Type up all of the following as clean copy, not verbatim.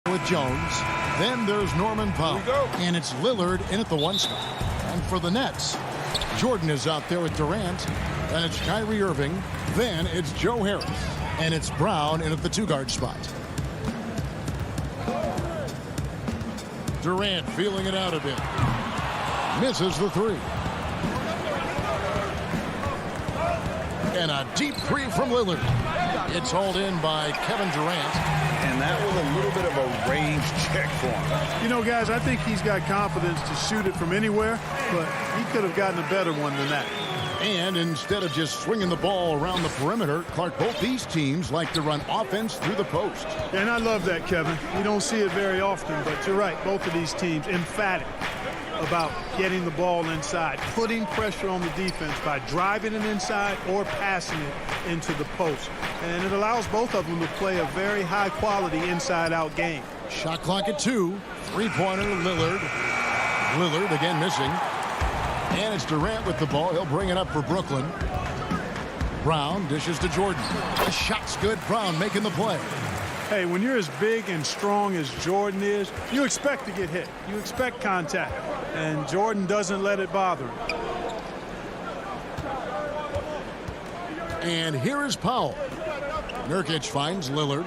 With Jones. Then there's Norman Powell. And it's Lillard in at the 1 spot. And for the Nets, Jordan is out there with Durant. And it's Kyrie Irving. Then it's Joe Harris. And it's Brown in at the 2-guard spot. Durant feeling it out a bit. Misses the 3. And a deep 3 from Lillard. It's hauled in by Kevin Durant. And that was a little bit of a range check for him. You know, guys, I think he's got confidence to shoot it from anywhere, but he could have gotten a better one than that. And instead of just swinging the ball around the perimeter, Clark, both these teams like to run offense through the post. And I love that, Kevin. You don't see it very often, but you're right. Both of these teams emphatic about getting the ball inside, putting pressure on the defense by driving it inside or passing it into the post. And it allows both of them to play a very high-quality inside-out game. Shot clock at 2. 3-pointer, Lillard. Lillard again missing. And it's Durant with the ball. He'll bring it up for Brooklyn. Brown dishes to Jordan. The shot's good. Brown making the play. Hey, when you're as big and strong as Jordan is, you expect to get hit. You expect contact. And Jordan doesn't let it bother him. And here is Powell. Nurkic finds Lillard.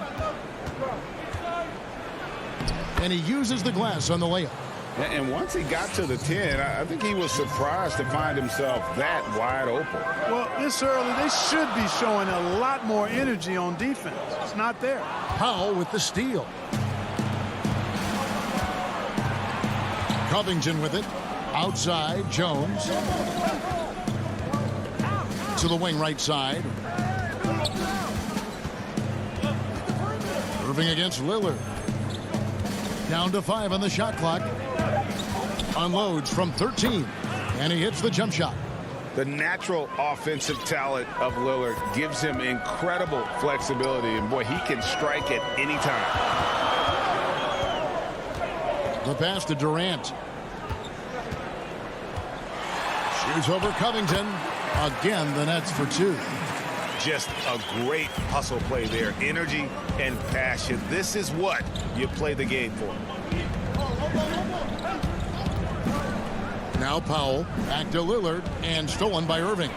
And he uses the glass on the layup. And once he got to the 10, I think he was surprised to find himself that wide open. Well, this early, they should be showing a lot more energy on defense. It's not there. Powell with the steal. Covington with it. Outside, Jones. To the wing right side. Irving against Lillard. Down to 5 on the shot clock. Unloads from 13. And he hits the jump shot. The natural offensive talent of Lillard gives him incredible flexibility. And, boy, he can strike at any time. The pass to Durant. Shoots over Covington. Again, the Nets for 2. Just a great hustle play there. Energy and passion. This is what you play the game for. Now Powell, back to Lillard, and stolen by Irving.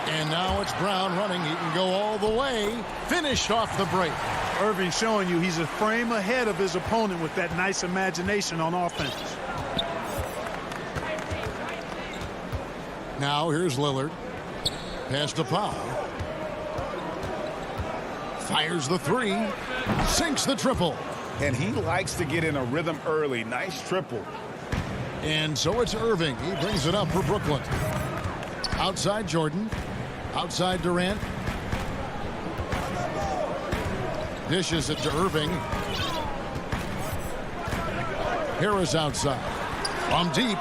And now it's Brown running. He can go all the way. Finished off the break. Irving showing you he's a frame ahead of his opponent with that nice imagination on offense. Now here's Lillard. Pass to Powell. Fires the 3. Sinks the triple. And he likes to get in a rhythm early. Nice triple. And so it's Irving. He brings it up for Brooklyn. Outside Jordan. Outside Durant. Dishes it to Irving. Harris outside. From deep.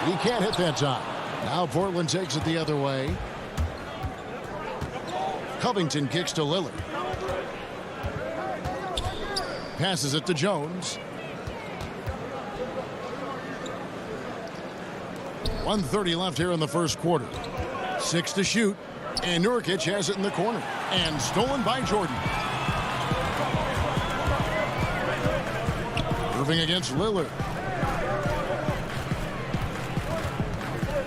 He can't hit that time. Now Portland takes it the other way. Covington kicks to Lillard. Passes it to Jones. 1:30 left here in the first quarter. 6 to shoot. And Nurkic has it in the corner. And stolen by Jordan. Irving against Lillard.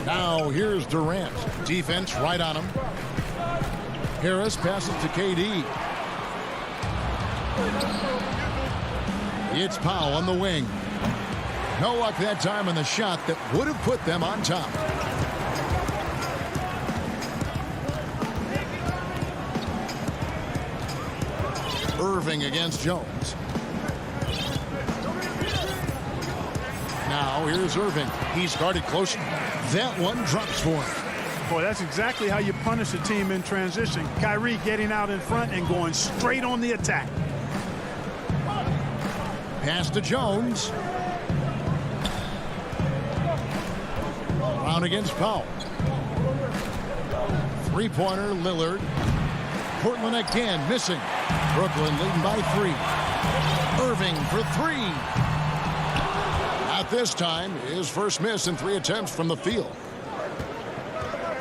Now here's Durant. Defense right on him. Harris passes to KD. It's Powell on the wing. No luck that time on the shot that would have put them on top. Irving against Jones. Now here's Irving. He's guarded closely. That one drops for him. Boy, that's exactly how you punish a team in transition. Kyrie getting out in front and going straight on the attack. Pass to Jones. Brown against Powell. Three-pointer, Lillard. Portland again, missing. Brooklyn leading by 3. Irving for 3. Not this time. His first miss in 3 attempts from the field.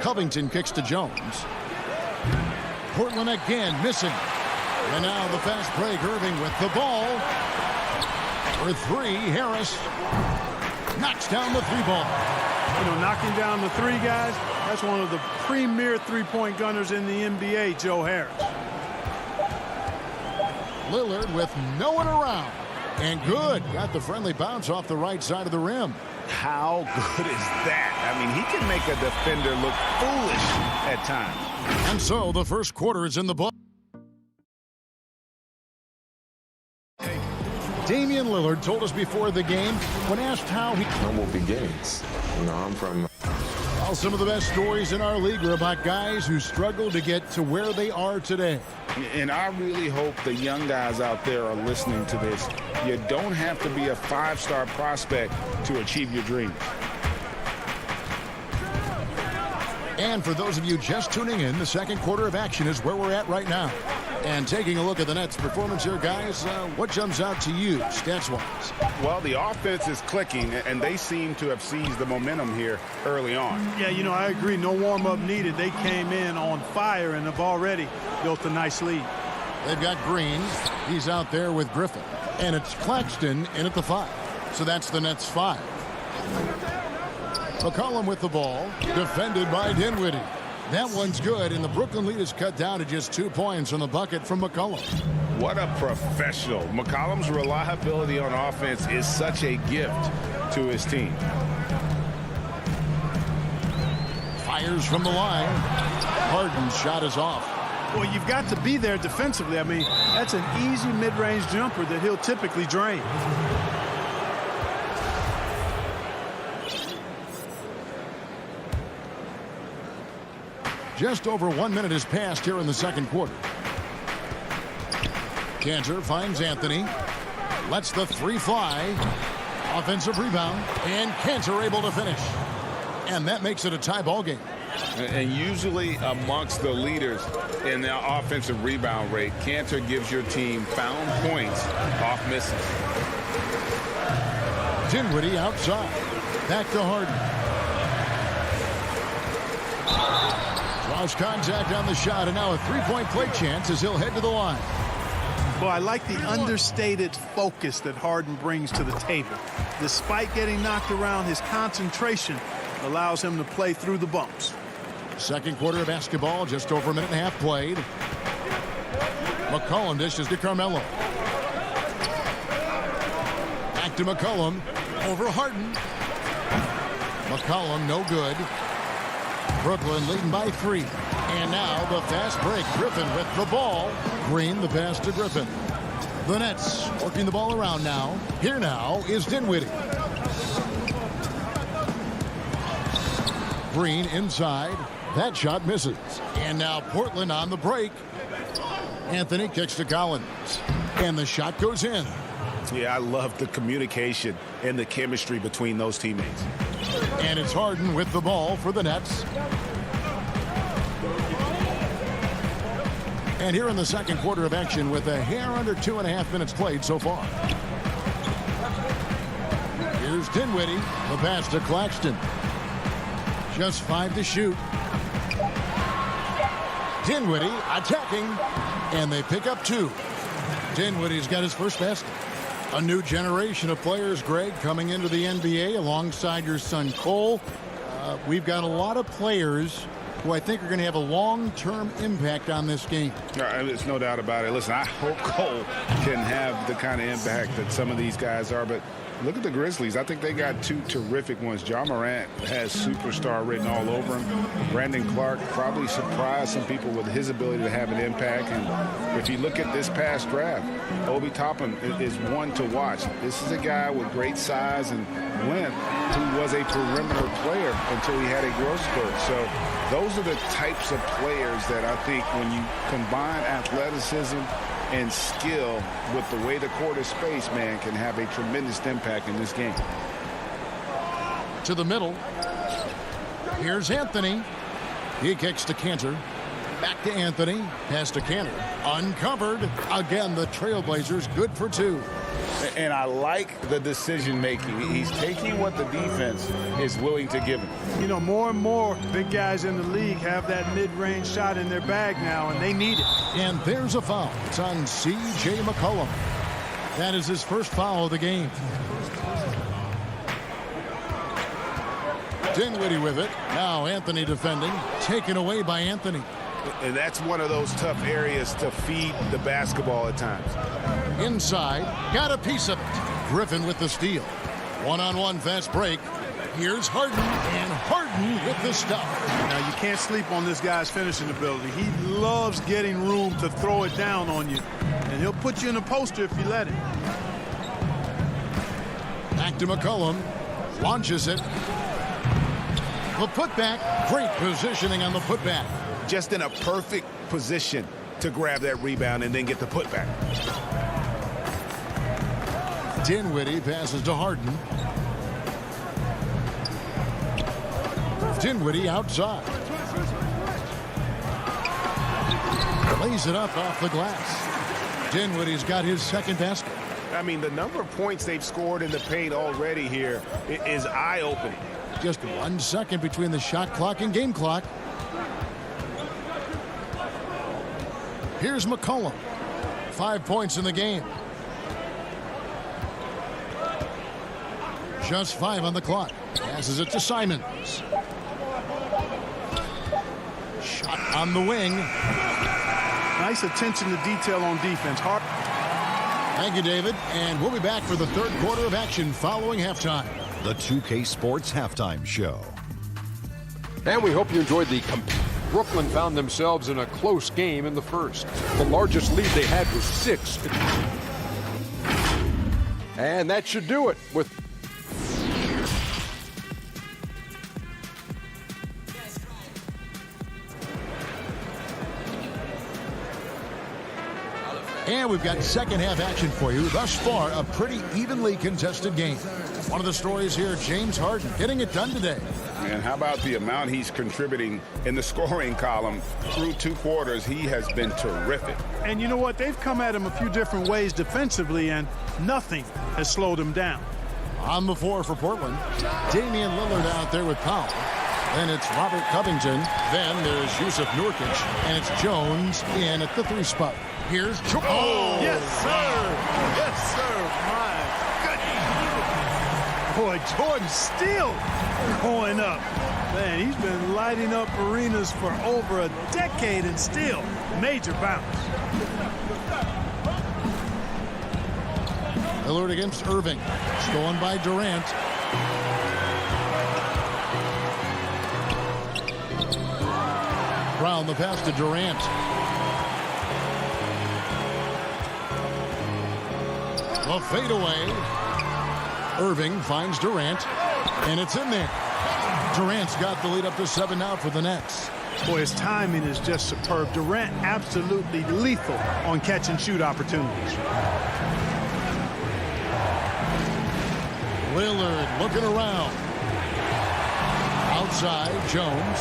Covington kicks to Jones. Portland again, missing. And now the fast break. Irving with the ball. For 3, Harris knocks down the 3-ball. You know, knocking down the 3 guys, that's one of the premier three-point gunners in the NBA, Joe Harris. Lillard with no one around. And good. Got the friendly bounce off the right side of the rim. How good is that? I mean, he can make a defender look foolish at times. And so the first quarter is in the book. Damian Lillard told us before the game, when asked how he... Normal beginnings. You know, I'm from... Well, some of the best stories in our league are about guys who struggled to get to where they are today. And I really hope the young guys out there are listening to this. You don't have to be a 5-star prospect to achieve your dreams. And for those of you just tuning in, the second quarter of action is where we're at right now. And taking a look at the Nets' performance here, guys, what jumps out to you, stats-wise? Well, the offense is clicking, and they seem to have seized the momentum here early on. Yeah, you know, I agree. No warm-up needed. They came in on fire and have already built a nice lead. They've got Green. He's out there with Griffin. And it's Claxton in at the 5. So that's the Nets' 5. McCollum with the ball, defended by Dinwiddie. That one's good, and the Brooklyn lead is cut down to just 2 points on the bucket from McCollum. What a professional. McCollum's reliability on offense is such a gift to his team. Fires from the line. Harden's shot is off. Well, you've got to be there defensively. I mean, that's an easy mid-range jumper that he'll typically drain. Just over 1 minute has passed here in the second quarter. Cantor finds Anthony. Lets the 3 fly. Offensive rebound. And Cantor able to finish. And that makes it a tie ball game. And usually amongst the leaders in the offensive rebound rate, Cantor gives your team found points off misses. Dinwiddie outside. Back to Harden. Draws contact on the shot, and now a 3-point play chance as he'll head to the line. Well, I like the understated focus that Harden brings to the table. Despite getting knocked around, his concentration allows him to play through the bumps. Second quarter of basketball, just over a minute and a half played. McCollum dishes to Carmelo. Back to McCollum. Over Harden. McCollum no good. Brooklyn leading by 3. And now the fast break. Griffin with the ball. Green the pass to Griffin. The Nets working the ball around now. Here now is Dinwiddie. Green inside. That shot misses. And now Portland on the break. Anthony kicks to Collins. And the shot goes in. Yeah, I love the communication and the chemistry between those teammates. And it's Harden with the ball for the Nets. And here in the second quarter of action with a hair under 2.5 minutes played so far. Here's Dinwiddie. The pass to Claxton. Just 5 to shoot. Dinwiddie attacking. And they pick up 2. Dinwiddie's got his first basket. A new generation of players, Greg, coming into the NBA alongside your son Cole. We've got a lot of players who I think are going to have a long-term impact on this game. There's no doubt about it. Listen, I hope Cole can have the kind of impact that some of these guys are, but look at the Grizzlies. I think they got 2 terrific ones. Ja Morant has superstar written all over him. Brandon Clark probably surprised some people with his ability to have an impact. And if you look at this past draft, Obi Toppin is one to watch. This is a guy with great size and length who was a perimeter player until he had a growth spurt. So those are the types of players that I think when you combine athleticism and skill with the way the court is spaced, man, can have a tremendous impact in this game. To the middle. Here's Anthony. He kicks to Cantor. Back to Anthony. Pass to Cantor. Uncovered. Again, the Trailblazers good for two. And I like the decision making. He's taking what the defense is willing to give him. You know, more and more big guys in the league have that mid-range shot in their bag now, and they need it. And there's a foul. It's on C.J. McCollum. That is his first foul of the game. Dinwiddie with it. Now Anthony defending. Taken away by Anthony. And that's one of those tough areas to feed the basketball at times. Inside. Got a piece of it. Griffin with the steal. One-on-one fast break. Here's Harden. And Harden with the stop. Now, you can't sleep on this guy's finishing ability. He loves getting room to throw it down on you. And he'll put you in a poster if you let him. Back to McCollum. Launches it. The putback. Great positioning on the putback. Just in a perfect position to grab that rebound and then get the putback. Dinwiddie passes to Harden. Dinwiddie outside. Lays it up off the glass. Dinwiddie's got his second basket. I mean, the number of points they've scored in the paint already here is eye-opening. Just 1 second between the shot clock and game clock. Here's McCollum. 5 points in the game. Just 5 on the clock. Passes it to Simons. Shot on the wing. Nice attention to detail on defense. Thank you, David. And we'll be back for the third quarter of action following halftime. The 2K Sports Halftime Show. And we hope you enjoyed the Brooklyn found themselves in a close game in the first. The largest lead they had was 6. And that should do it with And we've got second half action for you. Thus far, a pretty evenly contested game. One of the stories here, James Harden getting it done today. And how about the amount he's contributing in the scoring column through 2 quarters? He has been terrific. And you know what? They've come at him a few different ways defensively, and nothing has slowed him down. On the floor for Portland, Damian Lillard out there with Powell. Then it's Robert Covington. Then there's Yusuf Nurkic. And it's Jones in at the 3 spot. Here's Jones. Oh, yes, sir. Yes, sir. My goodness. Boy, Jordan still going up. Man, he's been lighting up arenas for over a decade and still major bounce. Lillard against Irving. Stolen by Durant. Brown the pass to Durant. The fadeaway. Irving finds Durant, and it's in there. Durant's got the lead up to 7 now for the Nets. Boy, his timing is just superb. Durant absolutely lethal on catch and shoot opportunities. Lillard looking around. Outside, Jones.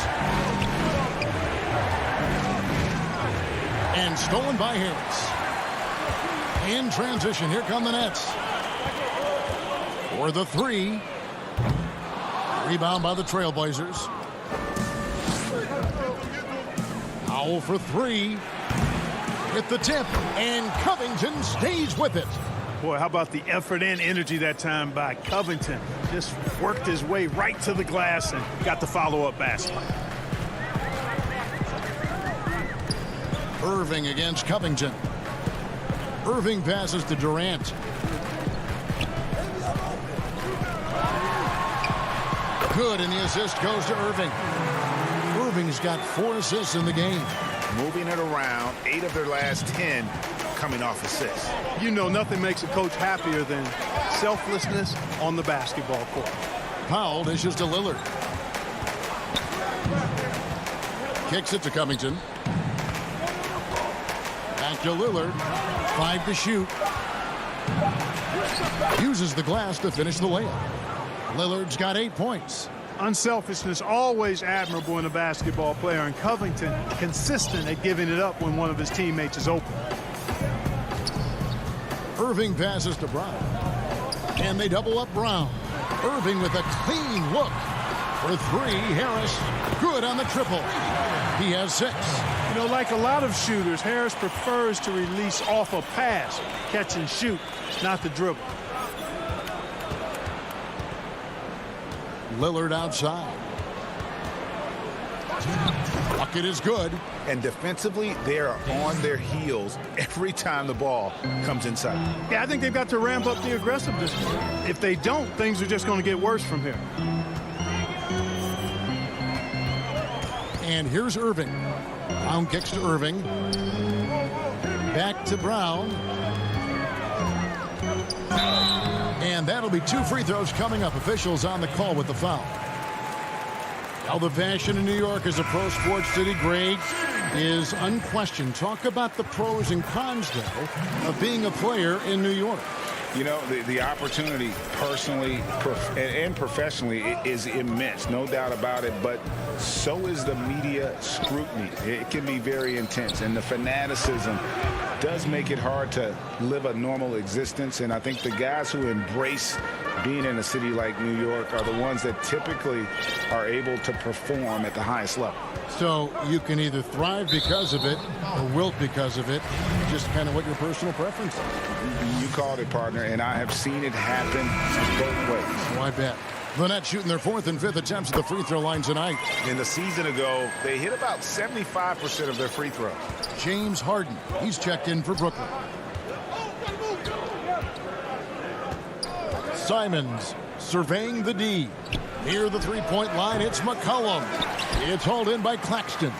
And stolen by Harris. In transition, here come the Nets. For the 3. Rebound by the Trailblazers. Powell for 3. With the tip, and Covington stays with it. Boy, how about the effort and energy that time by Covington. Just worked his way right to the glass and got the follow-up basket. Irving against Covington. Irving passes to Durant. Good, and the assist goes to Irving. Irving's got 4 assists in the game. Moving it around, 8 of their last 10 coming off assists. You know, nothing makes a coach happier than selflessness on the basketball court. Powell dishes to Lillard. Kicks it to Covington. Back to Lillard. 5 to shoot. Uses the glass to finish the layup. Lillard's got 8 points. Unselfishness always admirable in a basketball player, and Covington consistent at giving it up when one of his teammates is open. Irving passes to Brown. And they double up Brown. Irving with a clean look. For 3, Harris good on the triple. He has 6. You know, like a lot of shooters, Harris prefers to release off a pass, catch and shoot, not the dribble. Lillard outside. Bucket is good. And defensively, they are on their heels every time the ball comes inside. Yeah, I think they've got to ramp up the aggressiveness. If they don't, things are just going to get worse from here. And here's Irving. Brown kicks to Irving. Back to Brown. And that'll be 2 free throws coming up. Officials on the call with the foul. Now the fashion in New York is a pro sports city. Greg is unquestioned. Talk about the pros and cons, though, of being a player in New York. You know, the opportunity personally and professionally is immense, no doubt about it, but so is the media scrutiny. It can be very intense, and the fanaticism does make it hard to live a normal existence. And I think the guys who embrace being in a city like New York are the ones that typically are able to perform at the highest level. So you can either thrive because of it or wilt because of it. Just kind of what your personal preference is. You called it, partner, and I have seen it happen both ways. Oh, I bet. The Nets shooting their 4th and 5th attempts at the free throw line tonight. In the season ago, they hit about 75% of their free throws. James Harden, he's checked in for Brooklyn. Simons surveying the D. Near the three-point line, it's McCollum. It's hauled in by Claxton.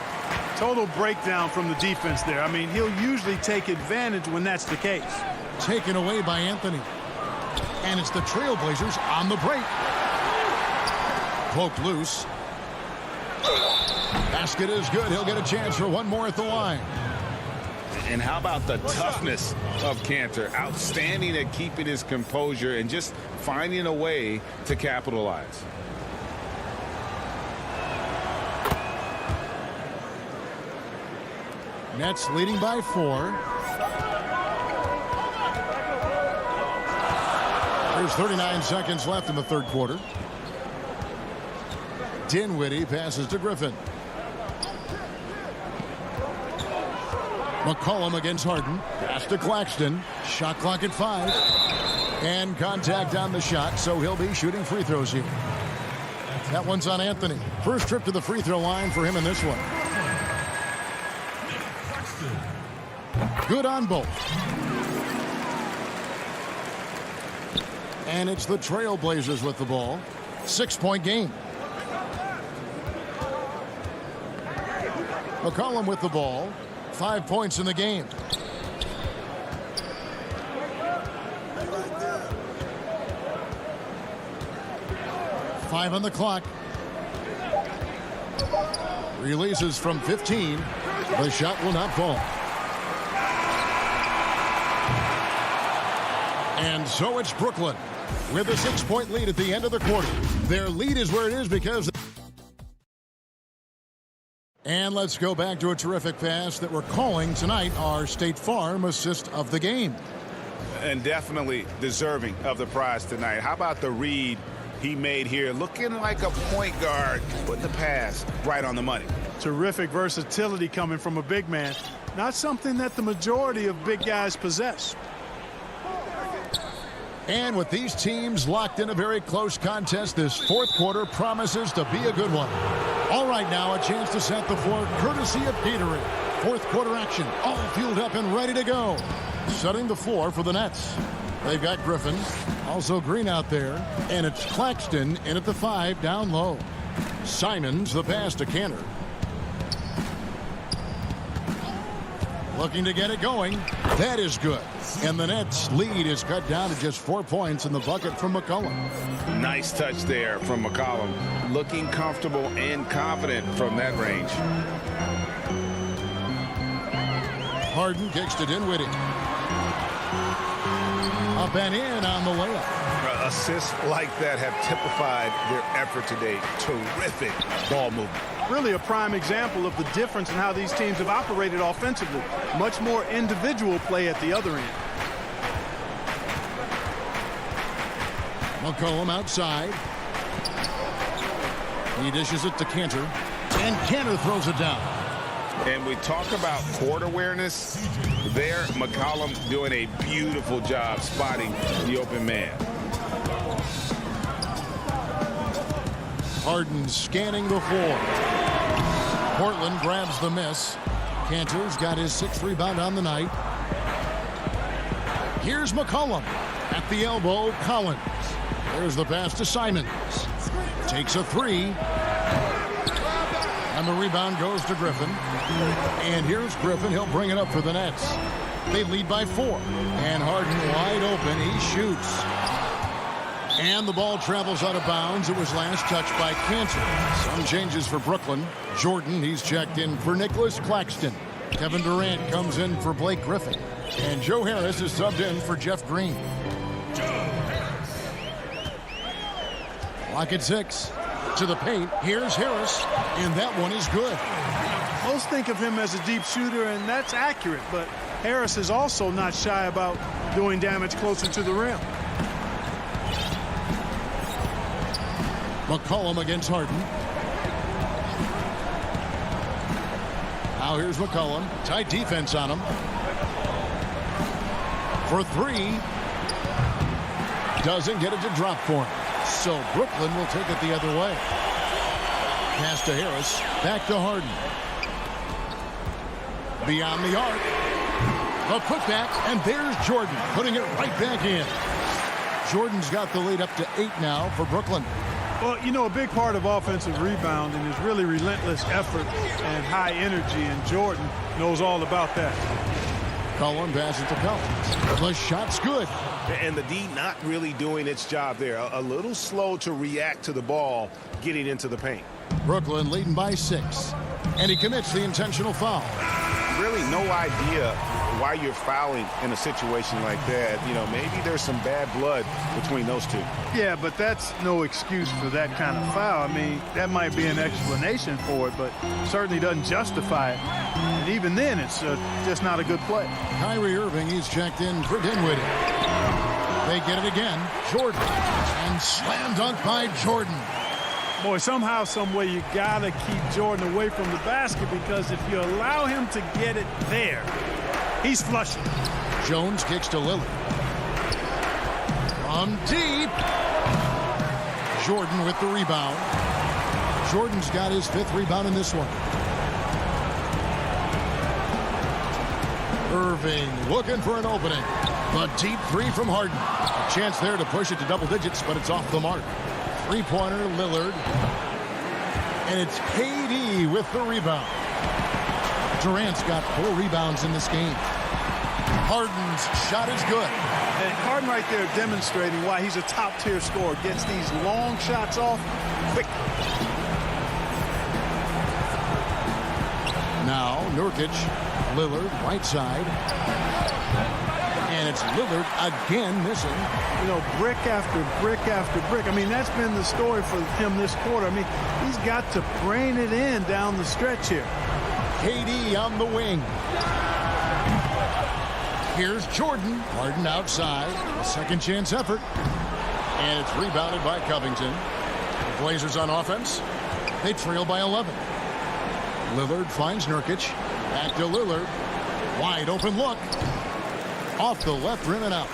Total breakdown from the defense there. I mean, he'll usually take advantage when that's the case. Taken away by Anthony. And it's the Trailblazers on the break. Poked loose. Basket is good. He'll get a chance for one more at the line. And how about the toughness of Cantor? Outstanding at keeping his composure and just finding a way to capitalize. Nets leading by 4. There's 39 seconds left in the third quarter. Dinwiddie passes to Griffin. McCollum against Harden. Pass to Claxton. Shot clock at 5. And contact on the shot, so he'll be shooting free throws here. That one's on Anthony. First trip to the free throw line for him in this one. Good on both. And it's the Trailblazers with the ball. 6-point game. McCollum with the ball. 5 points in the game. Five on the clock. Releases from 15. The shot will not fall. And so it's Brooklyn with a 6-point lead at the end of the quarter. Their lead is where it is because... And let's go back to a terrific pass that we're calling tonight our State Farm assist of the game. And definitely deserving of the prize tonight. How about the read he made here? Looking like a point guard, putting the pass right on the money. Terrific versatility coming from a big man. Not something that the majority of big guys possess. And with these teams locked in a very close contest, this fourth quarter promises to be a good one. All right, now a chance to set the floor courtesy of Gatorade. Fourth quarter action, all fueled up and ready to go. Setting the floor for the Nets. They've got Griffin, also Green out there, and it's Claxton in at the 5 down low. Simons the pass to Cantor. Looking to get it going. That is good. And the Nets lead is cut down to just 4 points in the bucket from McCollum. Nice touch there from McCollum. Looking comfortable and confident from that range. Harden kicks to Dinwiddie. Up and in on the layup. Assists like that have typified their effort today. Terrific ball movement. Really a prime example of the difference in how these teams have operated offensively. Much more individual play at the other end. McCollum outside. He dishes it to Cantor. And Cantor throws it down. And we talk about court awareness. There, McCollum doing a beautiful job spotting the open man. Harden scanning the floor. Portland grabs the miss. Cantor's got his 6th rebound on the night. Here's McCollum. At the elbow, Collins. There's the pass to Simons. Takes a 3. And the rebound goes to Griffin. And here's Griffin. He'll bring it up for the Nets. They lead by 4. And Harden wide open. He shoots. And the ball travels out of bounds. It was last touched by Cantor. Some changes for Brooklyn. Jordan, he's checked in for Nicholas Claxton. Kevin Durant comes in for Blake Griffin. And Joe Harris is subbed in for Jeff Green. Clock at 6. To the paint. Here's Harris. And that one is good. Most think of him as a deep shooter, and that's accurate. But Harris is also not shy about doing damage closer to the rim. McCollum against Harden. Now here's McCollum. Tight defense on him. For 3. Doesn't get it to drop for him. So Brooklyn will take it the other way. Pass to Harris. Back to Harden. Beyond the arc. A putback, and there's Jordan putting it right back in. Jordan's got the lead up to 8 now for Brooklyn. Well, you know, a big part of offensive rebounding is really relentless effort and high energy, and Jordan knows all about that. Cullen passes to Collins. The shot's good. And the D not really doing its job there. A little slow to react to the ball getting into the paint. Brooklyn leading by 6. And he commits the intentional foul. Really no idea why you're fouling in a situation like that. You know, maybe there's some bad blood between those two. Yeah, but that's no excuse for that kind of foul. I mean, that might be an explanation for it, but certainly doesn't justify it. And even then, it's just not a good play. Kyrie Irving, he's checked in for Dinwiddie. They get it again. Jordan. And slam dunk by Jordan. Boy, somehow, some way, you got to keep Jordan away from the basket, because if you allow him to get it there, he's flushing. Jones kicks to Lillard. From deep. Jordan with the rebound. Jordan's got his 5th rebound in this one. Irving looking for an opening. The deep 3 from Harden. A chance there to push it to double digits, but it's off the mark. 3-pointer, Lillard. And it's KD with the rebound. Durant's got 4 rebounds in this game. Harden's shot is good. And Harden right there demonstrating why he's a top-tier scorer. Gets these long shots off quick. Now, Nurkic, Lillard, right side. And it's Lillard again missing. You know, brick after brick after brick. I mean, that's been the story for him this quarter. I mean, he's got to brain it in down the stretch here. KD on the wing. Here's Jordan. Harden outside. A second chance effort. And it's rebounded by Covington. The Blazers on offense. They trail by 11. Lillard finds Nurkic. Back to Lillard. Wide open look. Off the left rim and out.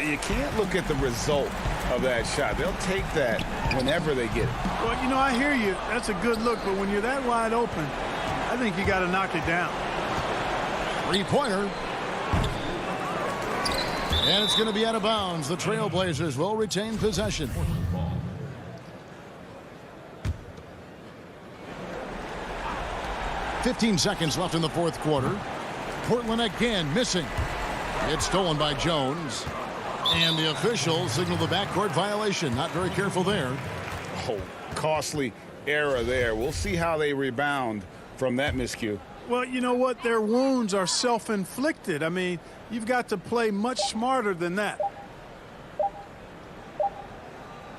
You can't look at the result of that shot. They'll take that whenever they get it. Well, you know, I hear you. That's a good look, but when you're that wide open, I think you got to knock it down. 3-pointer. And it's going to be out of bounds. The Trailblazers will retain possession. "15 seconds left in the 4th quarter. Portland again missing. It's stolen by Jones. And the officials signal the backcourt violation. Not very careful there. Oh, costly error there. We'll see how they rebound from that miscue. Well, you know what? Their wounds are self-inflicted. I mean, you've got to play much smarter than that.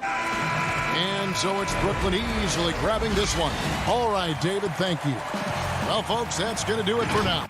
And so it's Brooklyn easily grabbing this one. All right, David, thank you. Well, folks, that's going to do it for now.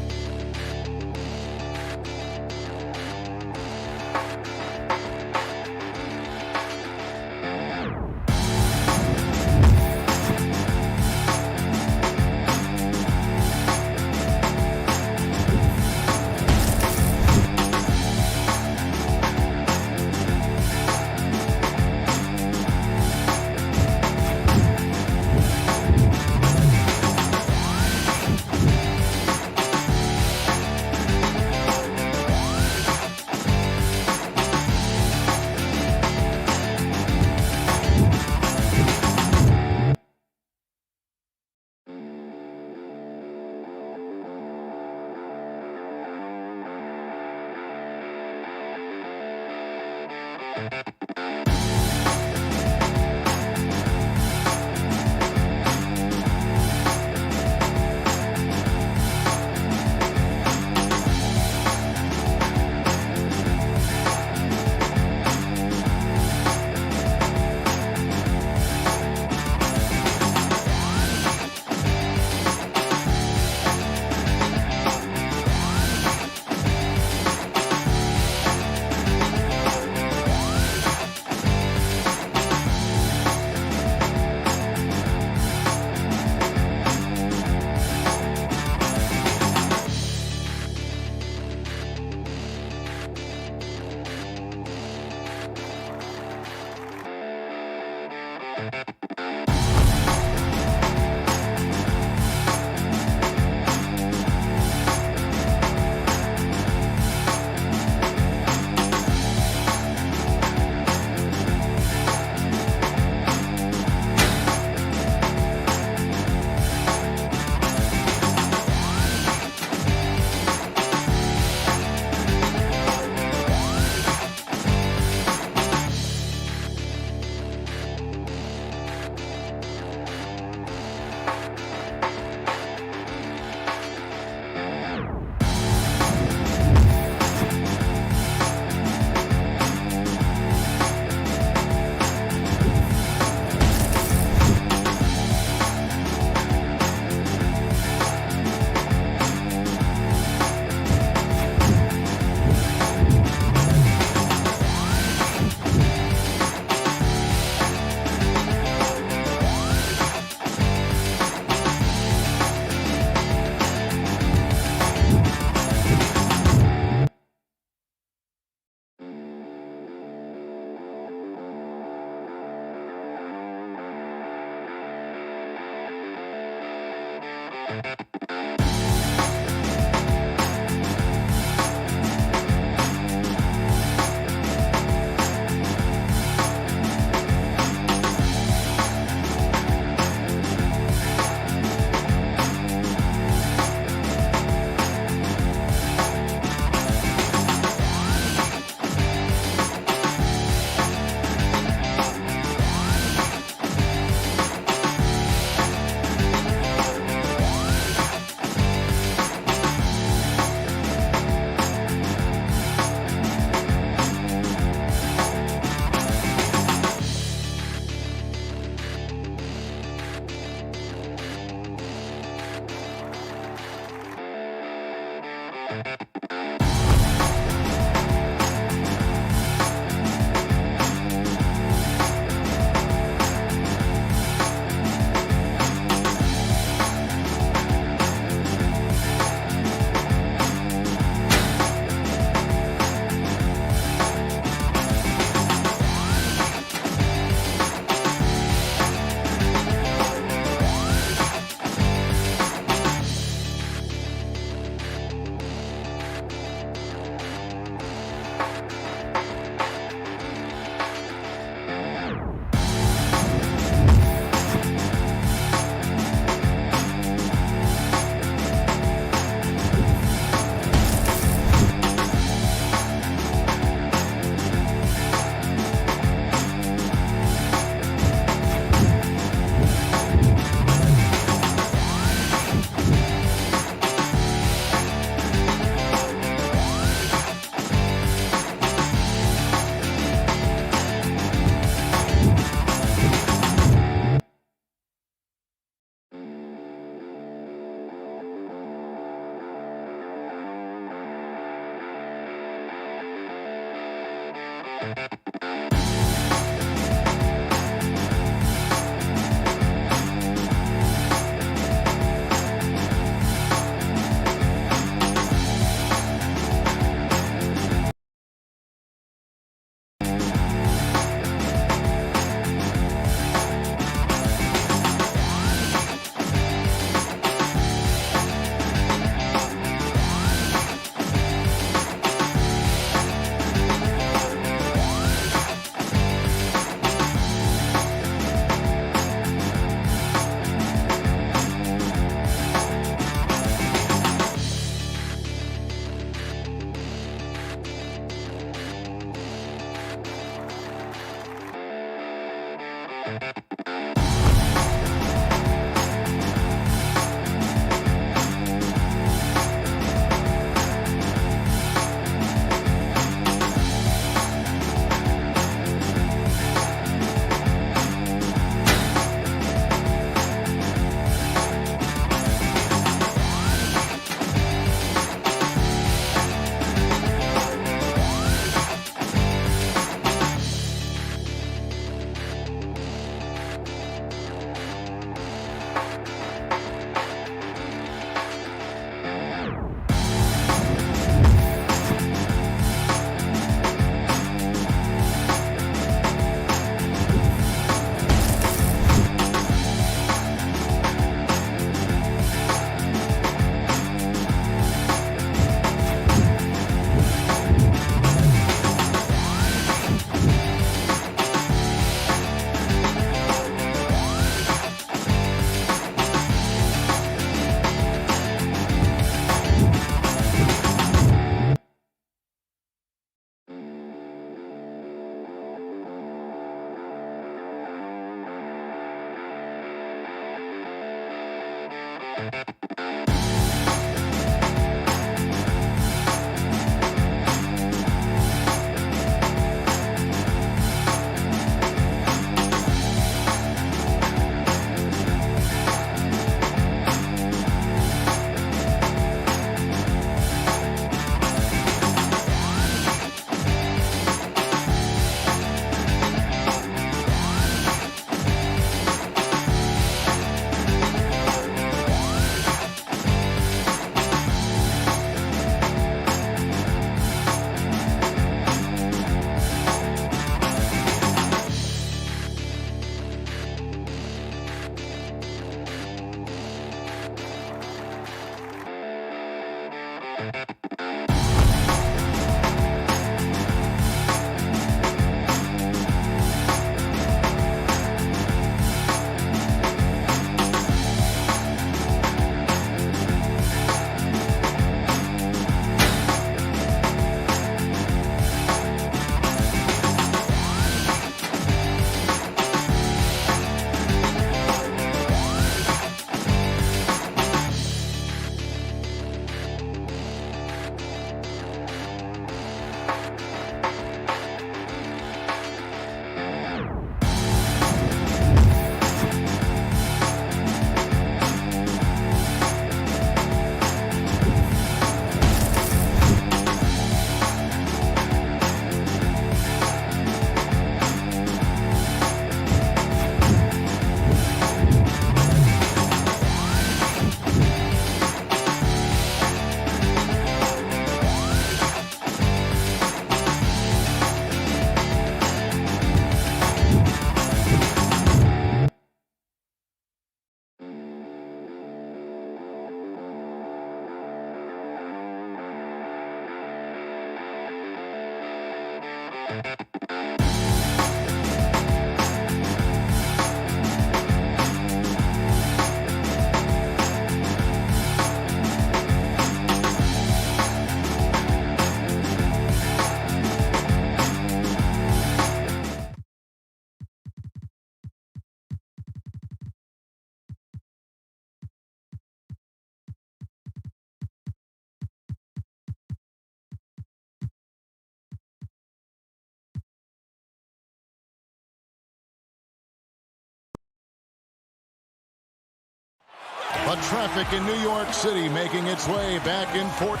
But traffic in New York City making its way back and forth.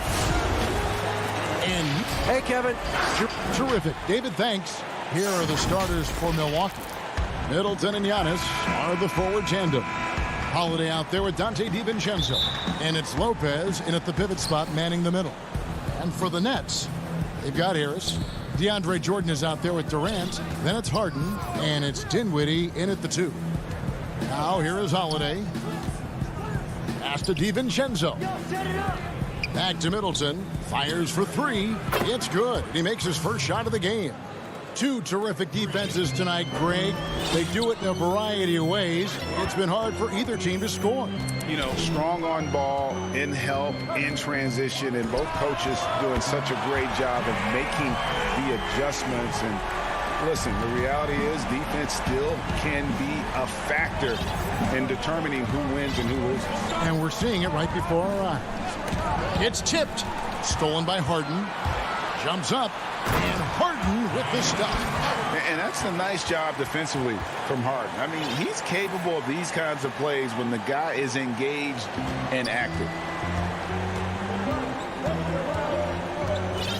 And hey, Kevin. Terrific. David, thanks. Here are the starters for Milwaukee. Middleton and Giannis are the forward tandem. Holiday out there with Dante DiVincenzo. And it's Lopez in at the pivot spot manning the middle. And for the Nets, they've got Harris. DeAndre Jordan is out there with Durant. Then it's Harden. And it's Dinwiddie in at the 2. Now here is Holiday. Pass to DiVincenzo. Back to Middleton. Fires for 3. It's good. He makes his first shot of the game. 2 terrific defenses tonight, Greg. They do it in a variety of ways. It's been hard for either team to score. You know, strong on ball, in help, in transition, and both coaches doing such a great job of making the adjustments. And listen, the reality is defense still can be a factor in determining who wins and who loses. And we're seeing it right before our eyes. It's tipped. Stolen by Harden. Jumps up. And Harden with the stop. And that's a nice job defensively from Harden. I mean, he's capable of these kinds of plays when the guy is engaged and active.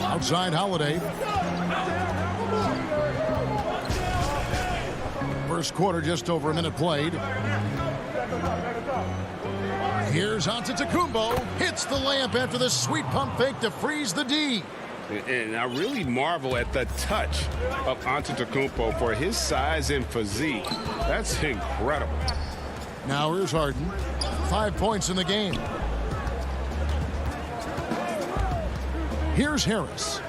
Outside Holiday. First quarter, just over a minute played. Here's Antetokounmpo. Hits the layup after the sweet pump fake to freeze the D. And I really marvel at the touch of Antetokounmpo for his size and physique. That's incredible. Now here's Harden. 5 points in the game. Here's Harris.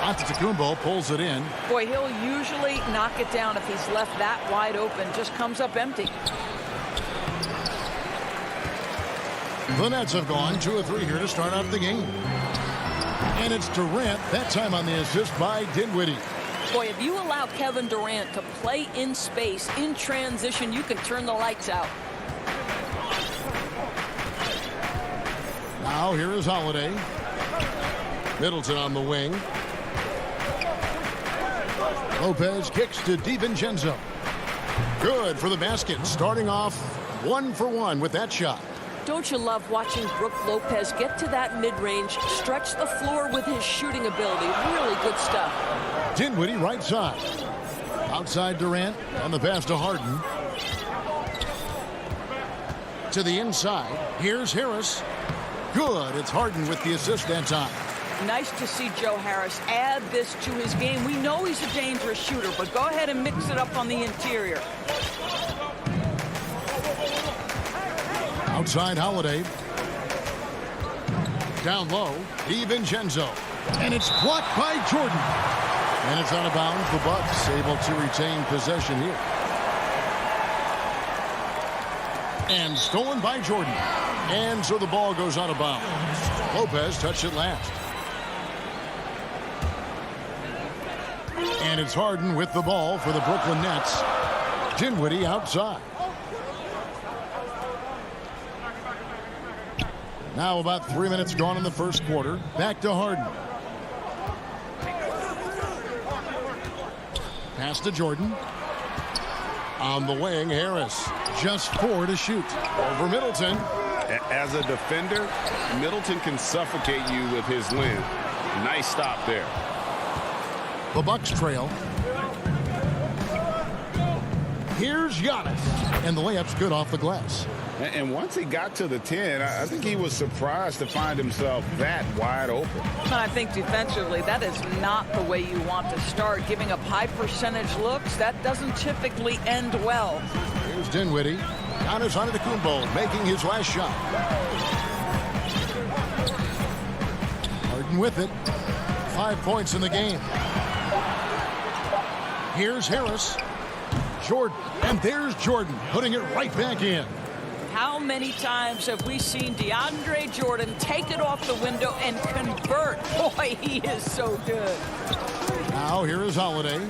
Antetokounmpo pulls it in. Boy, he'll usually knock it down if he's left that wide open. Just comes up empty. The Nets have gone 2 of 3 here to start out the game. And it's Durant, that time on the assist by Dinwiddie. Boy, if you allow Kevin Durant to play in space, in transition, you can turn the lights out. Now here is Holiday. Middleton on the wing. Lopez kicks to DiVincenzo. Good for the basket. Starting off 1 for 1 with that shot. Don't you love watching Brook Lopez get to that mid-range, stretch the floor with his shooting ability? Really good stuff. Dinwiddie right side. Outside Durant and the pass to Harden. To the inside. Here's Harris. Good. It's Harden with the assist that time. Nice to see Joe Harris add this to his game. We know he's a dangerous shooter, but go ahead and mix it up on the interior. Outside Holiday. Down low. DiVincenzo. And it's blocked by Jordan. And it's out of bounds. The Bucks able to retain possession here. And stolen by Jordan. And so the ball goes out of bounds. Lopez touched it last. And it's Harden with the ball for the Brooklyn Nets. Dinwiddie outside. Now about 3 minutes gone in the first quarter. Back to Harden. Pass to Jordan. On the wing, Harris. Just 4 to shoot. Over Middleton. As a defender, Middleton can suffocate you with his length. Nice stop there. The Bucks trail. Here's Giannis. And the layup's good off the glass. And once he got to the 10, I think he was surprised to find himself that wide open. And I think defensively, that is not the way you want to start. Giving up high percentage looks, that doesn't typically end well. Here's Dinwiddie. Giannis Antetokounmpo making his last shot. Harden with it. 5 points in the game. Here's Harris. Jordan. And there's Jordan putting it right back in. How many times have we seen DeAndre Jordan take it off the window and convert? Boy, he is so good. Now here is Holiday.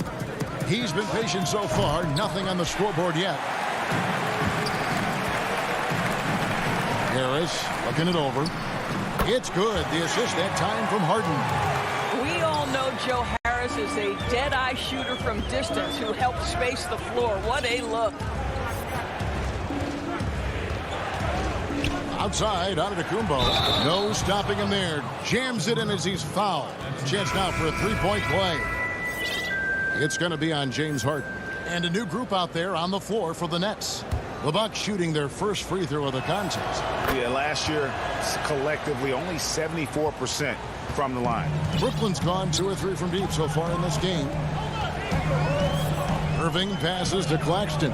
He's been patient so far. Nothing on the scoreboard yet. Harris looking it over. It's good. The assist that time from Harden. We all know Joe Harris is a dead-eye shooter from distance who helps space the floor. What a look. Outside, Antetokounmpo. No stopping him there. Jams it in as he's fouled. Chance now for a three-point play. It's going to be on James Harden. And a new group out there on the floor for the Nets. The Bucks shooting their first free throw of the contest. Yeah, last year, collectively, only 74% from the line. Brooklyn's gone 2 or 3 from deep so far in this game. Irving passes to Claxton.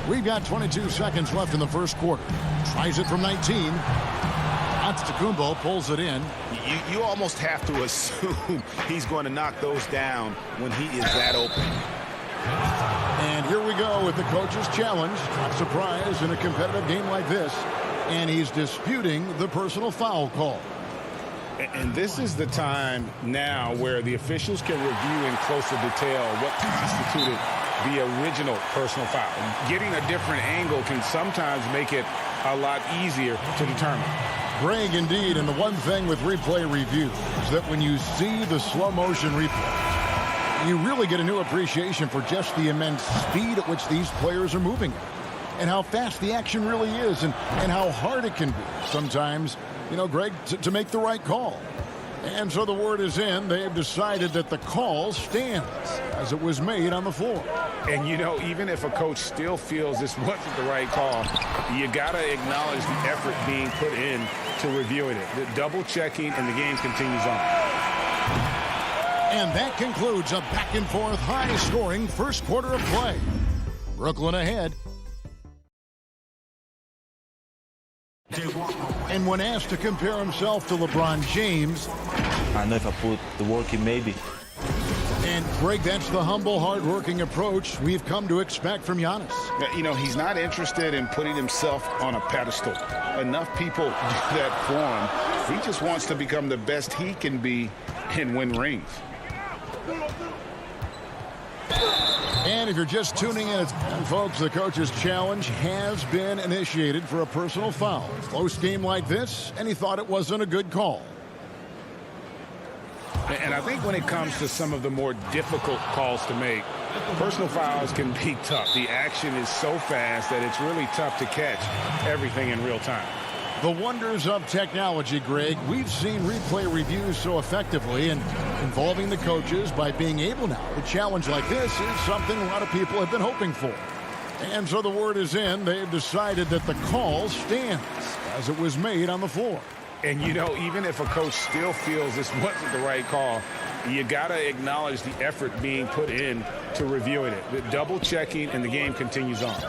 We've got 22 seconds left in the first quarter. Tries it from 19. Antetokounmpo pulls it in. You almost have to assume he's going to knock those down when he is that open. And here we go with the coach's challenge. Not surprised in a competitive game like this. And he's disputing the personal foul call. And this is the time now where the officials can review in closer detail what constituted the original personal foul. Getting a different angle can sometimes make it a lot easier to determine. Greg, indeed, and the one thing with replay review is that when you see the slow motion replay, you really get a new appreciation for just the immense speed at which these players are moving and how fast the action really is and how hard it can be sometimes, you know, Greg, to make the right call. And so the word is in. They have decided that the call stands as it was made on the floor. And, you know, even if a coach still feels this wasn't the right call, you got to acknowledge the effort being put in to reviewing it. The double checking, and the game continues on. And that concludes a back-and-forth, high-scoring first quarter of play. Brooklyn ahead. And when asked to compare himself to LeBron James, I know if I put the work in, maybe. And Greg, that's the humble, hard-working approach we've come to expect from Giannis. You know, he's not interested in putting himself on a pedestal. Enough people do that for him. He just wants to become the best he can be and win rings. And if you're just tuning in, folks, the coach's challenge has been initiated for a personal foul. Close game like this, and he thought it wasn't a good call. And I think when it comes to some of the more difficult calls to make, personal fouls can be tough. The action is so fast that it's really tough to catch everything in real time. The wonders of technology, Greg. We've seen replay reviews so effectively and involving the coaches by being able now to challenge like this is something a lot of people have been hoping for. And so the word is in. They've decided that the call stands as it was made on the floor. And, you know, even if a coach still feels this wasn't the right call, you got to acknowledge the effort being put in to reviewing it. The double checking, and the game continues on.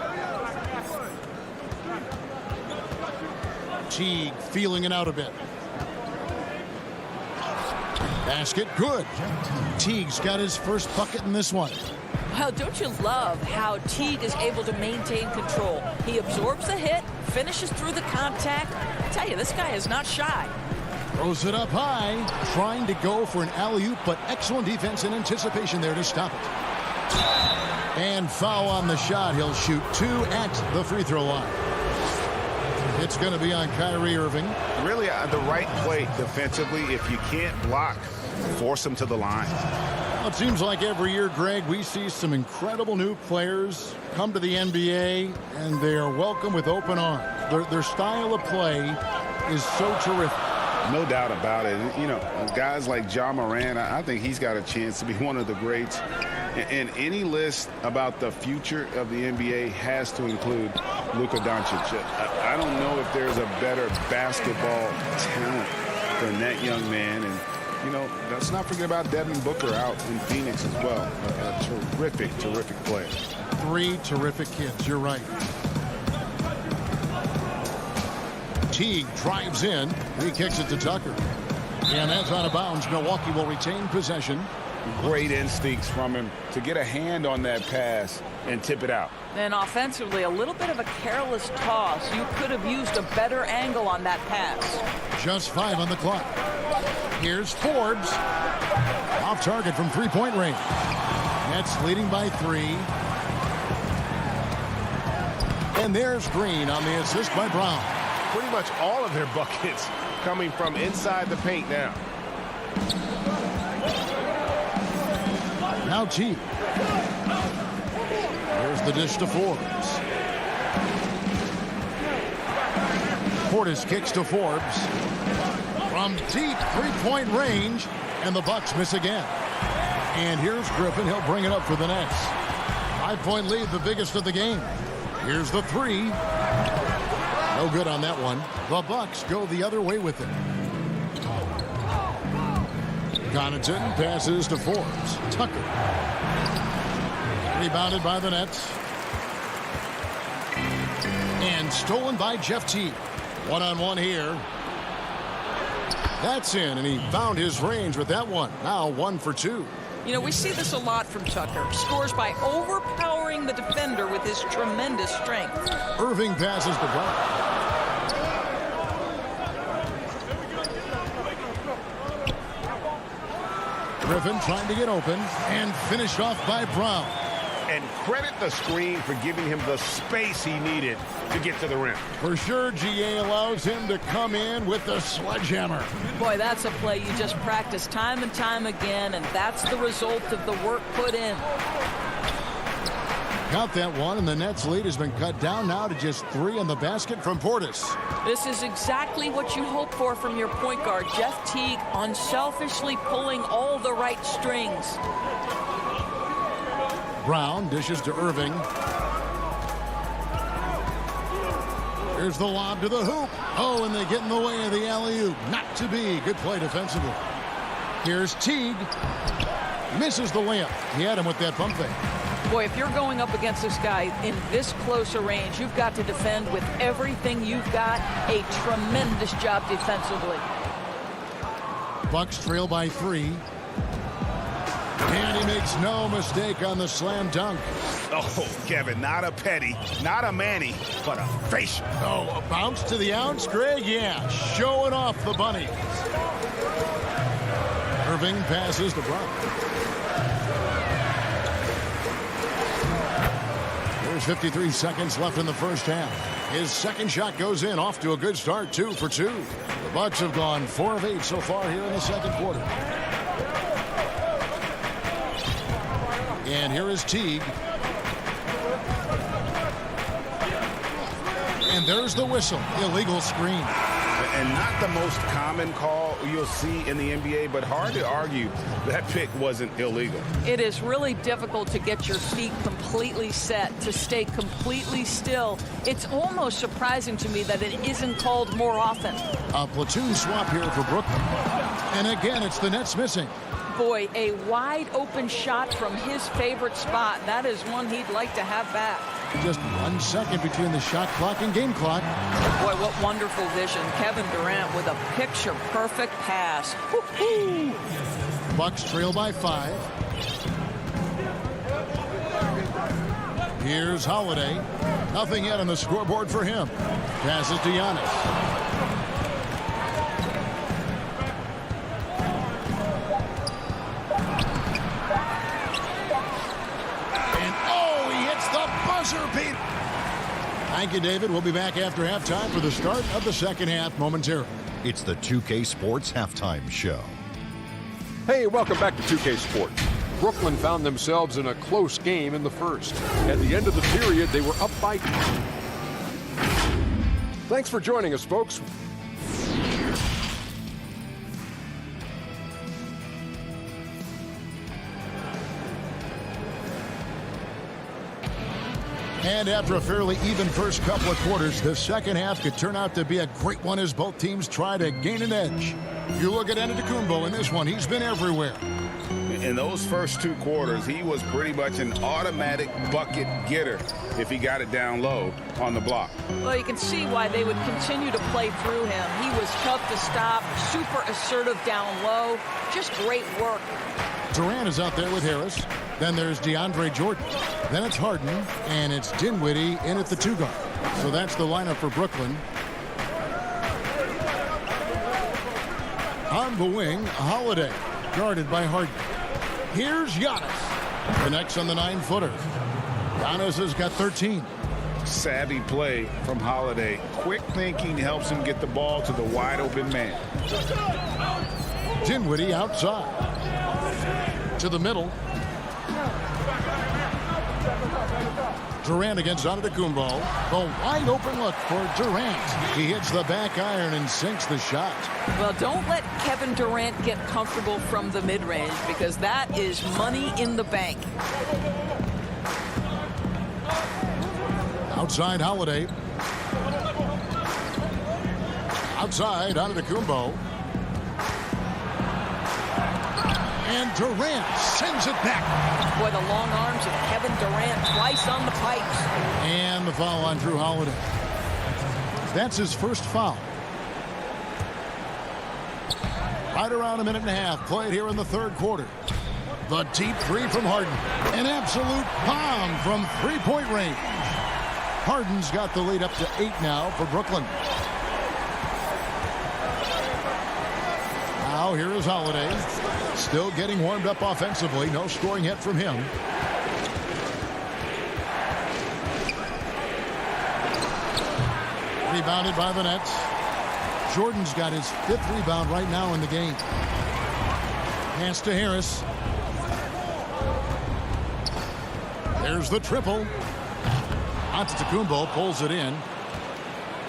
Teague feeling it out a bit. Basket good. Teague's got his first bucket in this one. Well, don't you love how Teague is able to maintain control? He absorbs the hit, finishes through the contact. I tell you, this guy is not shy. Throws it up high, trying to go for an alley-oop, but excellent defense and anticipation there to stop it. And foul on the shot. He'll shoot 2 at the free throw line. It's going to be on Kyrie Irving. Really, the right play defensively. If you can't block, force them to the line. Well, it seems like every year, Greg, we see some incredible new players come to the NBA, and they are welcome with open arms. Their style of play is so terrific. No doubt about it. You know, guys like Ja Morant, I think he's got a chance to be one of the greats. And any list about the future of the NBA has to include Luka Doncic. I don't know if there's a better basketball talent than that young man. And, you know, let's not forget about Devin Booker out in Phoenix as well. A terrific, terrific player. 3 terrific kids. You're right. Teague drives in. He kicks it to Tucker. And that's out of bounds. Milwaukee will retain possession. Great instincts from him to get a hand on that pass and tip it out. And offensively, a little bit of a careless toss. You could have used a better angle on that pass. Just 5 on the clock. Here's Forbes. Off target from three-point range. Nets leading by 3. And there's Green on the assist by Brown. Pretty much all of their buckets coming from inside the paint now. Now Teague. Here's the dish to Forbes. Portis kicks to Forbes. From deep three-point range. And the Bucks miss again. And here's Griffin. He'll bring it up for the Nets. 5-point lead, the biggest of the game. Here's the 3. No good on that one. The Bucks go the other way with it. Connaughton passes to Forbes. Tucker. Rebounded by the Nets. And stolen by Jeff Teague. One-on-one here. That's in, and he found his range with that one. Now 1 for 2. You know, we see this a lot from Tucker. Scores by overpowering the defender with his tremendous strength. Irving passes to Brown. Griffin trying to get open and finished off by Brown. And credit the screen for giving him the space he needed to get to the rim. For sure, GA allows him to come in with the sledgehammer. Boy, that's a play you just practice time and time again, and that's the result of the work put in. Got that one, and the Nets lead has been cut down now to just 3 on the basket from Portis. This is exactly what you hope for from your point guard, Jeff Teague, unselfishly pulling all the right strings. Brown dishes to Irving. Here's the lob to the hoop. Oh, and they get in the way of the alley-oop. Not to be. Good play defensively. Here's Teague. Misses the layup. He had him with that pump fake. Boy, if you're going up against this guy in this close a range, you've got to defend with everything you've got. A tremendous job defensively. Bucks trail by 3. And he makes no mistake on the slam dunk. Oh, Kevin, not a petty, not a Manny, but a facial. Oh, a bounce to the ounce, Greg? Yeah, showing off the bunny. Irving passes to Brown. There's 53 seconds left in the first half. His second shot goes in, off to a good start, 2 for 2. The Bucks have gone 4 of 8 so far here in the second quarter. And here is Teague. And there's the whistle. Illegal screen. And not the most common call you'll see in the NBA, but hard to argue that pick wasn't illegal. It is really difficult to get your feet completely set, to stay completely still. It's almost surprising to me that it isn't called more often. A platoon swap here for Brooklyn. And again, it's the Nets missing. Boy, a wide open shot from his favorite spot. That is one he'd like to have back. Just 1 second between the shot clock and game clock. Boy, what wonderful vision. Kevin Durant with a picture-perfect pass. Woo-hoo! Bucks trail by 5. Here's Holiday. Nothing yet on the scoreboard for him. Passes to Giannis. Beat. Thank you, David. We'll be back after halftime for the start of the second half momentarily. It's the 2K Sports Halftime Show. Hey, welcome back to 2K Sports. Brooklyn found themselves in a close game in the first. At the end of the period, they were up by 2. Thanks for joining us, folks. And after a fairly even first couple of quarters, the second half could turn out to be a great one as both teams try to gain an edge. You look at Antetokounmpo in this one, he's been everywhere. In those first 2 quarters, he was pretty much an automatic bucket getter if he got it down low on the block. Well, you can see why they would continue to play through him. He was tough to stop, super assertive down low. Just great work. Durant is out there with Harris. Then there's DeAndre Jordan. Then it's Harden, and it's Dinwiddie in at the 2 guard. So that's the lineup for Brooklyn. On the wing, Holiday, guarded by Harden. Here's Giannis. Connects on the 9-footer. Giannis has got 13. Savvy play from Holiday. Quick thinking helps him get the ball to the wide open man. Dinwiddie outside. To the middle. Durant against Antetokounmpo. The wide open look for Durant. He hits the back iron and sinks the shot. Well, don't let Kevin Durant get comfortable from the mid-range, because that is money in the bank. Outside Holiday. Outside Antetokounmpo. And Durant sends it back. Boy, the long arms of Kevin Durant twice on the pipes. And the foul on Drew Holiday. That's his first foul. Right around a minute and a half played here in the 3rd quarter. The deep 3 from Harden. An absolute bomb from 3-point range. Harden's got the lead up to 8 now for Brooklyn. Now here is Holiday. Still getting warmed up offensively. No scoring yet from him. Rebounded by the Nets. Jordan's got his 5th rebound right now in the game. Pass to Harris. There's the triple. Antetokounmpo pulls it in.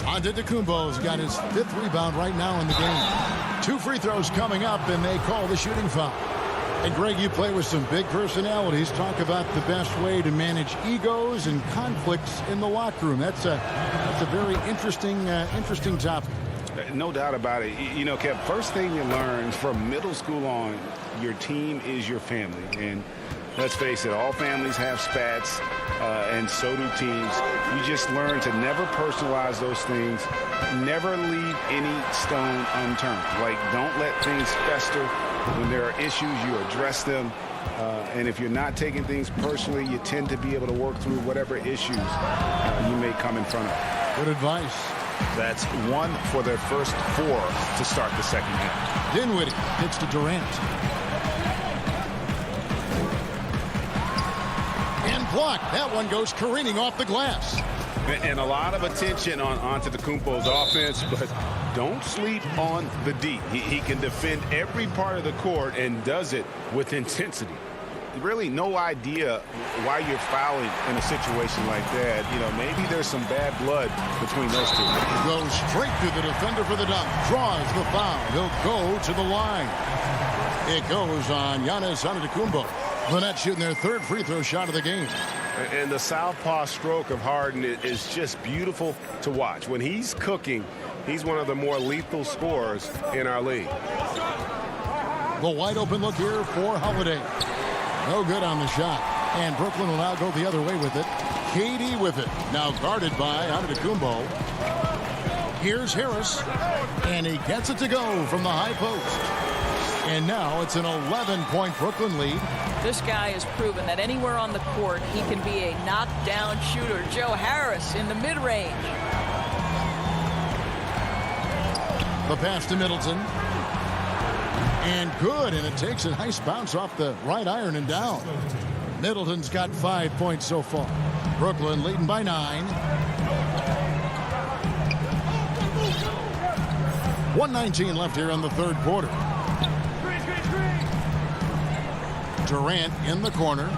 Antetokounmpo's got his 5th rebound right now in the game. 2 free throws coming up, and they call the shooting foul. And Greg, you play with some big personalities. Talk about the best way to manage egos and conflicts in the locker room. That's a very interesting topic. No doubt about it. You know, Kev, first thing you learn from middle school on, your team is your family. And let's face it, all families have spats, and so do teams. You just learn to never personalize those things. Never leave any stone unturned. Like, don't let things fester. When there are issues, you address them. And if you're not taking things personally, you tend to be able to work through whatever issues you may come in front of. Good advice. That's 1 for their first 4 to start the second half. Dinwiddie hits to Durant. And blocked. That one goes careening off the glass. And a lot of attention on Antetokounmpo's offense, but don't sleep on the D. He can defend every part of the court and does it with intensity. Really no idea why you're fouling in a situation like that. You know, maybe there's some bad blood between those two. Goes straight to the defender for the dunk. Draws the foul. He'll go to the line. It goes on Giannis Antetokounmpo. The Nets shooting their 3rd free throw shot of the game. And the southpaw stroke of Harden is just beautiful to watch. When he's cooking, he's one of the more lethal scorers in our league. The wide open look here for Holiday. No good on the shot. And Brooklyn will now go the other way with it. KD with it. Now guarded by Antetokounmpo. Here's Harris. And he gets it to go from the high post. And now it's an 11-point Brooklyn lead. This guy has proven that anywhere on the court, he can be a knockdown shooter. Joe Harris in the mid-range. The pass to Middleton. And good, and it takes a nice bounce off the right iron and down. Middleton's got 5 points so far. Brooklyn leading by 9. 1:19 left here in the 3rd quarter. Durant in the corner.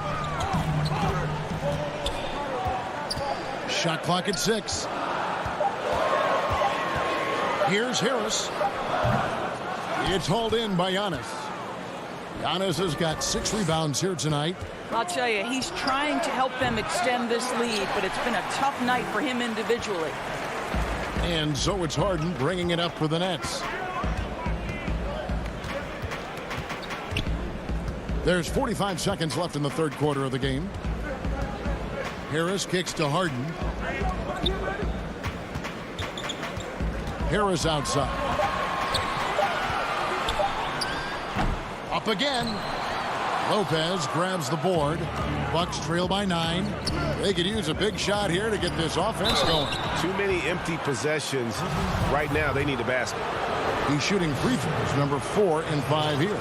Shot clock at 6. Here's Harris. It's hauled in by Giannis. Giannis has got 6 rebounds here tonight. I'll tell you, he's trying to help them extend this lead, but it's been a tough night for him individually. And so it's Harden bringing it up for the Nets. There's 45 seconds left in the third quarter of the game. Harris kicks to Harden. Harris outside. Up again. Lopez grabs the board. Bucks trail by 9. They could use a big shot here to get this offense going. Too many empty possessions. Right now, they need a basket. He's shooting free throws, number 4 and 5 here.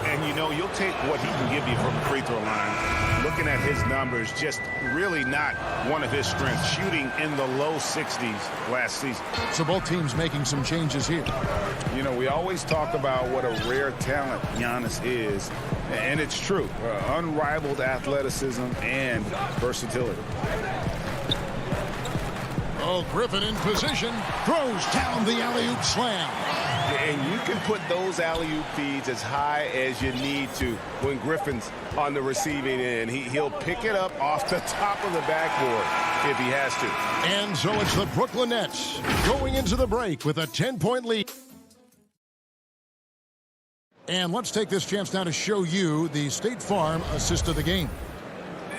And you know, you'll take what he can give you from the free throw line. Looking at his numbers, just really not one of his strengths. Shooting in the low 60s last season. So both teams making some changes here. You know, we always talk about what a rare talent Giannis is. And it's true. Unrivaled athleticism and versatility. Oh, Griffin in position. Throws down the alley-oop slam. And you can put those alley-oop feeds as high as you need to when Griffin's on the receiving end. He'll pick it up off the top of the backboard if he has to. And so it's the Brooklyn Nets going into the break with a 10-point lead. And let's take this chance now to show you the State Farm assist of the game.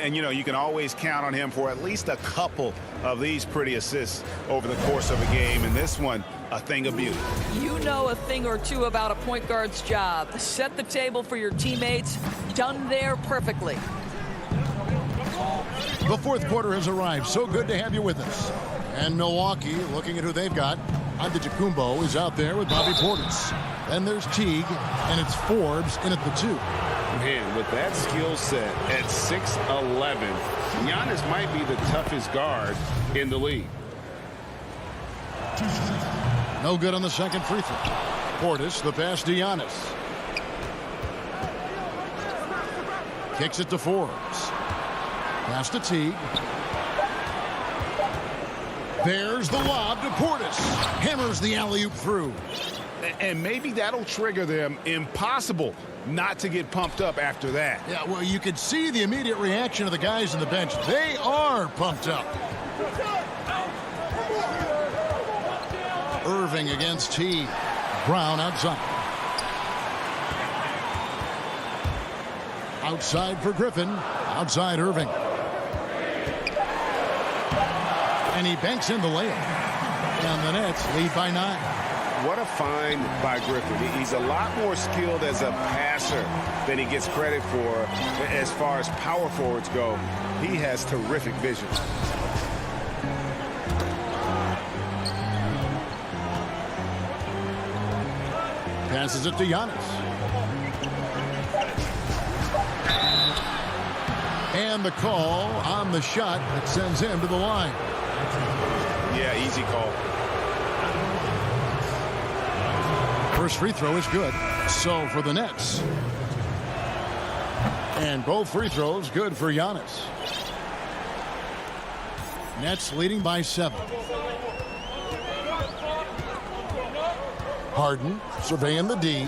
And, you know, you can always count on him for at least a couple of these pretty assists over the course of a game. And this one, a thing of beauty. You know a thing or two about a point guard's job. Set the table for your teammates. Done there perfectly. The fourth quarter has arrived. So good to have you with us. And Milwaukee, looking at who they've got. Antetokounmpo is out there with Bobby Portis. Then there's Teague, and it's Forbes in at the 2. Man, with that skill set at 6'11", Giannis might be the toughest guard in the league. No good on the second free throw. Portis, the pass to Giannis. Kicks it to Forbes. Pass to Teague. There's the lob to Portis. Hammers the alley-oop through. And maybe that'll trigger them. Impossible not to get pumped up after that. Yeah, well, you could see the immediate reaction of the guys on the bench. They are pumped up. Irving against T. Brown outside. Outside for Griffin. Outside Irving. And he banks in the layup. And the Nets lead by 9. What a find by Griffin. He's a lot more skilled as a passer than he gets credit for as far as power forwards go. He has terrific vision. Passes it to Giannis. And the call on the shot that sends him to the line. Yeah, easy call. First free throw is good. So for the Nets. And both free throws good for Giannis. Nets leading by 7. Harden surveying the D.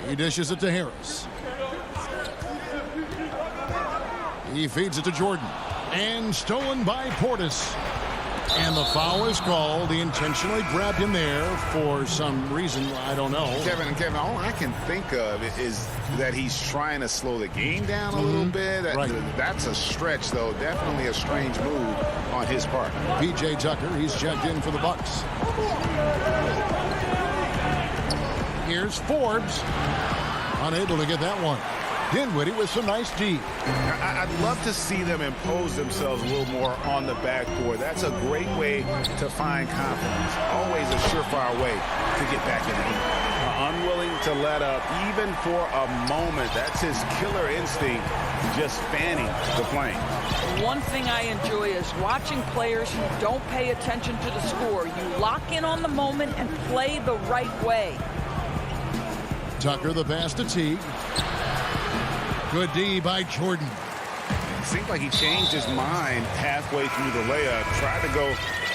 He dishes it to Harris. He feeds it to Jordan. And stolen by Portis. And the foul is called. He intentionally grabbed him there for some reason. I don't know. Kevin, all I can think of is that he's trying to slow the game down a little bit. Right. That's a stretch, though. Definitely a strange move on his part. P.J. Tucker, he's checked in for the Bucks. Here's Forbes. Unable to get that one. Dinwiddie with some nice D. I'd love to see them impose themselves a little more on the backboard. That's a great way to find confidence. Always a surefire way to get back in the game. Unwilling to let up even for a moment. That's his killer instinct, just fanning the flame. One thing I enjoy is watching players who don't pay attention to the score. You lock in on the moment and play the right way. Tucker, the pass to Teague. Good D by Jordan. It seemed like he changed his mind halfway through the layup, tried to go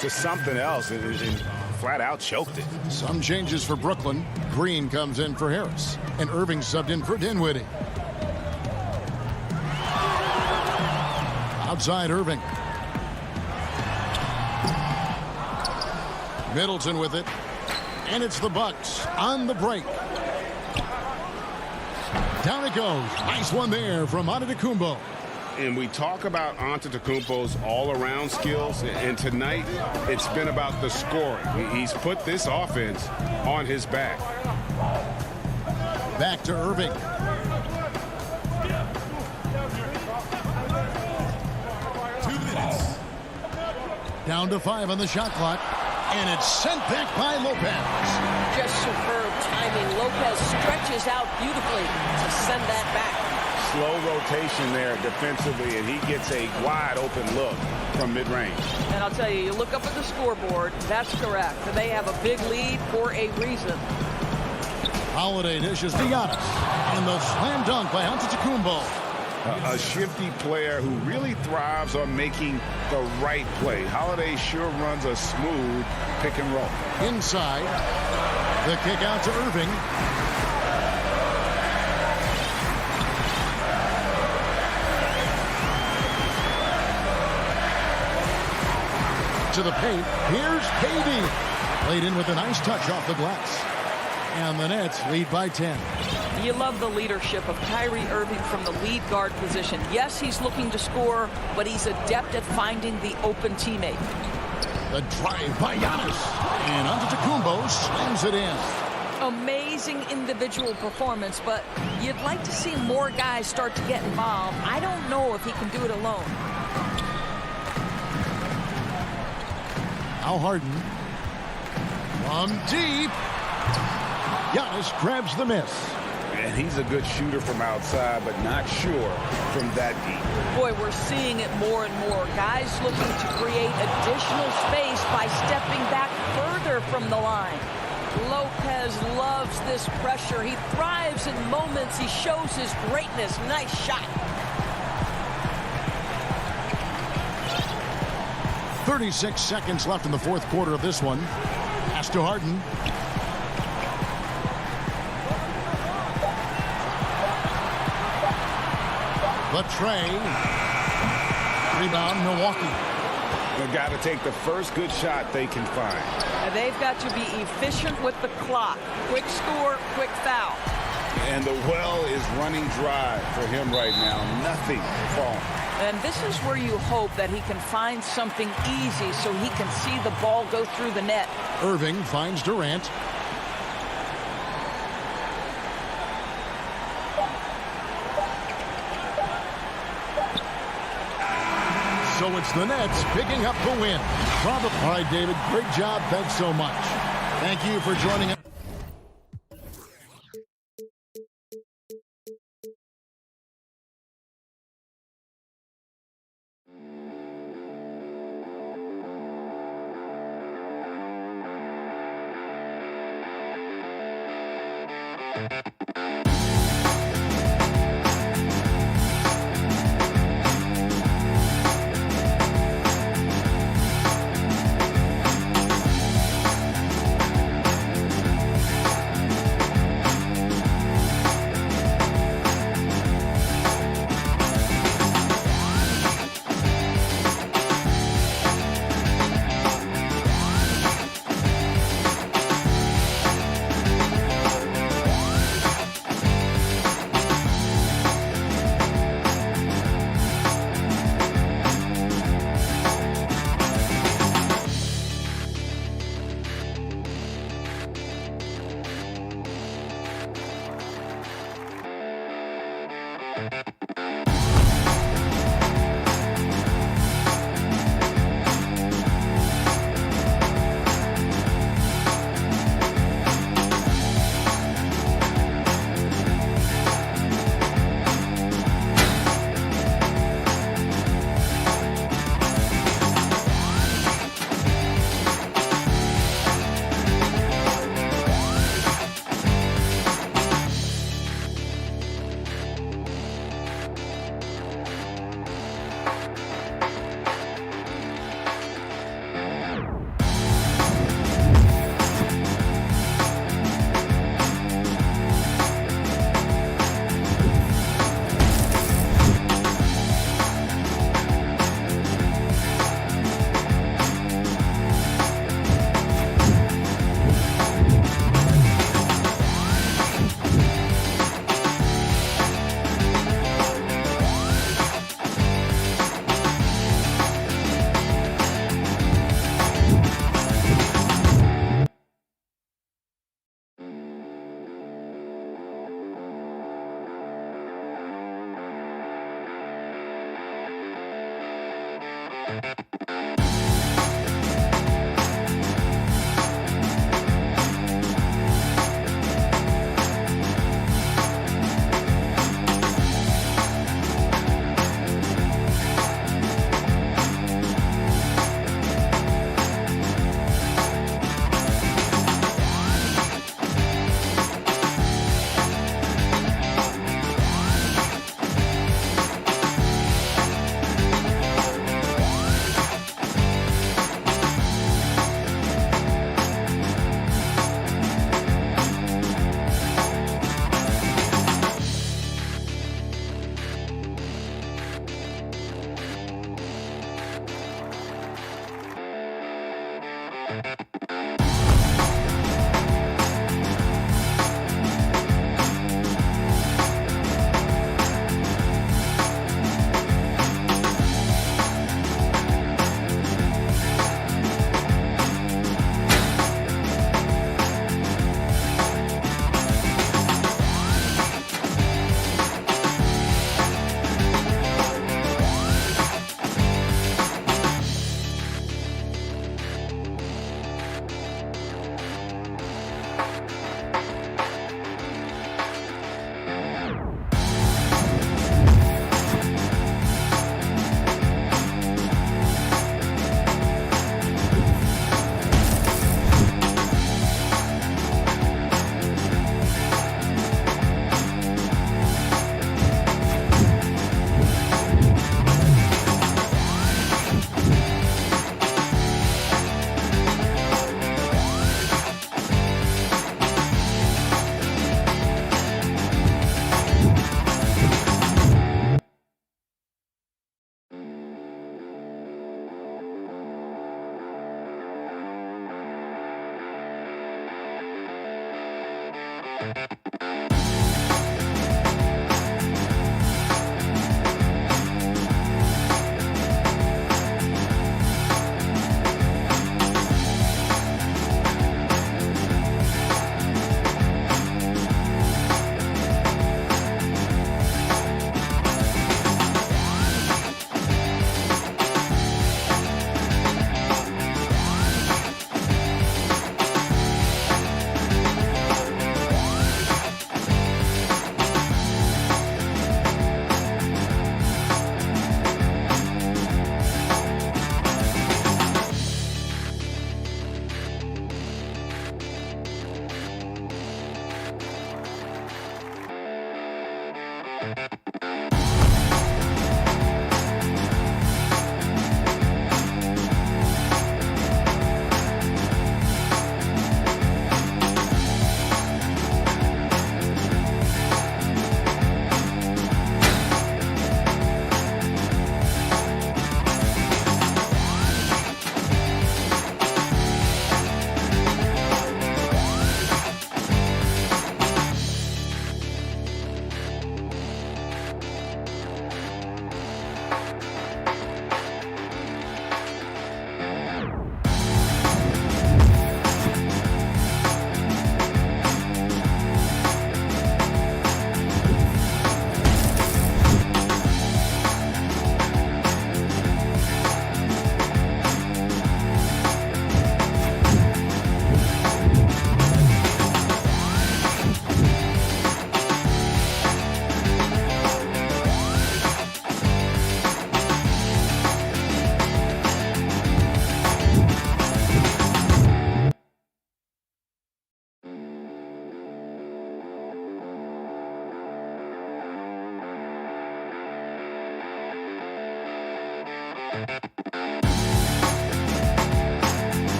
to something else, and flat out choked it. Some changes for Brooklyn. Green comes in for Harris, and Irving subbed in for Dinwiddie. Outside Irving. Middleton with it, and it's the Bucks on the break. Down it goes. Nice one there from Antetokounmpo. And we talk about Antetokounmpo's all-around skills, and tonight it's been about the scoring. He's put this offense on his back. Back to Irving. Down to 5 on the shot clock. And it's sent back by Lopez. Just superb timing. Lopez stretches out beautifully to send that back. Slow rotation there defensively, and he gets a wide open look from mid-range. And I'll tell you, you look up at the scoreboard, that's correct. They have a big lead for a reason. Holiday dishes to Giannis. And the slam dunk by Antetokounmpo. A shifty player who really thrives on making the right play. Holiday sure runs a smooth pick and roll. Inside. The kick out to Irving. To the paint. Here's KD. Played in with a nice touch off the glass. And the Nets lead by 10. You love the leadership of Kyrie Irving from the lead guard position. Yes, he's looking to score, but he's adept at finding the open teammate. The drive by Giannis. And Antetokounmpo slams it in. Amazing individual performance, but you'd like to see more guys start to get involved. I don't know if he can do it alone. Now Harden. From deep. Giannis grabs the miss. And he's a good shooter from outside, but not sure from that deep. Boy, we're seeing it more and more. Guys looking to create additional space by stepping back further from the line. Lopez loves this pressure. He thrives in moments. He shows his greatness. Nice shot. 36 seconds left in the fourth quarter of this one. Pass to Harden. The tray. Rebound, Milwaukee. They've got to take the first good shot they can find. And they've got to be efficient with the clock. Quick score, quick foul. And the well is running dry for him right now. Nothing falling. And this is where you hope that he can find something easy so he can see the ball go through the net. Irving finds Durant. So it's the Nets picking up the win. All right, David, great job. Thanks so much. Thank you for joining us.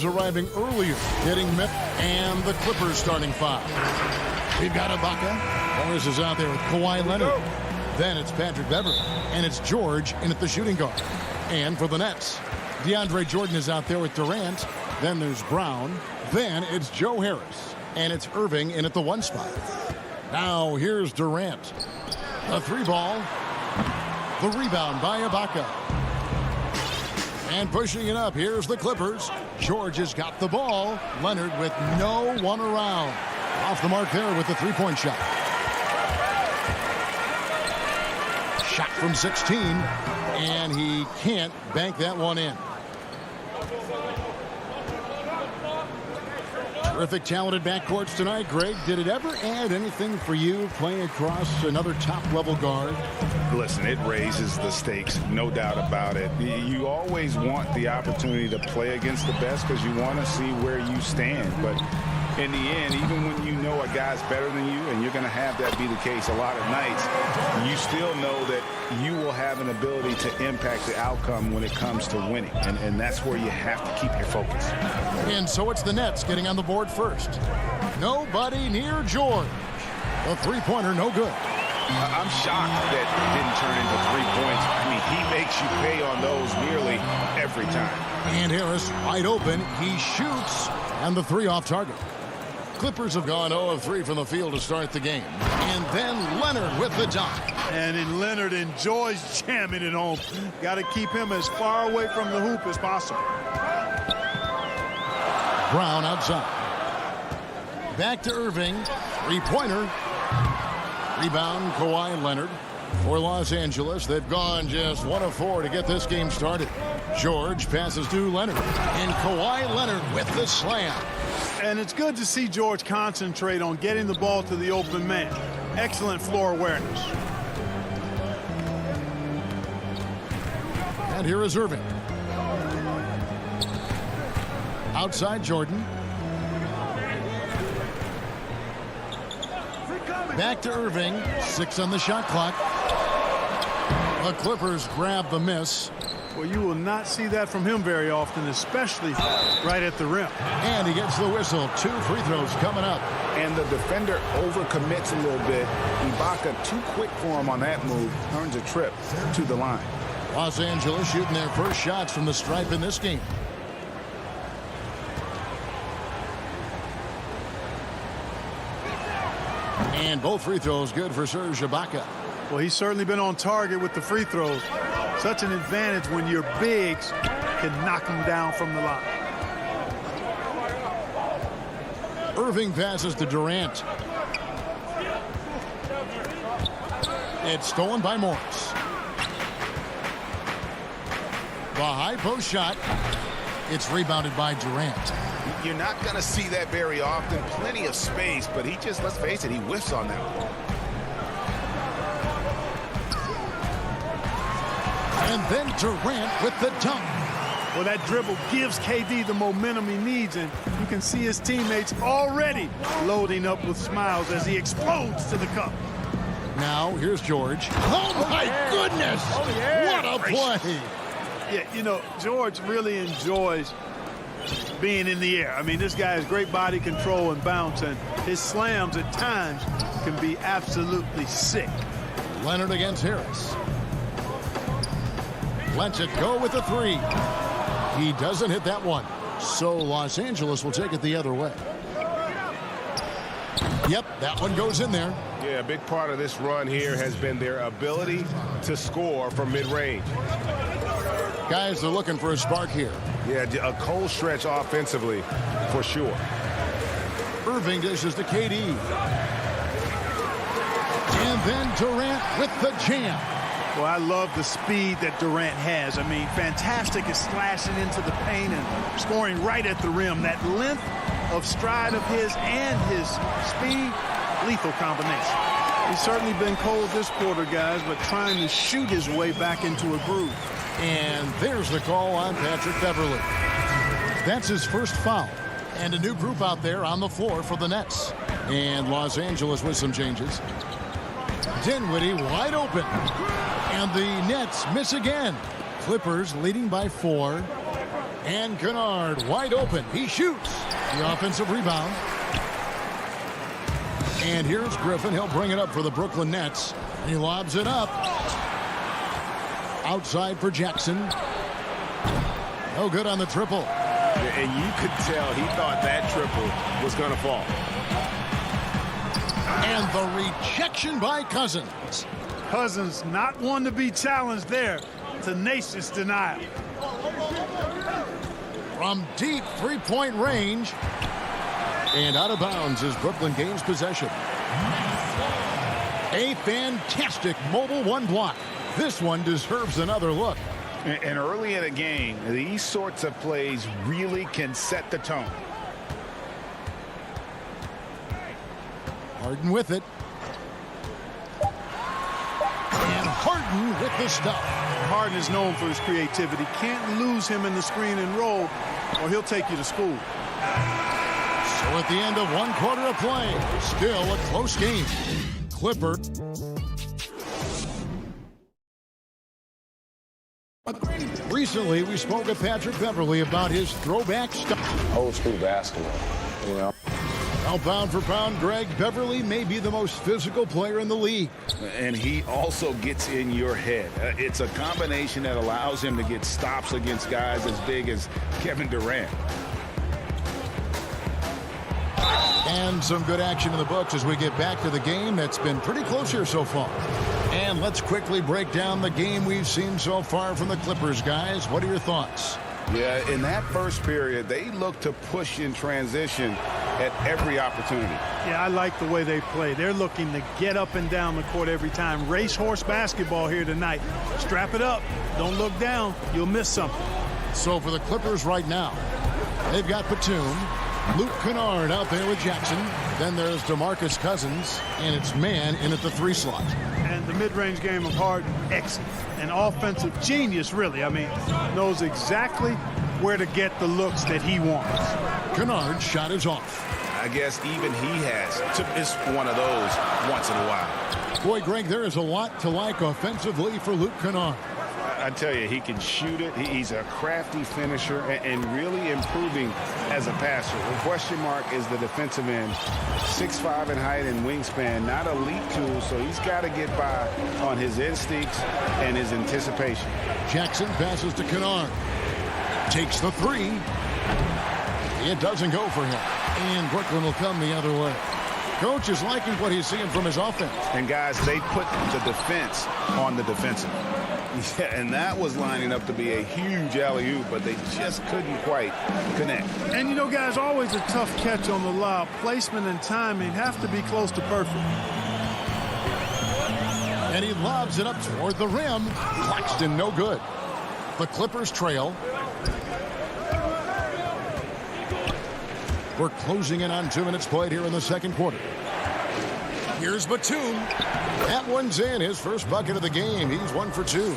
Clippers arriving earlier, getting met, and the Clippers starting 5. We've got Ibaka. Morris is out there with Kawhi Leonard. Then it's Patrick Beverley, and it's George in at the shooting guard. And for the Nets, DeAndre Jordan is out there with Durant. Then there's Brown. Then it's Joe Harris, and it's Irving in at the 1 spot. Now here's Durant. The 3 ball. The rebound by Ibaka. And pushing it up, here's the Clippers. George has got the ball. Leonard with no one around. Off the mark there with the 3-point shot. Shot from 16, and he can't bank that one in. Terrific, talented backcourts tonight. Greg, did it ever add anything for you playing across another top-level guard? Listen, it raises the stakes, no doubt about it. You always want the opportunity to play against the best because you want to see where you stand. But in the end, even when you know a guy's better than you, and you're going to have that be the case a lot of nights, you still know that you will have an ability to impact the outcome when it comes to winning. And that's where you have to keep your focus. And so it's the Nets getting on the board first. Nobody near George. The 3-pointer, no good. I'm shocked that it didn't turn into 3 points. I mean, he makes you pay on those nearly every time. And Harris wide open. He shoots, and the 3 off target. Clippers have gone 0 of 3 from the field to start the game. And then Leonard with the dunk. And then Leonard enjoys jamming it home. Got to keep him as far away from the hoop as possible. Brown outside. Back to Irving. 3-pointer. Rebound, Kawhi Leonard. For Los Angeles, they've gone just 1 of 4 to get this game started. George passes to Leonard. And Kawhi Leonard with the slam. And it's good to see George concentrate on getting the ball to the open man. Excellent floor awareness. And here is Irving. Outside Jordan. Back to Irving. 6 on the shot clock. The Clippers grab the miss. Well, you will not see that from him very often, especially right at the rim. And he gets the whistle. 2 free throws coming up. And the defender overcommits a little bit. Ibaka too quick for him on that move. Earns a trip to the line. Los Angeles shooting their first shots from the stripe in this game. And both free throws good for Serge Ibaka. Well, he's certainly been on target with the free throws. Such an advantage when your bigs can knock him down from the line. Irving passes to Durant. It's stolen by Morris. The high post shot. It's rebounded by Durant. You're not going to see that very often. Plenty of space, but he just, let's face it, he whiffs on that one. And then Durant with the dunk. Well, that dribble gives KD the momentum he needs, and you can see his teammates already loading up with smiles as he explodes to the cup. Now, here's George. Oh, my goodness! Oh, yeah. What a play! Yeah, you know, George really enjoys being in the air. I mean, this guy has great body control and bounce, and his slams at times can be absolutely sick. Leonard against Harris. Lets it go with the 3. He doesn't hit that one. So Los Angeles will take it the other way. Yep, that one goes in there. Yeah, a big part of this run here has been their ability to score from mid-range. Guys, they're looking for a spark here. Yeah, a cold stretch offensively, for sure. Irving dishes to KD. And then Durant with the jam. Well, I love the speed that Durant has. I mean, fantastic at slashing into the paint and scoring right at the rim. That length of stride of his and his speed, lethal combination. He's certainly been cold this quarter, guys, but trying to shoot his way back into a groove. And there's the call on Patrick Beverley. That's his first foul. And a new group out there on the floor for the Nets. And Los Angeles with some changes. Dinwiddie wide open. And the Nets miss again. Clippers leading by 4. And Kennard wide open. He shoots. The offensive rebound. And here's Griffin. He'll bring it up for the Brooklyn Nets. He lobs it up. Outside for Jackson. No good on the triple. And you could tell he thought that triple was going to fall. And the rejection by Cousins. Cousins not one to be challenged there. Tenacious denial. From deep three-point range. And out of bounds is Brooklyn gains possession. A fantastic mobile one block. This one deserves another look. And early in a game, these sorts of plays really can set the tone. Harden with it. And Harden with the stuff. Harden is known for his creativity. Can't lose him in the screen and roll, or he'll take you to school. So at the end of one quarter of play, still a close game. Clipper. Recently, we spoke with Patrick Beverley about his throwback stuff. Old school basketball, you know. Well, pound for pound, Greg, Beverley may be the most physical player in the league. And he also gets in your head. It's a combination that allows him to get stops against guys as big as Kevin Durant. And some good action in the books as we get back to the game that's been pretty close here so far. And let's quickly break down the game we've seen so far from the Clippers, guys. What are your thoughts? Yeah, in that first period, they looked to push in transition at every opportunity. Yeah, I like the way they play. They're looking to get up and down the court every time. Racehorse basketball here tonight. Strap it up. Don't look down. You'll miss something. So for the Clippers right now, they've got Batum, Luke Kennard out there with Jackson. Then there's DeMarcus Cousins, and it's man in at the 3 slot. And the mid-range game of Harden, excellent. An offensive genius, really. I mean, knows exactly where to get the looks that he wants. Kennard's shot is off. I guess even he has to miss one of those once in a while. Boy, Greg, there is a lot to like offensively for Luke Kennard. I tell you, he can shoot it. He's a crafty finisher and really improving as a passer. The question mark is the defensive end. 6'5" in height and wingspan. Not elite tool, so he's got to get by on his instincts and his anticipation. Jackson passes to Kennard. Takes the 3. It doesn't go for him. And Brooklyn will come the other way. Coach is liking what he's seeing from his offense. And, guys, they put the defense on the defensive. Yeah, and that was lining up to be a huge alley-oop, but they just couldn't quite connect. And, you know, guys, always a tough catch on the lob. Placement and timing have to be close to perfect. And he lobs it up toward the rim. Claxton, no good. The Clippers trail. We're closing in on 2 minutes played here in the second quarter. Here's Batum. That one's in. His first bucket of the game. He's 1 for 2.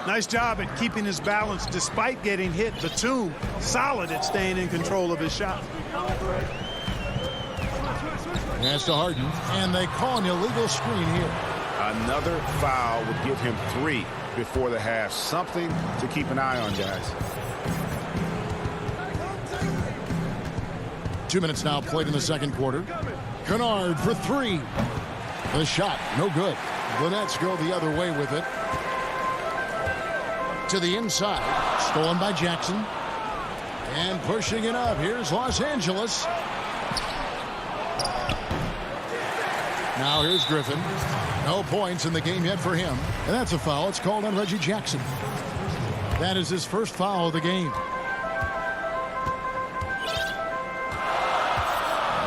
Nice job at keeping his balance despite getting hit. Batum, solid at staying in control of his shot. Pass to Harden, and they call an illegal screen here. Another foul would give him 3 before the half. Something to keep an eye on, guys. 2 minutes now played in the second quarter. Kennard for 3. The shot, no good. The Nets go the other way with it. To the inside, stolen by Jackson. And pushing it up, here's Los Angeles. Now here's Griffin. No points in the game yet for him. And that's a foul. It's called on Reggie Jackson. That is his first foul of the game.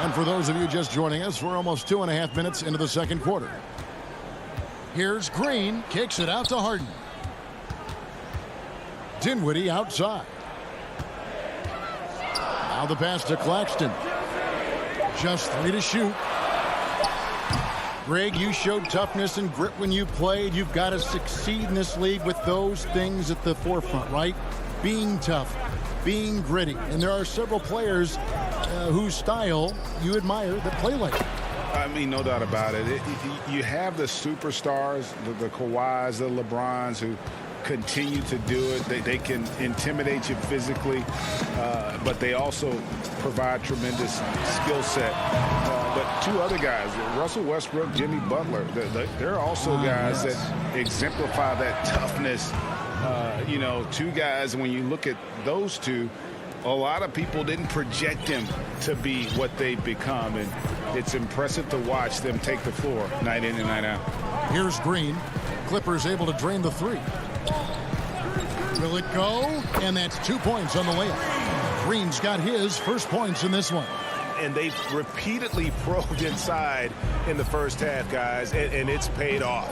And for those of you just joining us, we're almost 2.5 minutes into the second quarter. Here's Green, kicks it out to Harden. Dinwiddie outside. Now the pass to Claxton. Just 3 to shoot. Greg, you showed toughness and grit when you played. You've got to succeed in this league with those things at the forefront, right? Being tough, being gritty. And there are several players whose style you admire that play like it. I mean, no doubt about it. You have the superstars, the Kawhis, the LeBrons, who continue to do it. They can intimidate you physically, but they also provide tremendous skill set. But two other guys, Russell Westbrook, Jimmy Butler, they're also guys that exemplify that toughness. You know, two guys, when you look at those two, a lot of people didn't project them to be what they've become, and it's impressive to watch them take the floor night in and night out. Here's Green. Clippers able to drain the three. Will it go? And that's 2 points on the layup. Green's got his first points in this one. And they've repeatedly probed inside in the first half, guys, and it's paid off.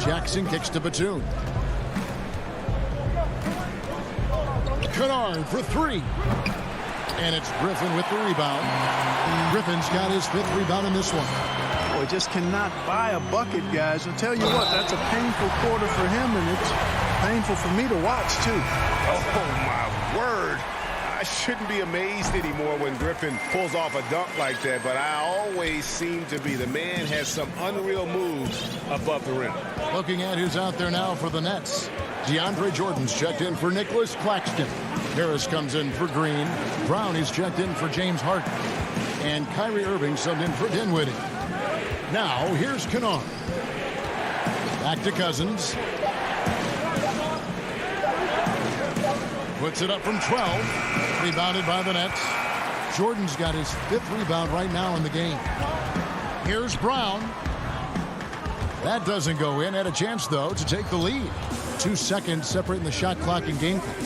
Jackson kicks to Batum. Kennard for three. And it's Griffin with the rebound. Griffin's got his 5th rebound in this one. Boy, just cannot buy a bucket, guys. I'll tell you what, that's a painful quarter for him, and it's painful for me to watch, too. Oh, my word. I shouldn't be amazed anymore when Griffin pulls off a dunk like that, but I always seem to be. The man has some unreal moves above the rim. Looking at who's out there now for the Nets. DeAndre Jordan's checked in for Nicholas Claxton. Harris comes in for Green. Brown is checked in for James Harden. And Kyrie Irving subbed in for Dinwiddie. Now, here's Kennard. Back to Cousins. Puts it up from 12. Rebounded by the Nets. Jordan's got his 5th rebound right now in the game. Here's Brown. That doesn't go in. Had a chance, though, to take the lead. 2 seconds separating the shot clock and game clock.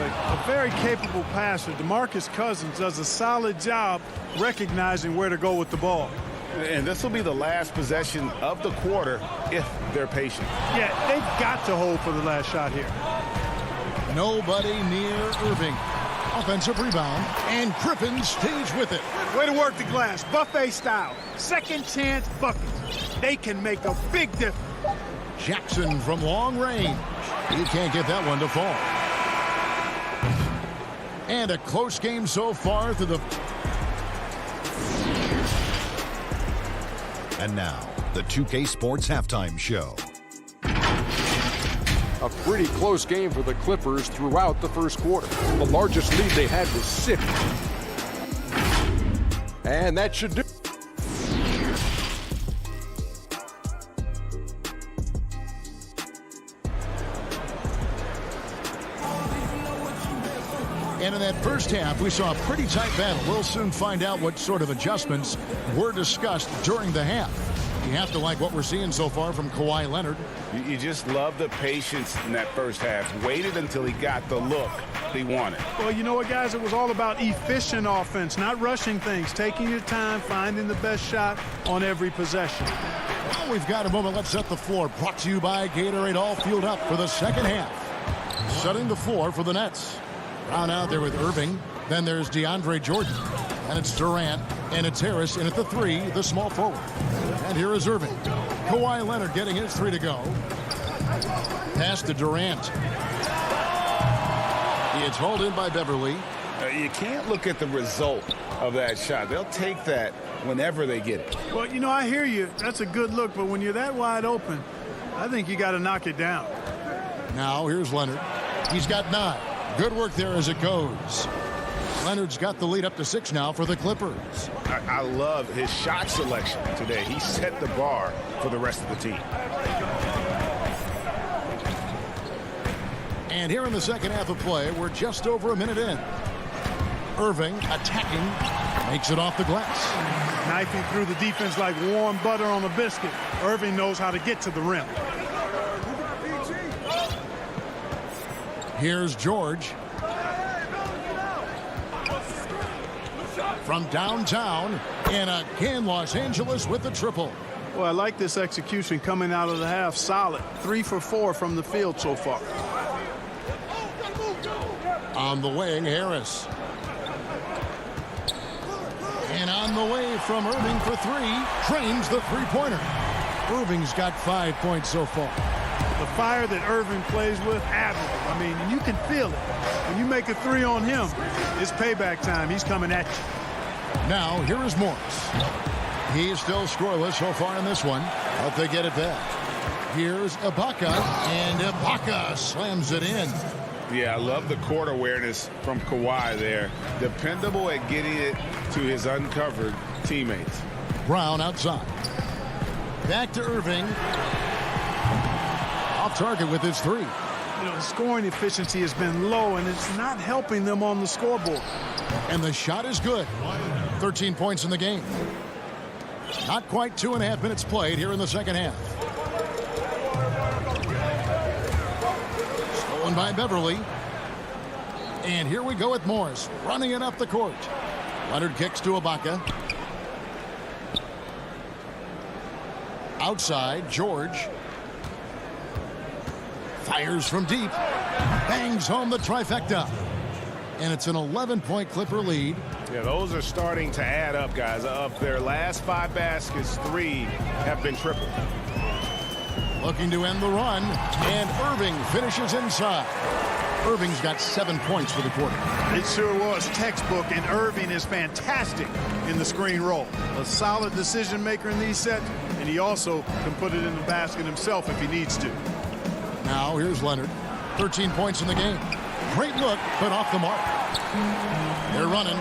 A very capable passer. DeMarcus Cousins does a solid job recognizing where to go with the ball. And this will be the last possession of the quarter if they're patient. Yeah, they've got to hold for the last shot here. Nobody near Irving. Offensive rebound, and Griffin stays with it. Way to work the glass, buffet style. Second chance buckets. They can make a big difference. Jackson from long range. He can't get that one to fall. And a close game so far through the... And now, the 2K Sports Halftime Show. A pretty close game for the Clippers throughout the first quarter. The largest lead they had was 6. And that should do. And in that first half, we saw a pretty tight battle. We'll soon find out what sort of adjustments were discussed during the half. You have to like what we're seeing so far from Kawhi Leonard. You just love the patience in that first half. Waited until he got the look he wanted. Well, you know what, guys? It was all about efficient offense, not rushing things, taking your time, finding the best shot on every possession. Well, we've got a moment. Let's set the floor. Brought to you by Gatorade. All fueled up for the second half. Setting the floor for the Nets. Brown out there with Irving. Then there's DeAndre Jordan. And it's Durant. And it's Harris in at the 3, the small forward. And here is Irving. Kawhi Leonard getting his 3 to go. Pass to Durant. It's hauled in by Beverly. You can't look at the result of that shot. They'll take that whenever they get it. Well, you know, I hear you. That's a good look. But when you're that wide open, I think you got to knock it down. Now here's Leonard. He's got 9. Good work there as it goes. Leonard's got the lead up to 6 now for the Clippers. I love his shot selection today. He set the bar for the rest of the team. And here in the second half of play, we're just over a minute in. Irving attacking, makes it off the glass. Knifing through the defense like warm butter on a biscuit. Irving knows how to get to the rim. Here's George. From downtown, and again Los Angeles with the triple. Well, I like this execution coming out of the half. Solid. 3 for 4 from the field so far. On the wing, Harris. And on the way from Irving for 3, trains the three-pointer. Irving's got 5 points so far. The fire that Irving plays with, admirable. I mean, you can feel it. When you make a 3 on him, it's payback time. He's coming at you. Now, here is Morris. He is still scoreless so far in this one. Hope they get it back. Here's Ibaka, and Ibaka slams it in. Yeah, I love the court awareness from Kawhi there. Dependable at getting it to his uncovered teammates. Brown outside. Back to Irving. Off target with his three. You know, the scoring efficiency has been low, and it's not helping them on the scoreboard. And the shot is good. 13 points in the game. Not quite 2.5 minutes played here in the second half. Stolen by Beverly. And here we go with Morris running it up the court. Leonard kicks to Ibaka. Outside, George. Fires from deep. Bangs home the trifecta. And it's an 11-point Clipper lead. Yeah, those are starting to add up, guys. Of their last 5 baskets, 3 have been triple. Looking to end the run. And Irving finishes inside. Irving's got 7 points for the quarter. It sure was textbook, and Irving is fantastic in the screen roll. A solid decision maker in these sets, and he also can put it in the basket himself if he needs to. Now here's Leonard. 13 points in the game. Great look, but off the mark. They're running.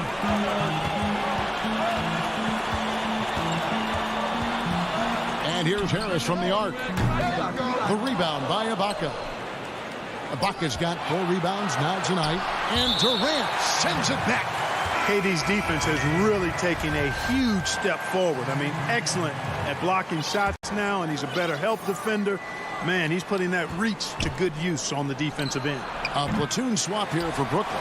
And here's Harris from the arc. The rebound by Ibaka. Ibaka's got 4 rebounds now tonight. And Durant sends it back. KD's defense has really taken a huge step forward. I mean, excellent at blocking shots now, and he's a better help defender. Man, he's putting that reach to good use on the defensive end. A platoon swap here for Brooklyn.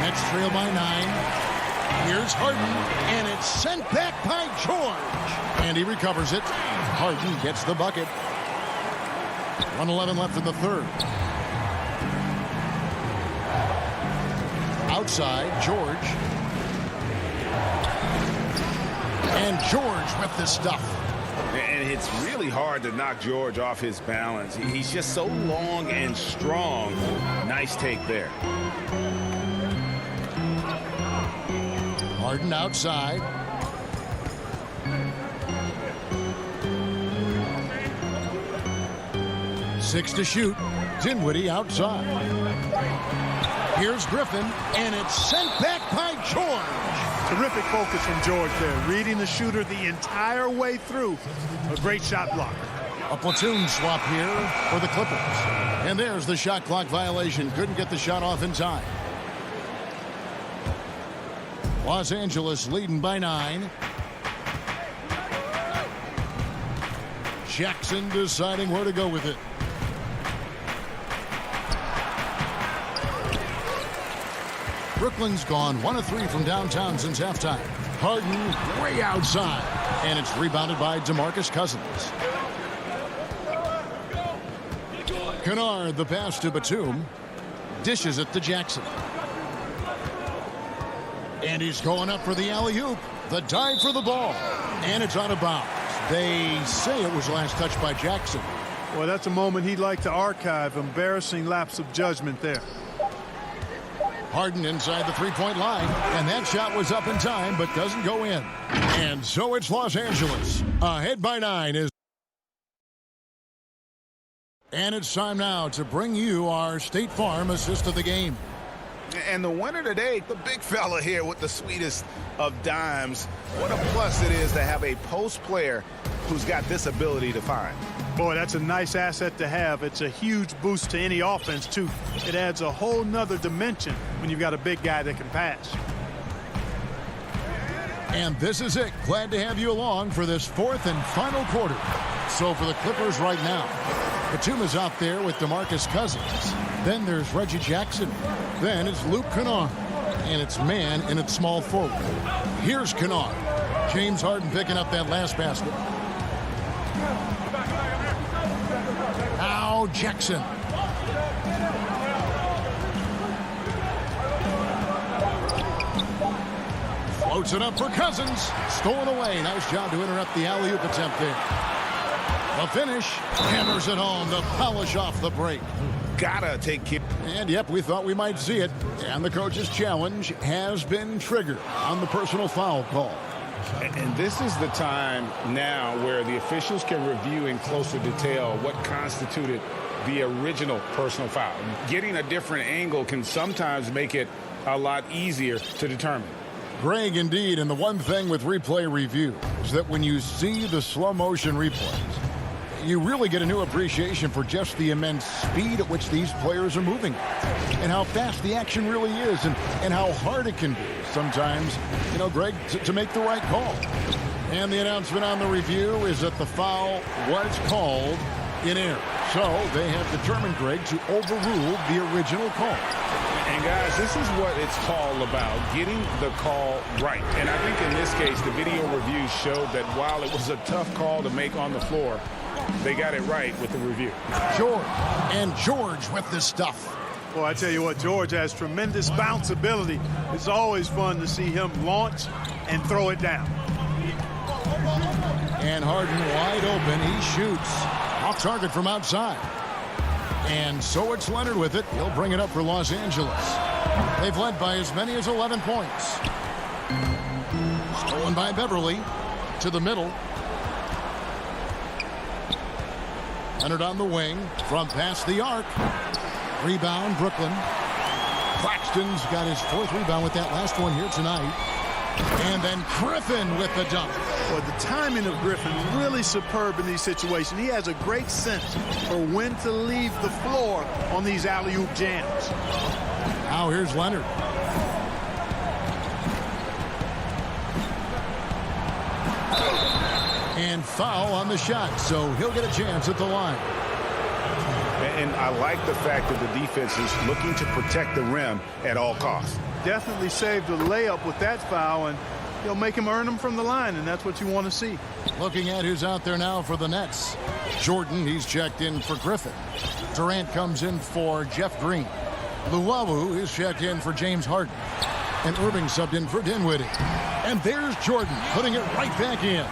Nets trail by 9. Here's Harden, and it's sent back by George. And he recovers it. Harden gets the bucket. 1:11 left in the third. Outside, George. And George with the stuff. And it's really hard to knock George off his balance. He's just so long and strong. Nice take there. Harden outside. Six to shoot. Dinwiddie outside. Here's Griffin, and it's sent back by George. Terrific focus from George there, reading the shooter the entire way through. A great shot blocker. A platoon swap here for the Clippers. And there's the shot clock violation. Couldn't get the shot off in time. Los Angeles leading by 9. Jackson deciding where to go with it. Brooklyn's gone 1 of 3 from downtown since halftime. Harden way outside. And it's rebounded by DeMarcus Cousins. Kennard, the pass to Batum. Dishes it to Jackson. And he's going up for the alley-oop. The dive for the ball. And it's out of bounds. They say it was last touched by Jackson. Well, that's a moment he'd like to archive. Embarrassing lapse of judgment there. Harden inside the three-point line. And that shot was up in time, but doesn't go in. And so it's Los Angeles. Ahead by 9 is... And it's time now to bring you our State Farm assist of the game. And the winner today, the big fella here with the sweetest of dimes. What a plus it is to have a post player who's got this ability to find. Boy, that's a nice asset to have. It's a huge boost to any offense, too. It adds a whole nother dimension when you've got a big guy that can pass. And this is it. Glad to have you along for this 4th and final quarter. So for the Clippers right now, Batum is out there with DeMarcus Cousins. Then there's Reggie Jackson. Then it's Luke Kennard. And it's man and it's small forward. Here's Kennard. James Harden picking up that last basket. Now Jackson. Floats it up for Cousins. Stolen away. Nice job to interrupt the alley-oop attempt there. The finish. Hammers it home to polish off the break. Gotta take care. And yep, we thought we might see it. And the coach's challenge has been triggered on the personal foul call. And this is the time now where the officials can review in closer detail what constituted the original personal foul. Getting a different angle can sometimes make it a lot easier to determine. Greg, indeed, and the one thing with replay review is that when you see the slow motion replays, you really get a new appreciation for just the immense speed at which these players are moving and how fast the action really is and how hard it can be sometimes, you know, Greg, to make the right call. And the announcement on the review is that the foul was called in error. So they have determined, Greg, to overrule the original call. And guys, this is what it's all about, getting the call right. And I think in this case, the video review showed that while it was a tough call to make on the floor, they got it right with the review. George with the stuff. Well, I tell you what, George has tremendous bounce ability. It's always fun to see him launch and throw it down. And Harden wide open. He shoots. Off target from outside. And so it's Leonard with it. He'll bring it up for Los Angeles. They've led by as many as 11 points. Stolen by Beverly to the middle. Leonard on the wing from past the arc. Rebound, Brooklyn. Claxton's got his 4th rebound with that last one here tonight. And then Griffin with the dunk. Well, the timing of Griffin really superb in these situations. He has a great sense for when to leave the floor on these alley-oop jams. Now here's Leonard. And foul on the shot, so he'll get a chance at the line. And I like the fact that the defense is looking to protect the rim at all costs. Definitely saved a layup with that foul, and he'll make him earn them from the line, and that's what you want to see. Looking at who's out there now for the Nets. Jordan, he's checked in for Griffin. Durant comes in for Jeff Green. Luwawu is checked in for James Harden. And Irving subbed in for Dinwiddie. And there's Jordan putting it right back in.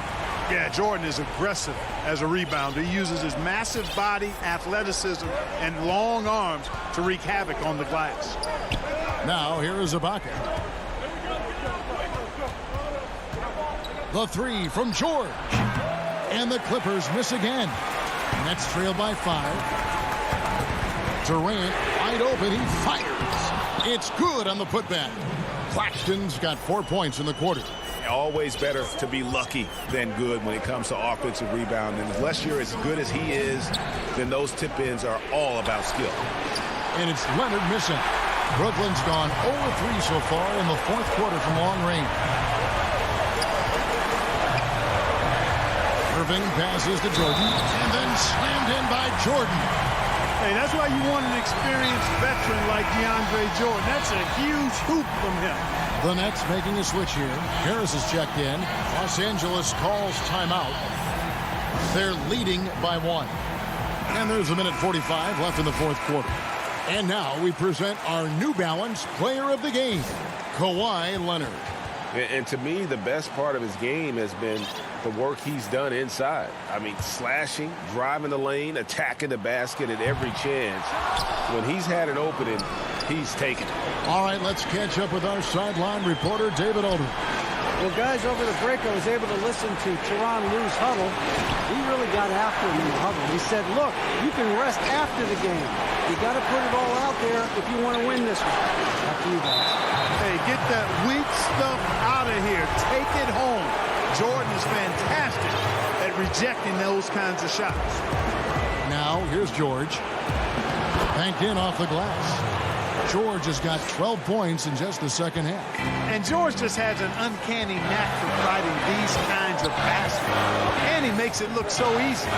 Yeah, Jordan is aggressive as a rebounder. He uses his massive body, athleticism, and long arms to wreak havoc on the glass. Now here is Ibaka. The 3 from George. And the Clippers miss again. Nets trail by 5. Durant wide open. He fires. It's good on the putback. Claxton's got 4 points in the quarter. Always better to be lucky than good when it comes to offensive rebound. And unless you're as good as he is, then those tip-ins are all about skill. And it's Leonard missing. Brooklyn's gone 0-3 so far in the 4th quarter from long range. Irving passes to Jordan and then slammed in by Jordan. Hey, that's why you want an experienced veteran like DeAndre Jordan. That's a huge hoop from him. The Nets making a switch here. Harris is checked in. Los Angeles calls timeout. They're leading by 1. And there's a minute 45 left in the 4th quarter. And now we present our New Balance Player of the Game, Kawhi Leonard. And to me, the best part of his game has been the work he's done inside. I mean, slashing, driving the lane, attacking the basket at every chance. When he's had an opening, he's taken it. All right, let's catch up with our sideline reporter, David Aldridge. Well, guys, over the break, I was able to listen to Tyronn Lue's huddle. He really got after him in the huddle. He said, look, you can rest after the game. You got to put it all out there if you want to win this one. After you guys. Hey, get that weak stuff out of here. Take it home. Jordan is fantastic at rejecting those kinds of shots. Now, here's George. Banked in off the glass. George has got 12 points in just the second half. And George just has an uncanny knack for fighting these kinds of baskets. And he makes it look so easy.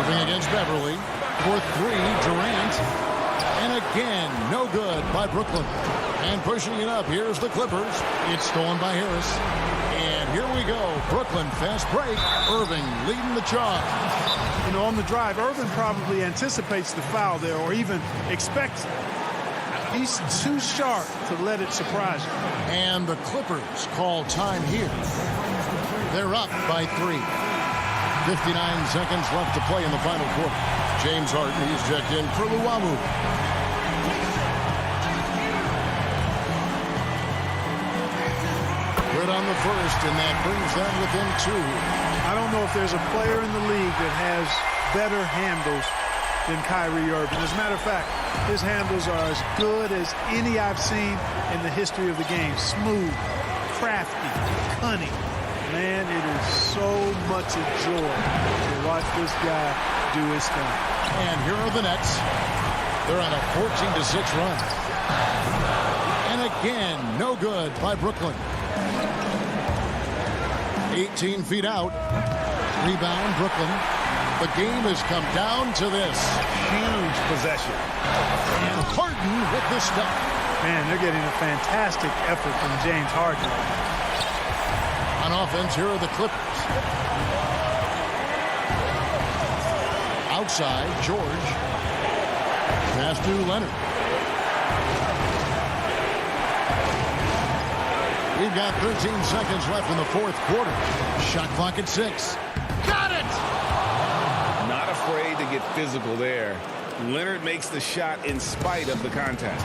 Moving against Beverly. For 3, Durant. And again, no good by Brooklyn. And pushing it up, here's the Clippers. It's stolen by Harris. And here we go. Brooklyn, fast break. Irving leading the charge. You know, on the drive, Irving probably anticipates the foul there or even expects it. He's too sharp to let it surprise him. And the Clippers call time here. They're up by 3. 59 seconds left to play in the final quarter. James Harden, he's checked in for Luwawu. Good on the first, and that brings them within 2. I don't know if there's a player in the league that has better handles than Kyrie Irving. As a matter of fact, his handles are as good as any I've seen in the history of the game. Smooth, crafty, cunning. Man, it is so much a joy to watch this guy do his thing. And here are the Nets. They're on a 14-6 run. And again, no good by Brooklyn. 18 feet out. Rebound, Brooklyn. The game has come down to this. Huge possession. And Harden with the stop. Man, they're getting a fantastic effort from James Harden. On offense, here are the Clippers. Outside, George. Pass to Leonard. We've got 13 seconds left in the fourth quarter. Shot clock at 6. Got it! Not afraid to get physical there. Leonard makes the shot in spite of the contact.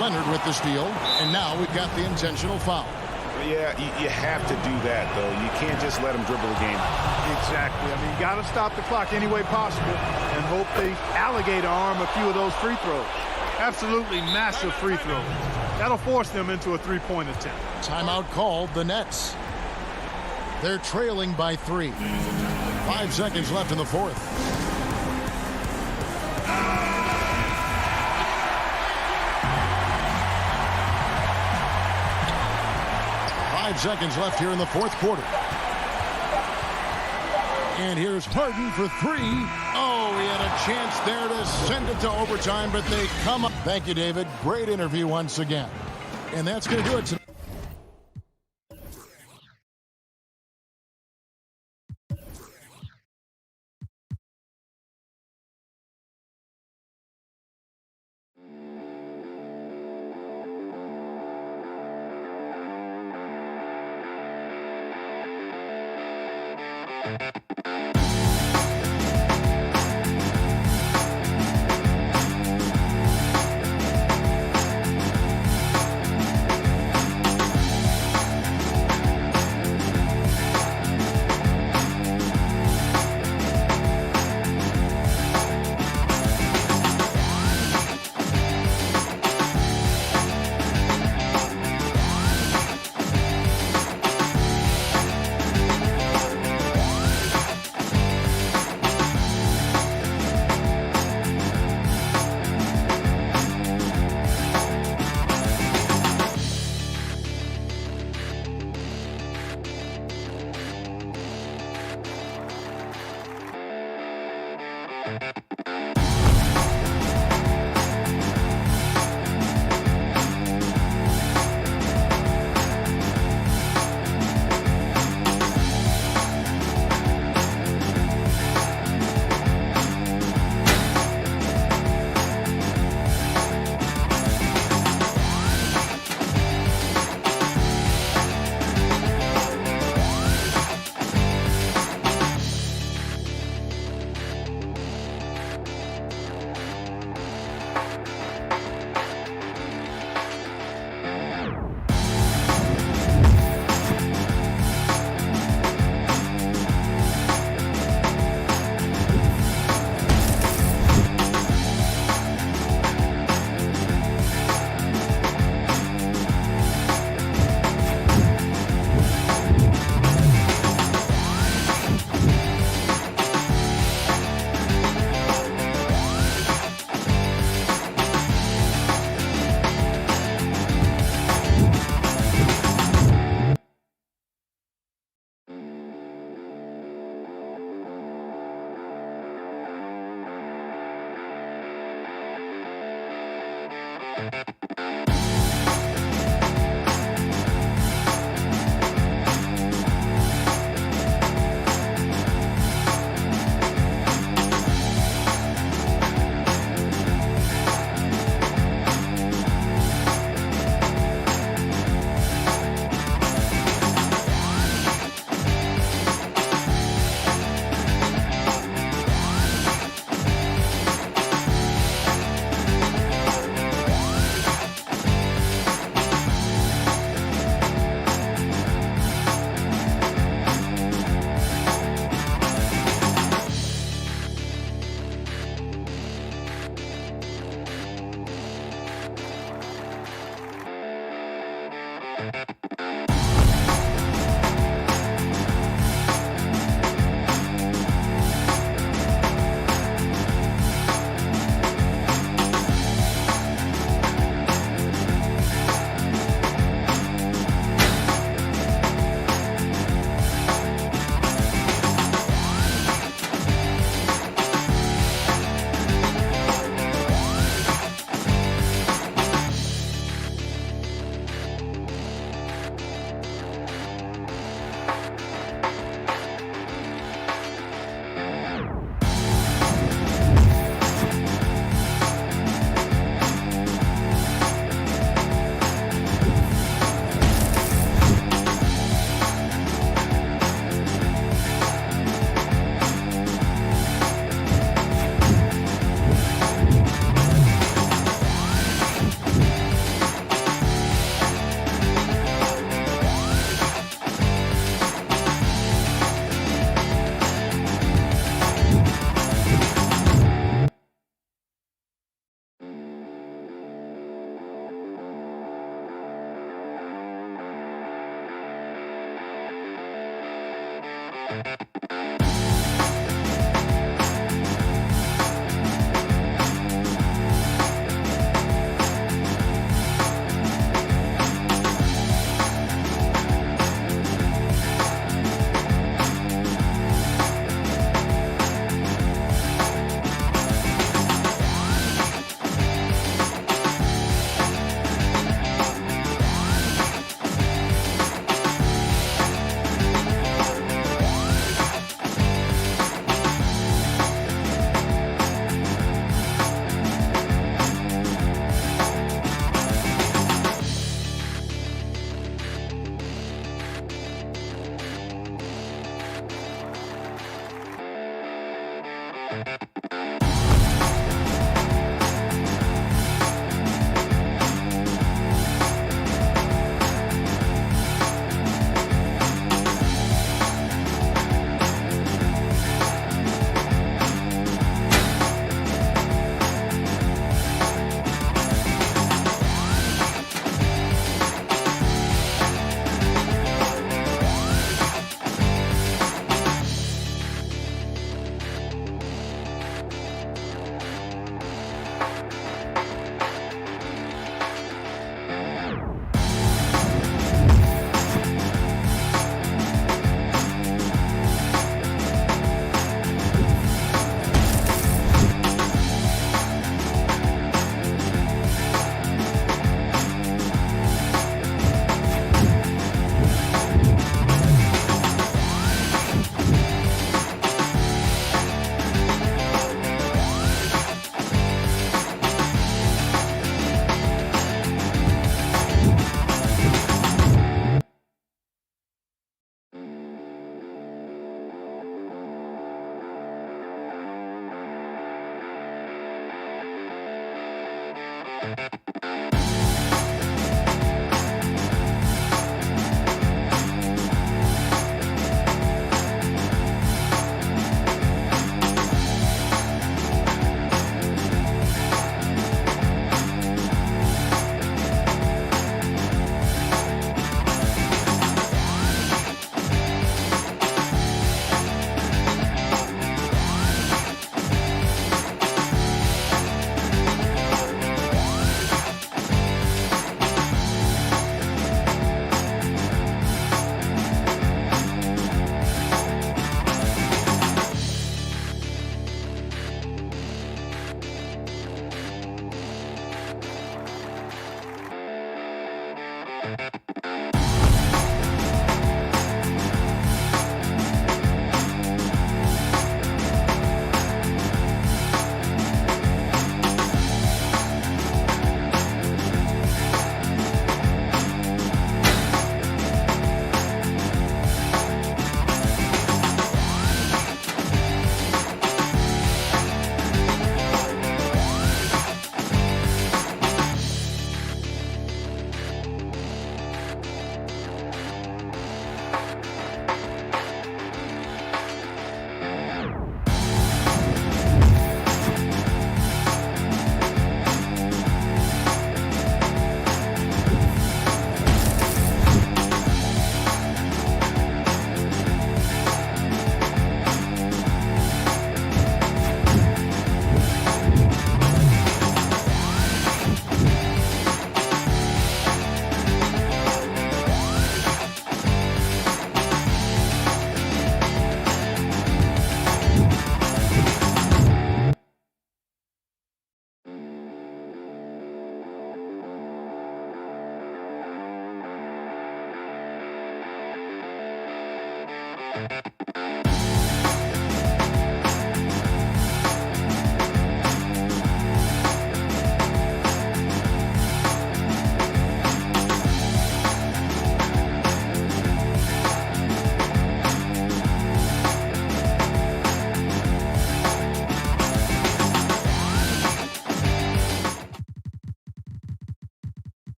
Leonard with the steal, and now we've got the intentional foul. Yeah, you have to do that, though. You can't just let him dribble the game. Exactly. I mean, you got to stop the clock any way possible and hope they alligator arm a few of those free throws. Absolutely massive free throws. That'll force them into a three-point attempt. Timeout called, the Nets. They're trailing by 3. 5 seconds left in the fourth. Seconds left here in the fourth quarter. And here's Harden for 3. Oh, he had a chance there to send it to overtime, but they come up. Thank you, David. Great interview once again. And that's going to do it tonight.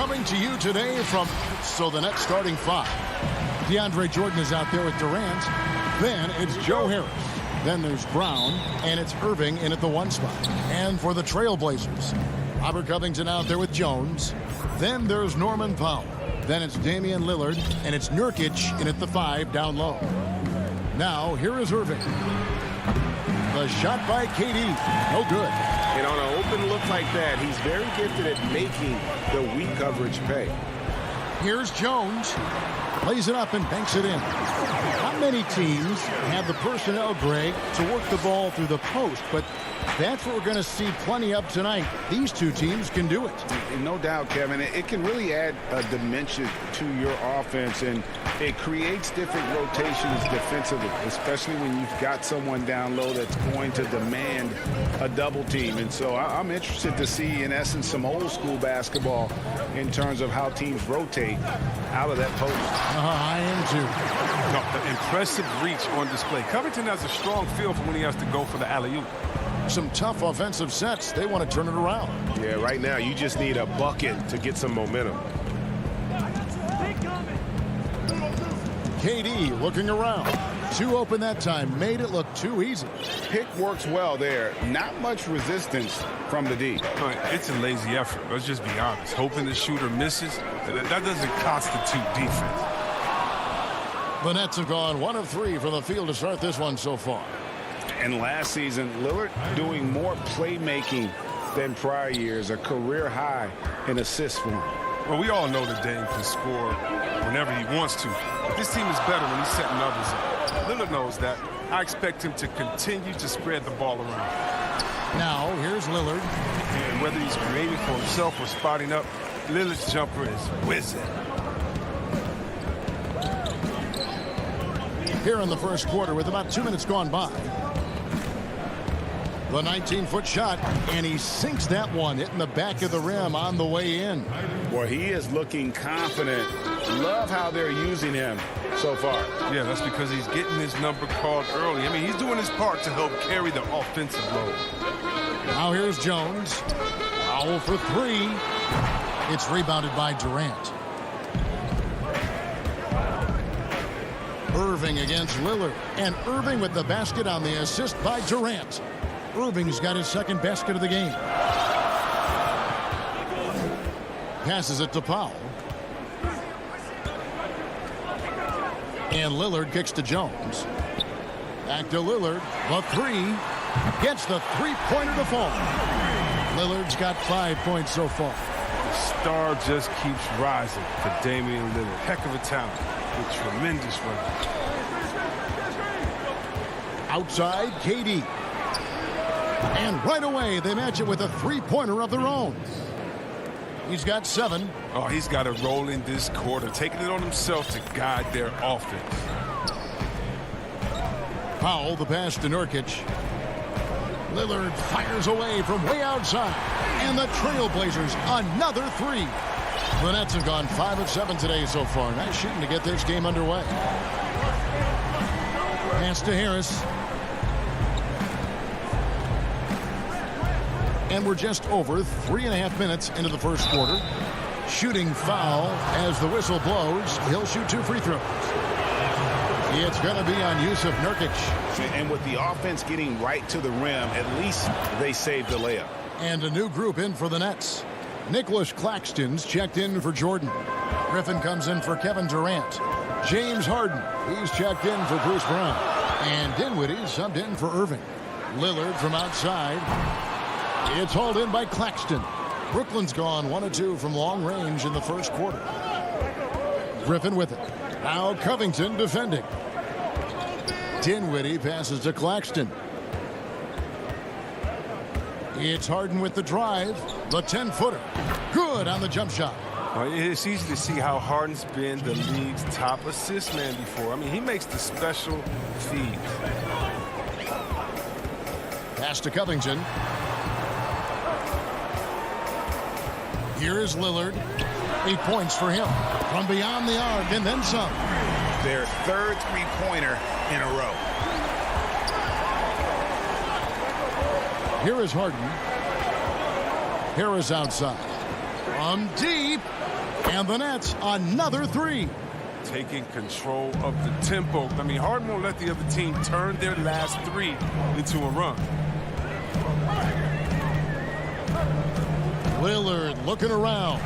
Coming to you today from the Nets starting 5. DeAndre Jordan is out there with Durant. Then it's Joe Harris. Then there's Brown, and it's Irving in at the 1 spot. And for the Trailblazers, Robert Covington out there with Jones. Then there's Norman Powell. Then it's Damian Lillard, and it's Nurkic in at the 5 down low. Now, here is Irving. The shot by KD. No good. And on an open look like that, he's very gifted at making the weak coverage pay. Here's Jones. Plays it up and banks it in. Not many teams have the personnel, Greg, to work the ball through the post, but that's what we're going to see plenty of tonight. These two teams can do it. No doubt, Kevin. It can really add a dimension to your offense, and it creates different rotations defensively, especially when you've got someone down low that's going to demand a double team. And so I'm interested to see, in essence, some old school basketball in terms of how teams rotate out of that post. I am too. No, the impressive reach on display. Covington has a strong feel for when he has to go for the alley-oop. Some tough offensive sets. They want to turn it around. Yeah, right now you just need a bucket to get some momentum. KD looking around. 2 open that time. Made it look too easy. Pick works well there. Not much resistance from the D. It's a lazy effort. Let's just be honest. Hoping the shooter misses, that doesn't constitute defense. The Nets have gone 1 of 3 from the field to start this one so far. And last season, Lillard doing more playmaking than prior years, a career high in assists for him. Well, we all know that Dame can score whenever he wants to. But this team is better when he's setting others up. Lillard knows that. I expect him to continue to spread the ball around. Now, here's Lillard. And whether he's creating for himself or spotting up, Lillard's jumper is whizzing. Here in the first quarter with about 2 minutes gone by. The 19-foot shot, and he sinks that one, hitting the back of the rim on the way in. Well, he is looking confident. Love how they're using him so far. Yeah, that's because he's getting his number called early. I mean, he's doing his part to help carry the offensive load. Now here's Jones. Foul for 3. It's rebounded by Durant. Irving against Lillard, and Irving with the basket on the assist by Durant. Irving's got his second basket of the game. Passes it to Powell. And Lillard kicks to Jones. Back to Lillard. The 3. Gets the 3-pointer to fall. Lillard's got 5 points so far. The star just keeps rising for Damian Lillard. Heck of a talent with tremendous range. Outside, KD. And right away, they match it with a 3-pointer of their own. He's got 7. Oh, he's got a role in this quarter, taking it on himself to guide their offense. Powell, the pass to Nurkic. Lillard fires away from way outside. And the Trailblazers, another 3. The Nets have gone 5 of 7 today so far. Nice shooting to get this game underway. Pass to Harris. And we're just over 3.5 minutes into the first quarter. Shooting foul as the whistle blows. He'll shoot 2 free throws. It's going to be on Yusuf Nurkic. And with the offense getting right to the rim, at least they saved the layup. And a new group in for the Nets. Nicholas Claxton's checked in for Jordan. Griffin comes in for Kevin Durant. James Harden, he's checked in for Bruce Brown. And Dinwiddie subbed in for Irving. Lillard from outside. It's hauled in by Claxton. Brooklyn's gone 1 of 2 from long range in the first quarter. Griffin with it. Now Covington defending. Dinwiddie passes to Claxton. It's Harden with the drive. The 10-footer. Good on the jump shot. It's easy to see how Harden's been the league's top assist man before. I mean, he makes the special feeds. Pass to Covington. Here is Lillard. 8 points for him. From beyond the arc and then some. Their third three-pointer in a row. Here is Harden. Harris outside. From deep. And the Nets, another three. Taking control of the tempo. I mean, Harden won't let the other team turn their last three into a run. Lillard looking around.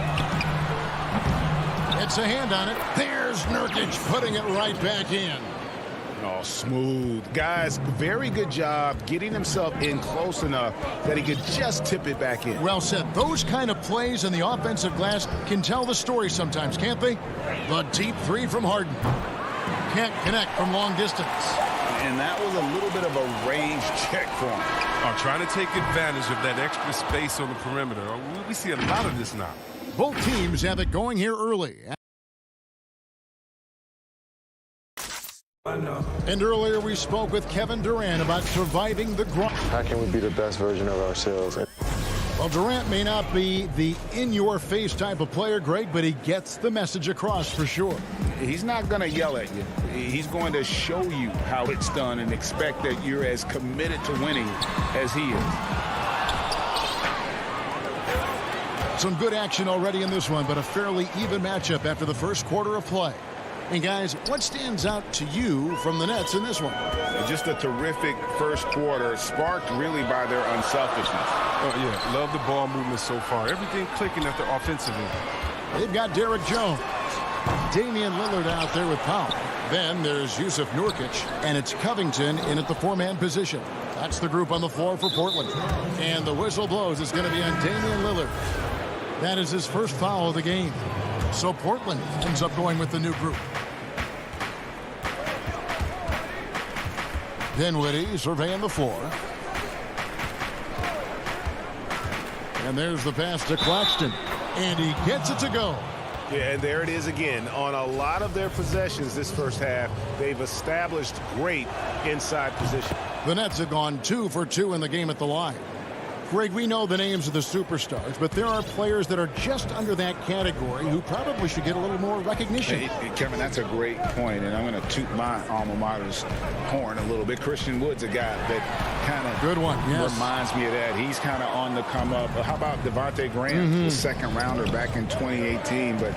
It's a hand on it. There's Nurkic putting it right back in. Oh, smooth. Guys, very good job getting himself in close enough that he could just tip it back in. Well said. Those kind of plays in the offensive glass can tell the story sometimes, can't they? The deep three from Harden. Can't connect from long distance. And that was a little bit of a range check for him. Trying to take advantage of that extra space on the perimeter. We see a lot of this now. Both teams have it going here early. And earlier we spoke with Kevin Durant about surviving the grind. How can we be the best version of ourselves? Well, Durant may not be the in-your-face type of player, Greg, but he gets the message across for sure. He's not going to yell at you. He's going to show you how it's done and expect that you're as committed to winning as he is. Some good action already in this one, but a fairly even matchup after the first quarter of play. And guys, what stands out to you from the Nets in this one? Just a terrific first quarter, sparked really by their unselfishness. Oh, yeah, love the ball movement so far. Everything clicking at the offensive end. They've got Derek Jones. Damian Lillard out there with Powell. Then there's Yusuf Nurkic, and it's Covington in at the four-man position. That's the group on the floor for Portland. And the whistle blows. It's going to be on Damian Lillard. That is his first foul of the game. So Portland ends up going with the new group. Dinwiddie surveying the floor. And there's the pass to Claxton. And he gets it to go. Yeah, and there it is again. On a lot of their possessions this first half, they've established great inside position. The Nets have gone 2 for 2 in the game at the line. Greg, we know the names of the superstars, but there are players that are just under that category who probably should get a little more recognition. Hey, Kevin, that's a great point, and I'm going to toot my alma mater's horn a little bit. Christian Wood's a guy that kind of good one. Yes. Reminds me of that. He's kind of on the come up. How about Devontae Graham, the second rounder back in 2018, but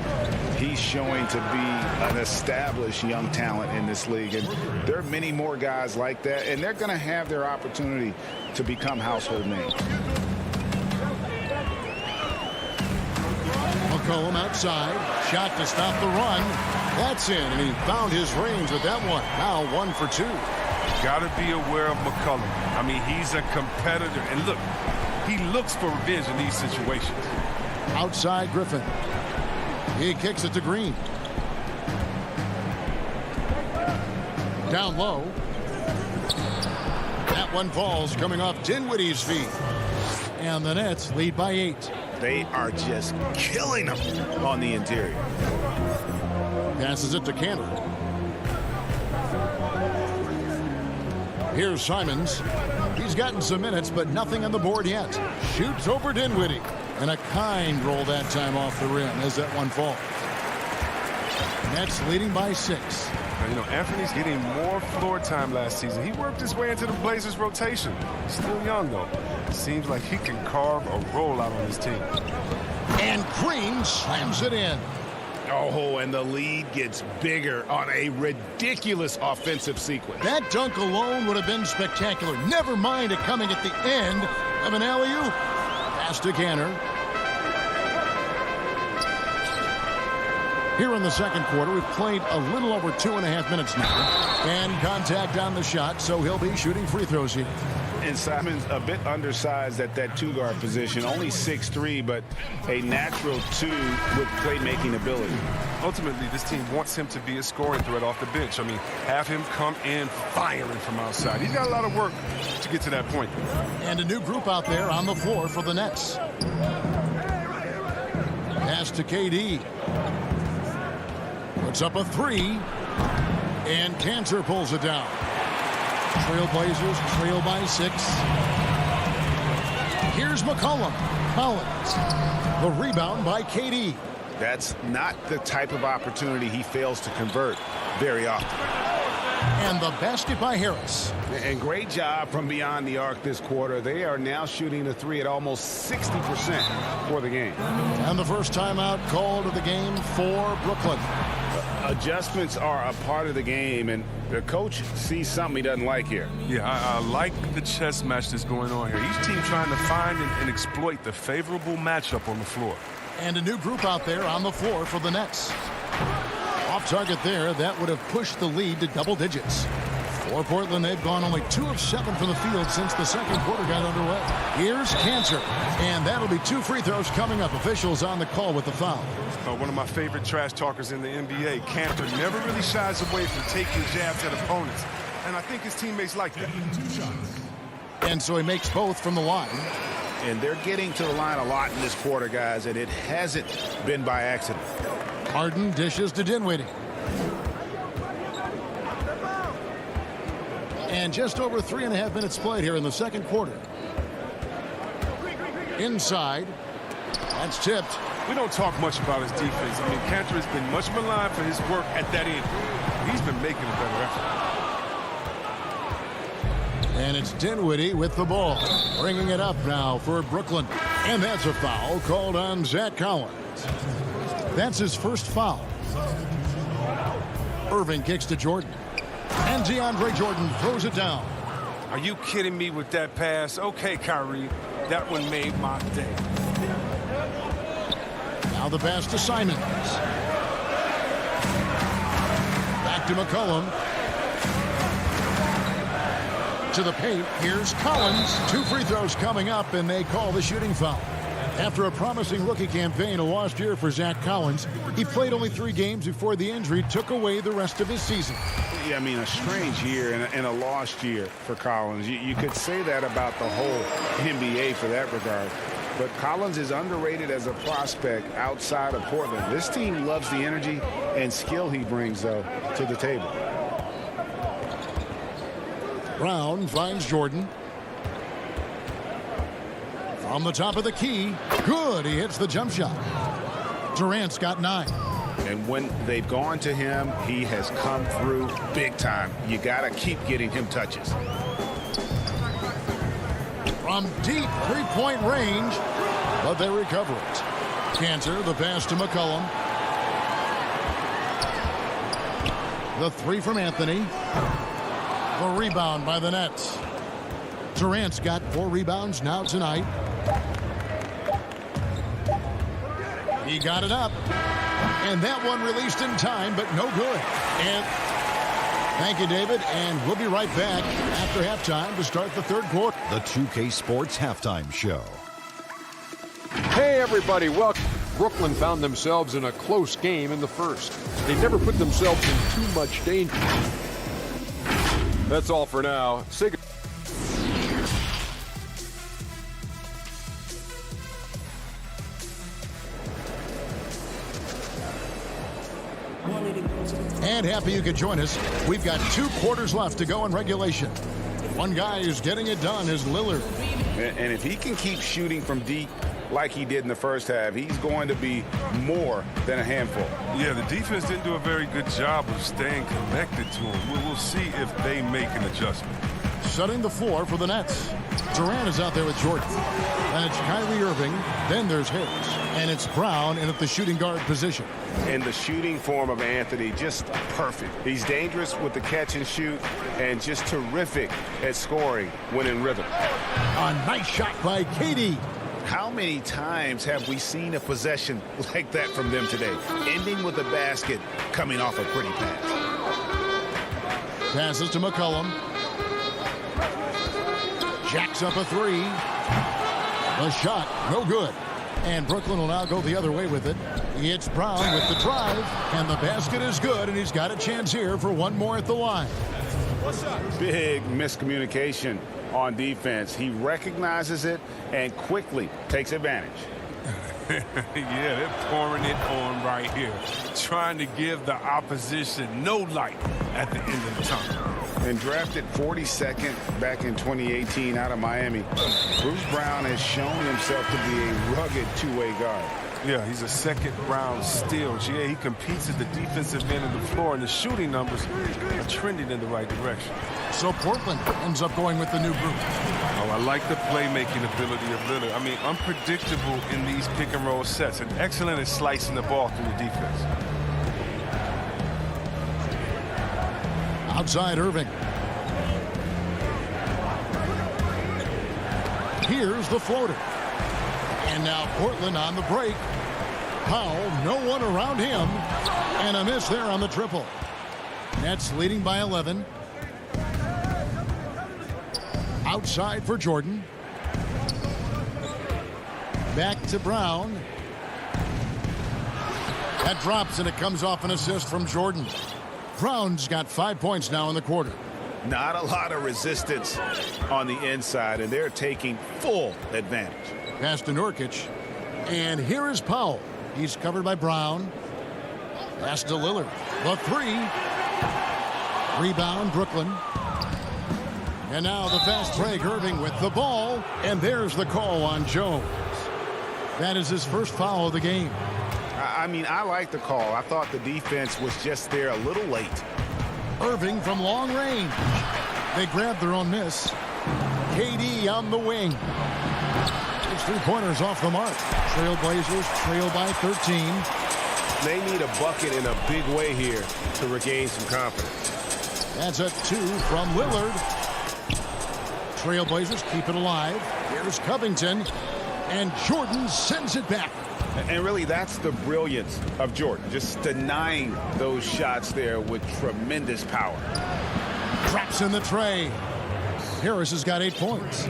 he's showing to be an established young talent in this league, and there are many more guys like that, and they're going to have their opportunity to become household names. McCollum outside. Shot to stop the run. That's in, and he found his range with that one. Now 1 for 2. Got to be aware of McCollum. I mean, he's a competitor. And look, he looks for revenge in these situations. Outside Griffin. He kicks it to Green. Down low. That one falls coming off Dinwiddie's feet. And the Nets lead by 8. They are just killing them on the interior. Passes it to Cantor. Here's Simons. He's gotten some minutes, but nothing on the board yet. Shoots over Dinwiddie. And a kind roll that time off the rim as that one falls. Nets leading by 6. You know, Anthony's getting more floor time last season. He worked his way into the Blazers rotation. Still young, though. Seems like he can carve a rollout on his team. And Green slams it in. Oh, and the lead gets bigger on a ridiculous offensive sequence. That dunk alone would have been spectacular. Never mind it coming at the end of an alley-oop. Pass to Cantor. Here in the second quarter, we've played a little over 2.5 minutes now. And contact on the shot, so he'll be shooting free throws here. And Simon's a bit undersized at that two-guard position. Only 6'3", but a natural 2 with playmaking ability. Ultimately, this team wants him to be a scoring threat off the bench. I mean, have him come in firing from outside. He's got a lot of work to get to that point. And a new group out there on the floor for the Nets. Pass to KD. Puts up a 3, and Cantor pulls it down. Trailblazers trail by 6. Here's McCollum. Collins. The rebound by KD. That's not the type of opportunity he fails to convert very often. And the basket by Harris. And great job from beyond the arc this quarter. They are now shooting the three at almost 60% for the game. And the first timeout called of the game for Brooklyn. Adjustments are a part of the game, and the coach sees something he doesn't like here. Yeah, I like the chess match that's going on here. Each team trying to find and exploit the favorable matchup on the floor. And a new group out there on the floor for the Nets. Off target there, that would have pushed the lead to double digits. For Portland, they've gone only 2 of 7 from the field since the second quarter got underway. Here's Cantor, and that'll be 2 free throws coming up. Officials on the call with the foul. One of my favorite trash talkers in the NBA, Cantor, never really shies away from taking jabs at opponents, and I think his teammates like that. And so he makes both from the line. And they're getting to the line a lot in this quarter, guys, and it hasn't been by accident. Harden dishes to Dinwiddie. And just over 3.5 minutes played here in the second quarter. Inside. That's tipped. We don't talk much about his defense. I mean, Cantor has been much maligned for his work at that end. He's been making a better effort. And it's Dinwiddie with the ball. Bringing it up now for Brooklyn. And that's a foul called on Zach Collins. That's his first foul. Irving kicks to Jordan. And DeAndre Jordan throws it down. Are you kidding me with that pass? Okay, Kyrie. That one made my day. Now the pass to Simons. Back to McCollum. To the paint. Here's Collins. 2 free throws coming up, and they call the shooting foul. After a promising rookie campaign, a lost year for Zach Collins, he played only 3 games before the injury took away the rest of his season. Yeah, I mean, a strange year and a lost year for Collins. You could say that about the whole NBA for that regard. But Collins is underrated as a prospect outside of Portland. This team loves the energy and skill he brings, though, to the table. Brown finds Jordan. From the top of the key. Good. He hits the jump shot. Durant's got 9. And when they've gone to him, he has come through big time. You got to keep getting him touches. From deep 3-point range, but they recover it. Cantor, the pass to McCollum. The 3 from Anthony. The rebound by the Nets. Durant's got 4 rebounds now tonight. He got it up. And that one released in time, but no good. And thank you, David. And we'll be right back after halftime to start the third quarter. The 2K Sports Halftime Show. Hey, everybody. Welcome. Brooklyn found themselves in a close game in the first. They never put themselves in too much danger. That's all for now. Say goodbye. And happy you could join us. We've got 2 quarters left to go in regulation. One guy who's getting it done is Lillard. And if he can keep shooting from deep like he did in the first half, he's going to be more than a handful. Yeah, the defense didn't do a very good job of staying connected to him. We'll see if they make an adjustment. Setting the floor for the Nets. Durant is out there with Jordan. And it's Kyrie Irving. Then there's Harris. And it's Brown in at the shooting guard position. And the shooting form of Anthony, just perfect. He's dangerous with the catch and shoot and just terrific at scoring when in rhythm. A nice shot by KD. How many times have we seen a possession like that from them today? Ending with a basket, coming off a pretty pass. Passes to McCollum. Jacks up a 3. The shot, no good. And Brooklyn will now go the other way with it. It's Brown with the drive. And the basket is good, and he's got a chance here for one more at the line. Big miscommunication on defense. He recognizes it and quickly takes advantage. Yeah, they're pouring it on right here. Trying to give the opposition no light at the end of the tunnel. And drafted 42nd back in 2018 out of Miami, Bruce Brown has shown himself to be a rugged two-way guard. Yeah, he's a second-round steal. He competes at the defensive end of the floor, and the shooting numbers are trending in the right direction. So Portland ends up going with the new group. Oh, I like the playmaking ability of Lillard. I mean, unpredictable in these pick-and-roll sets, and excellent at slicing the ball through the defense. Outside Irving. Here's the floater. And now Portland on the break. Powell, no one around him. And a miss there on the triple. Nets leading by 11. Outside for Jordan. Back to Brown. That drops, and it comes off an assist from Jordan. Brown's got 5 points now in the quarter. Not a lot of resistance on the inside, and they're taking full advantage. Pass to Nurkic. And here is Powell. He's covered by Brown. Pass to Lillard. The three. Rebound, Brooklyn. And now the fast break, Irving with the ball. And there's the call on Jones. That is his first foul of the game. I mean, I like the call. I thought the defense was just there a little late. Irving from long range. They grabbed their own miss. KD on the wing. His three-pointers off the mark. Trailblazers trail by 13. They need a bucket in a big way here to regain some confidence. That's a 2 from Lillard. Trailblazers keep it alive. Here's Covington. And Jordan sends it back. And really, that's the brilliance of Jordan. Just denying those shots there with tremendous power. Drops in the tray. Harris has got 8 points.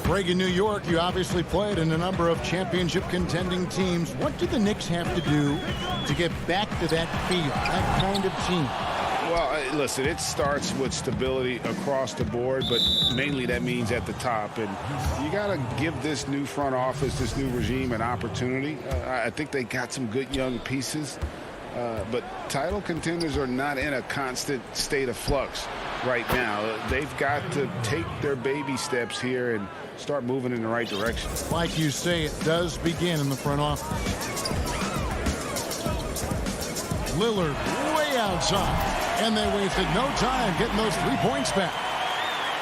Greg, in New York, you obviously played in a number of championship contending teams. What do the Knicks have to do to get back to that feel, that kind of team? Well, listen, it starts with stability across the board, but mainly that means at the top. And you got to give this new front office, this new regime, an opportunity. I think they got some good young pieces, but title contenders are not in a constant state of flux right now. They've got to take their baby steps here and start moving in the right direction. Like you say, it does begin in the front office. Lillard way outside. And they wasted no time getting those 3 points back.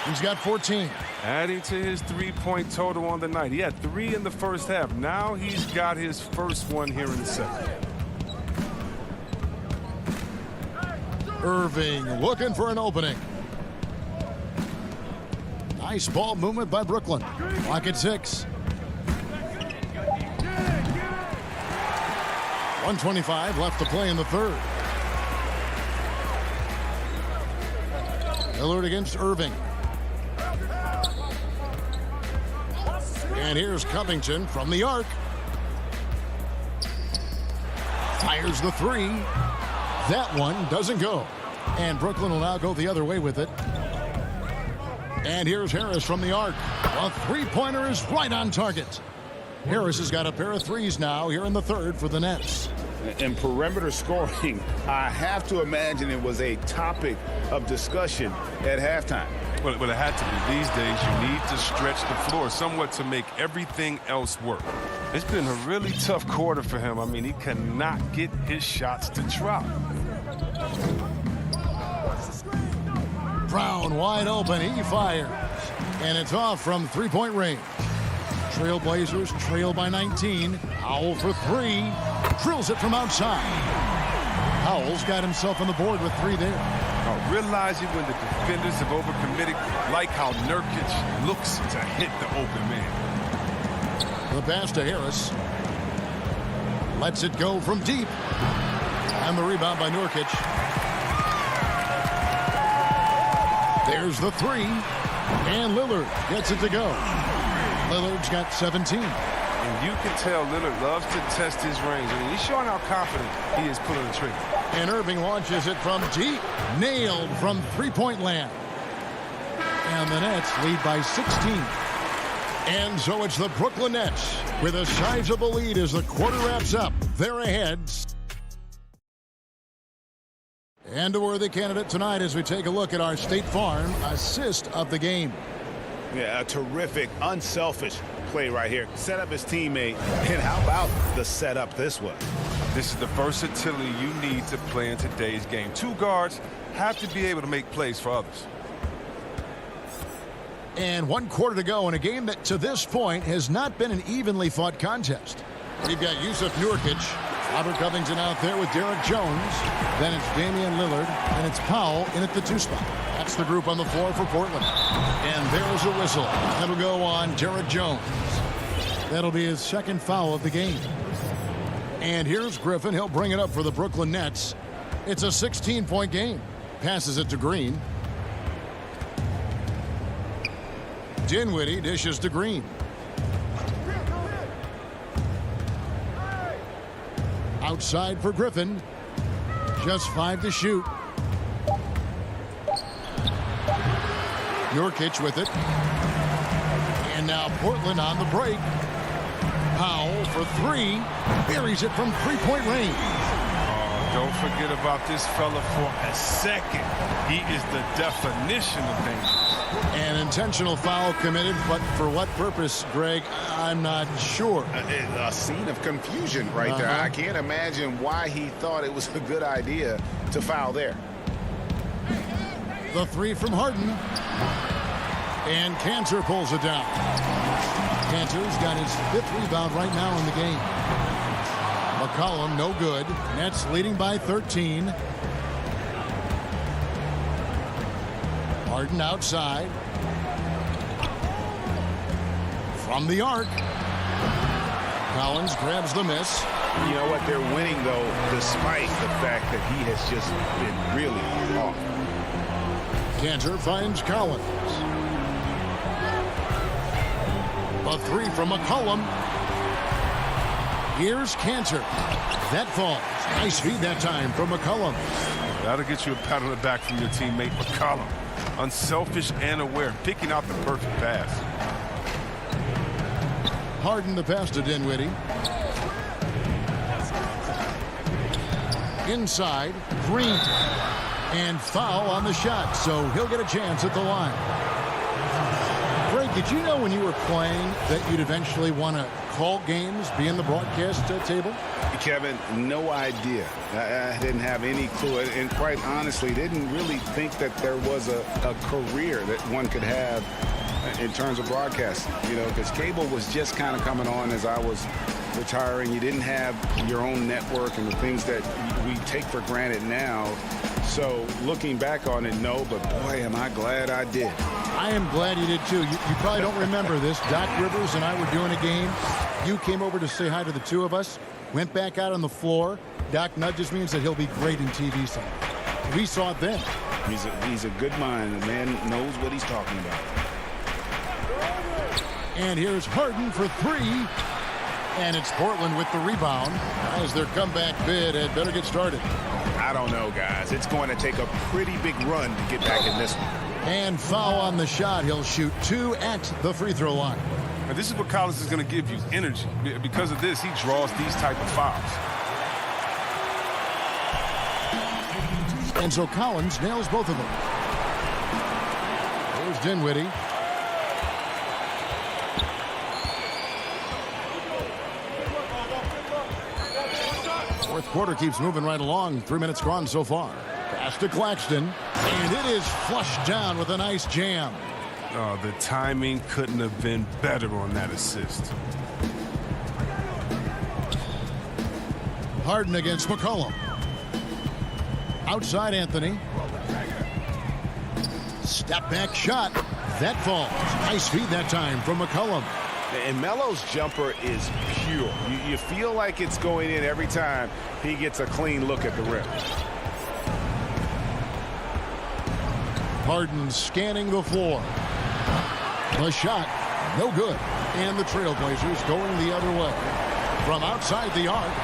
He's got 14. Adding to his three-point total on the night. He had 3 in the first half. Now he's got his first one here in the second. Irving looking for an opening. Nice ball movement by Brooklyn. Clock at 6. 1:25 left to play in the third. Lillard against Irving. And here's Covington from the arc. Fires the three. That one doesn't go. And Brooklyn will now go the other way with it. And here's Harris from the arc. A three-pointer is right on target. Harris has got a pair of threes now here in the third for the Nets. And perimeter scoring, I have to imagine it was a topic of discussion at halftime. Well, it had to be. These days, you need to stretch the floor somewhat to make everything else work. It's been a really tough quarter for him. I mean, he cannot get his shots to drop. Brown wide open. He fires. And it's off from three-point range. Trailblazers trail by 19. Powell for three. Drills it from outside. Powell's got himself on the board with 3 there. Realizing when the defenders have overcommitted, like how Nurkic looks to hit the open man. The pass to Harris. Lets it go from deep. And the rebound by Nurkic. There's the three. And Lillard gets it to go. Lillard's got 17. And you can tell Lillard loves to test his range. I mean, he's showing how confident he is pulling the trigger. And Irving launches it from deep. Nailed from three-point land. And the Nets lead by 16. And so it's the Brooklyn Nets with a sizable lead as the quarter wraps up. They're ahead. And a worthy candidate tonight as we take a look at our State Farm assist of the game. Yeah, a terrific, unselfish play right here. Set up his teammate. And how about the setup this was? This is the versatility you need to play in today's game. Two guards have to be able to make plays for others. And 1 quarter to go in a game that to this point has not been an evenly fought contest. We've got Yusuf Nurkic, Robert Covington out there with Derek Jones. Then it's Damian Lillard, and it's Powell in at the 2 spot. That's the group on the floor for Portland. And there's a whistle. That'll go on Derek Jones. That'll be his 2nd foul of the game. And here's Griffin. He'll bring it up for the Brooklyn Nets. It's a 16-point game. Passes it to Green. Dinwiddie dishes to Green. Outside for Griffin. Just 5 to shoot. Nurkic with it. And now Portland on the break. Powell for 3. Buries it from 3-point range. Don't forget about this fella for a second. He is the definition of dangerous. An intentional foul committed, but for what purpose, Greg? I'm not sure. A scene of confusion right there. I can't imagine why he thought it was a good idea to foul there. The 3 from Harden. And Cantor pulls it down. Cantor's got his 5th rebound right now in the game. McCollum, no good. Nets leading by 13. Harden outside. From the arc. Collins grabs the miss. You know what? They're winning, though, despite the fact that he has just been really off. Cantor finds Collins. A 3 from McCollum. Here's Cantor. That falls. Nice feed that time from McCollum. That'll get you a pat on the back from your teammate, McCollum. Unselfish and aware, picking out the perfect pass. Harden the pass to Dinwiddie. Inside, Green. And foul on the shot, so he'll get a chance at the line. Greg, did you know when you were playing that you'd eventually want to call games, be in the broadcast table? Kevin, no idea. I didn't have any clue, and quite honestly, didn't really think that there was a career that one could have in terms of broadcasting, you know, because cable was just kind of coming on as I was retiring. You didn't have your own network and the things that we take for granted now. So looking back on it, no, but boy, am I glad I did. I am glad you did too. You probably don't remember this. Doc Rivers and I were doing a game. You came over to say hi to the 2 of us. Went back out on the floor. Doc nudges me and said he'll be great in TV someday. We saw it then. He's a good mind. The man knows what he's talking about. And here's Harden for 3. And it's Portland with the rebound as their comeback bid had better get started. I don't know, guys. It's going to take a pretty big run to get back in this one. And foul on the shot. He'll shoot 2 at the free throw line. And this is what Collins is going to give you, energy. Because of this, he draws these type of fouls. And so Collins nails both of them. There's Dinwiddie. Fourth quarter keeps moving right along. 3 minutes gone so far. Pass to Claxton. And it is flushed down with a nice jam. Oh, the timing couldn't have been better on that assist. Harden against McCollum. Outside Anthony. Step back shot. That falls. Nice feed that time from McCollum. And Melo's jumper is pure. You feel like it's going in every time he gets a clean look at the rim. Harden scanning the floor. The shot, no good. And the Trailblazers going the other way. From outside the arc.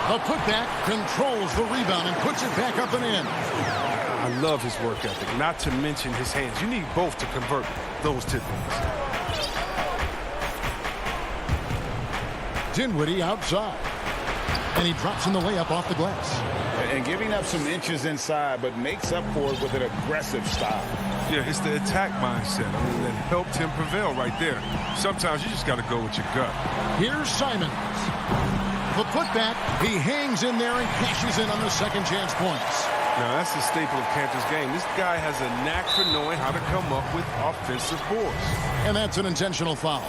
The putback controls the rebound and puts it back up and in. I love his work ethic, not to mention his hands. You need both to convert those two things. Dinwiddie outside. And he drops in the layup off the glass. And giving up some inches inside, but makes up for it with an aggressive style. Yeah, it's the attack mindset. I mean, that helped him prevail right there. Sometimes you just got to go with your gut. Here's Simons. The putback, he hangs in there and cashes in on the second chance points. Now, that's the staple of Cantor's game. This guy has a knack for knowing how to come up with offensive boards. And that's an intentional foul.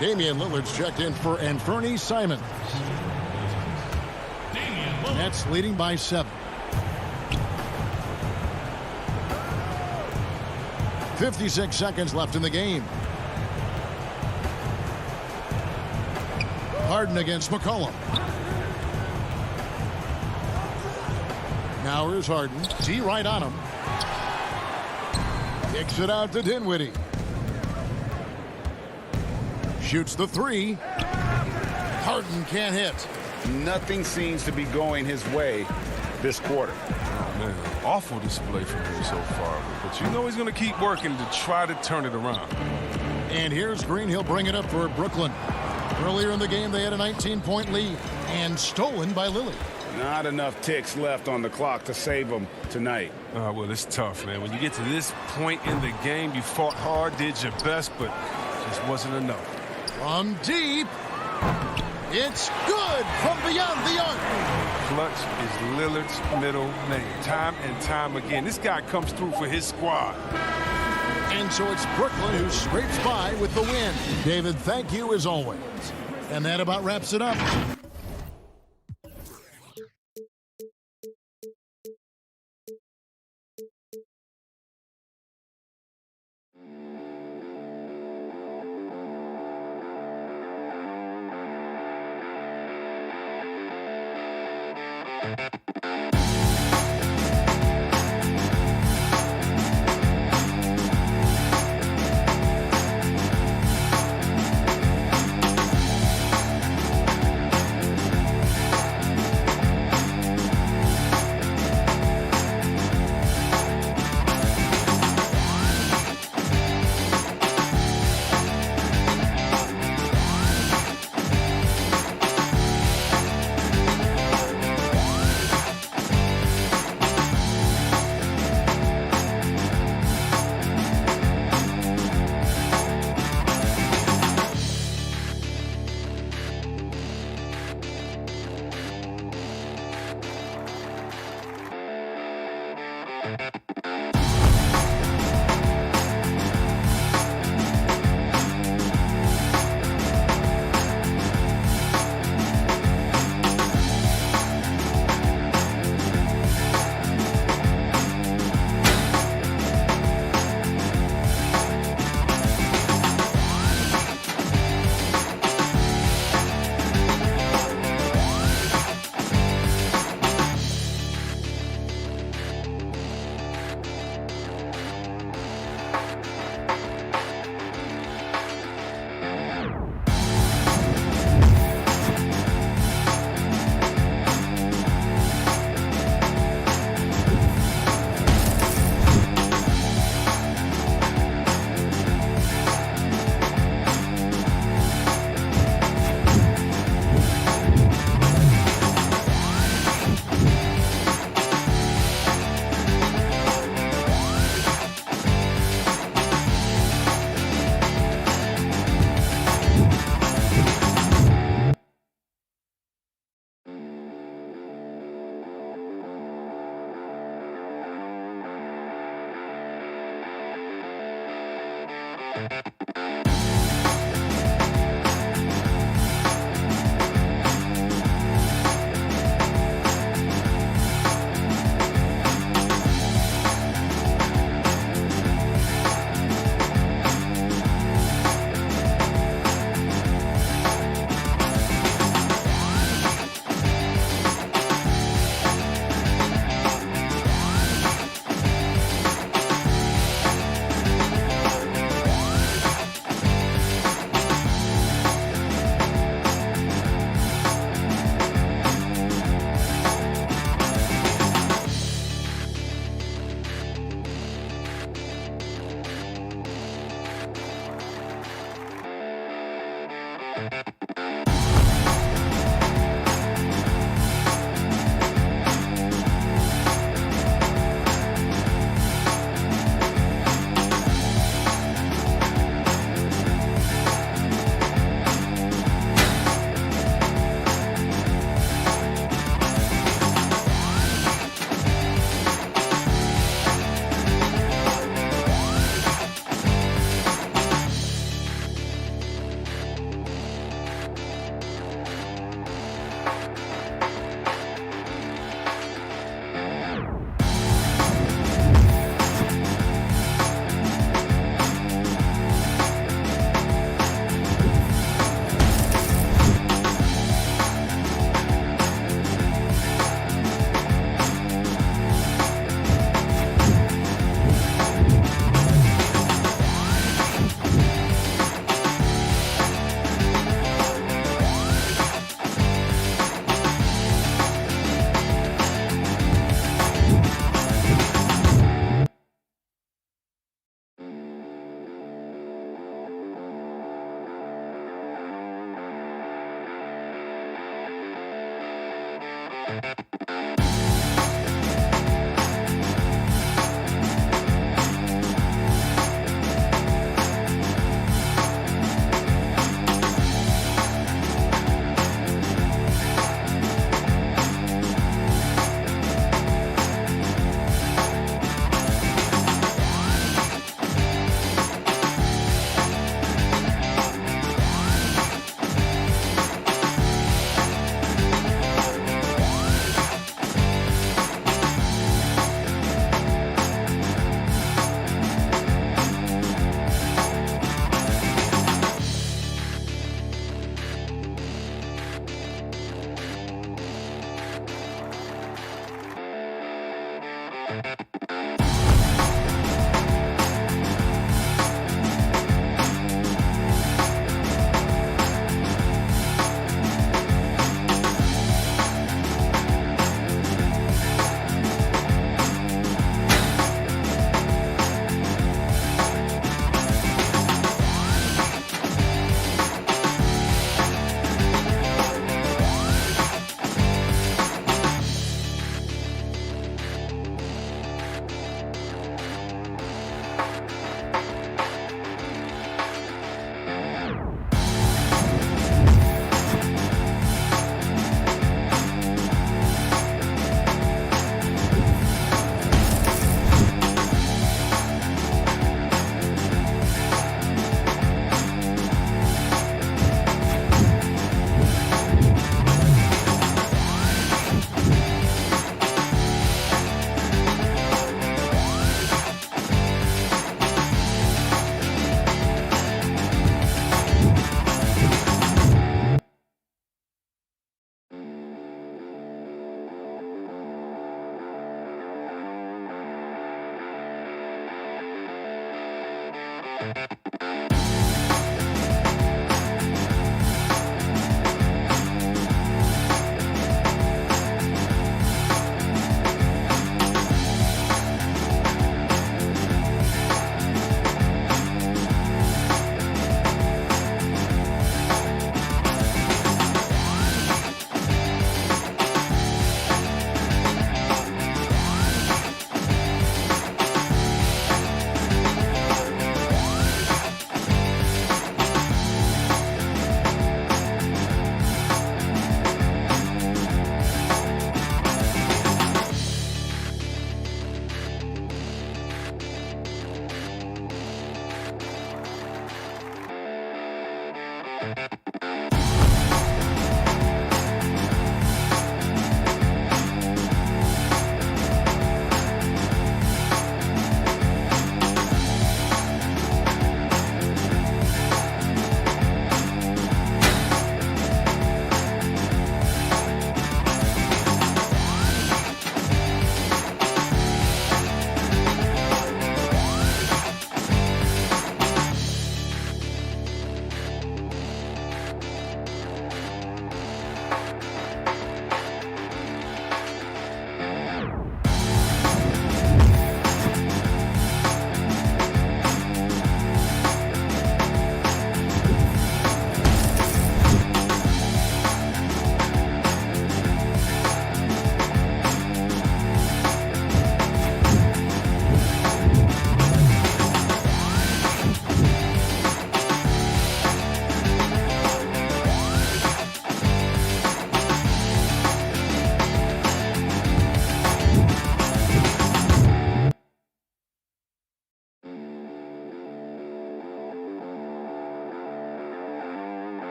Damian Lillard's checked in for Anfernee Simons. Nets leading by 7. 56 seconds left in the game. Harden against McCollum. Now here's Harden. T right on him. Kicks it out to Dinwiddie. Shoots the 3. Harden can't hit. Nothing seems to be going his way this quarter. Oh, man, awful display from him so far. But you know he's going to keep working to try to turn it around. And here's Green. He'll bring it up for Brooklyn. Earlier in the game, they had a 19-point lead and stolen by Lillard. Not enough ticks left on the clock to save them tonight. Well, it's tough, man. When you get to this point in the game, you fought hard, did your best, but just wasn't enough. From deep. It's good from beyond the arc. Clutch is Lillard's middle name. Time and time again. This guy comes through for his squad. And so it's Brooklyn who scrapes by with the win. David, thank you as always. And that about wraps it up.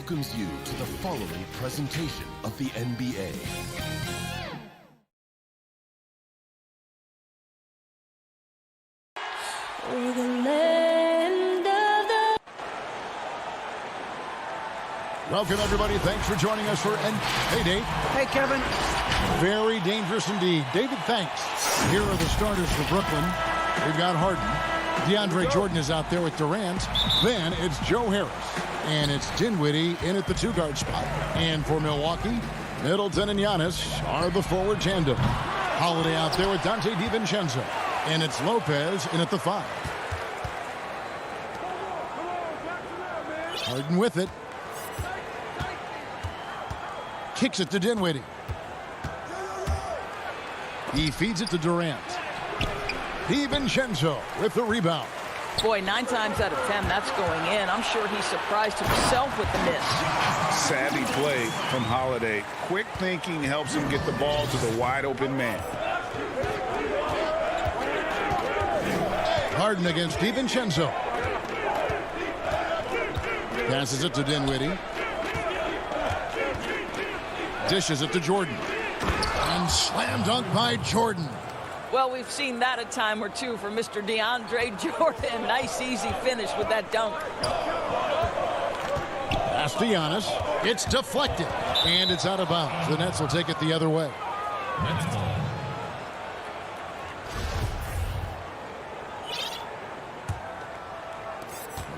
welcomes you to the following presentation of the NBA. Welcome, everybody. Thanks for joining us for Hey, Dave. Hey, Kevin. Very dangerous indeed. David, thanks. Here are the starters for Brooklyn. We've got Harden. DeAndre Jordan is out there with Durant. Then it's Joe Harris. And it's Dinwiddie in at the 2-guard spot. And for Milwaukee, Middleton and Giannis are the forward tandem. Holiday out there with Dante DiVincenzo. And it's Lopez in at the 5. Harden with it. Kicks it to Dinwiddie. He feeds it to Durant. DiVincenzo with the rebound. Boy, 9 times out of 10, that's going in. I'm sure he surprised himself with the miss. Savvy play from Holiday. Quick thinking helps him get the ball to the wide open man. Harden against DiVincenzo. Passes it to Dinwiddie. Dishes it to Jordan. And slam dunk by Jordan. Well, we've seen that a time or two for Mr. DeAndre Jordan. Nice, easy finish with that dunk. Pass to Giannis. It's deflected. And it's out of bounds. The Nets will take it the other way.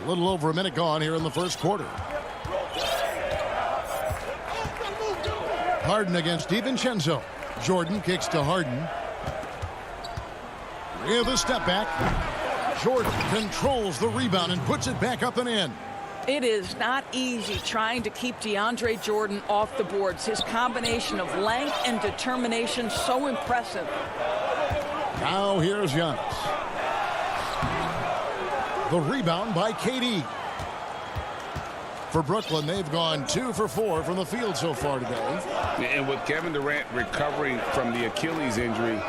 A little over a minute gone here in the first quarter. Harden against DiVincenzo. Jordan kicks to Harden. With a step back. Jordan controls the rebound and puts it back up and in. It is not easy trying to keep DeAndre Jordan off the boards. His combination of length and determination, so impressive. Now here's Giannis. The rebound by KD. For Brooklyn, they've gone 2 for 4 from the field so far today. And with Kevin Durant recovering from the Achilles injury,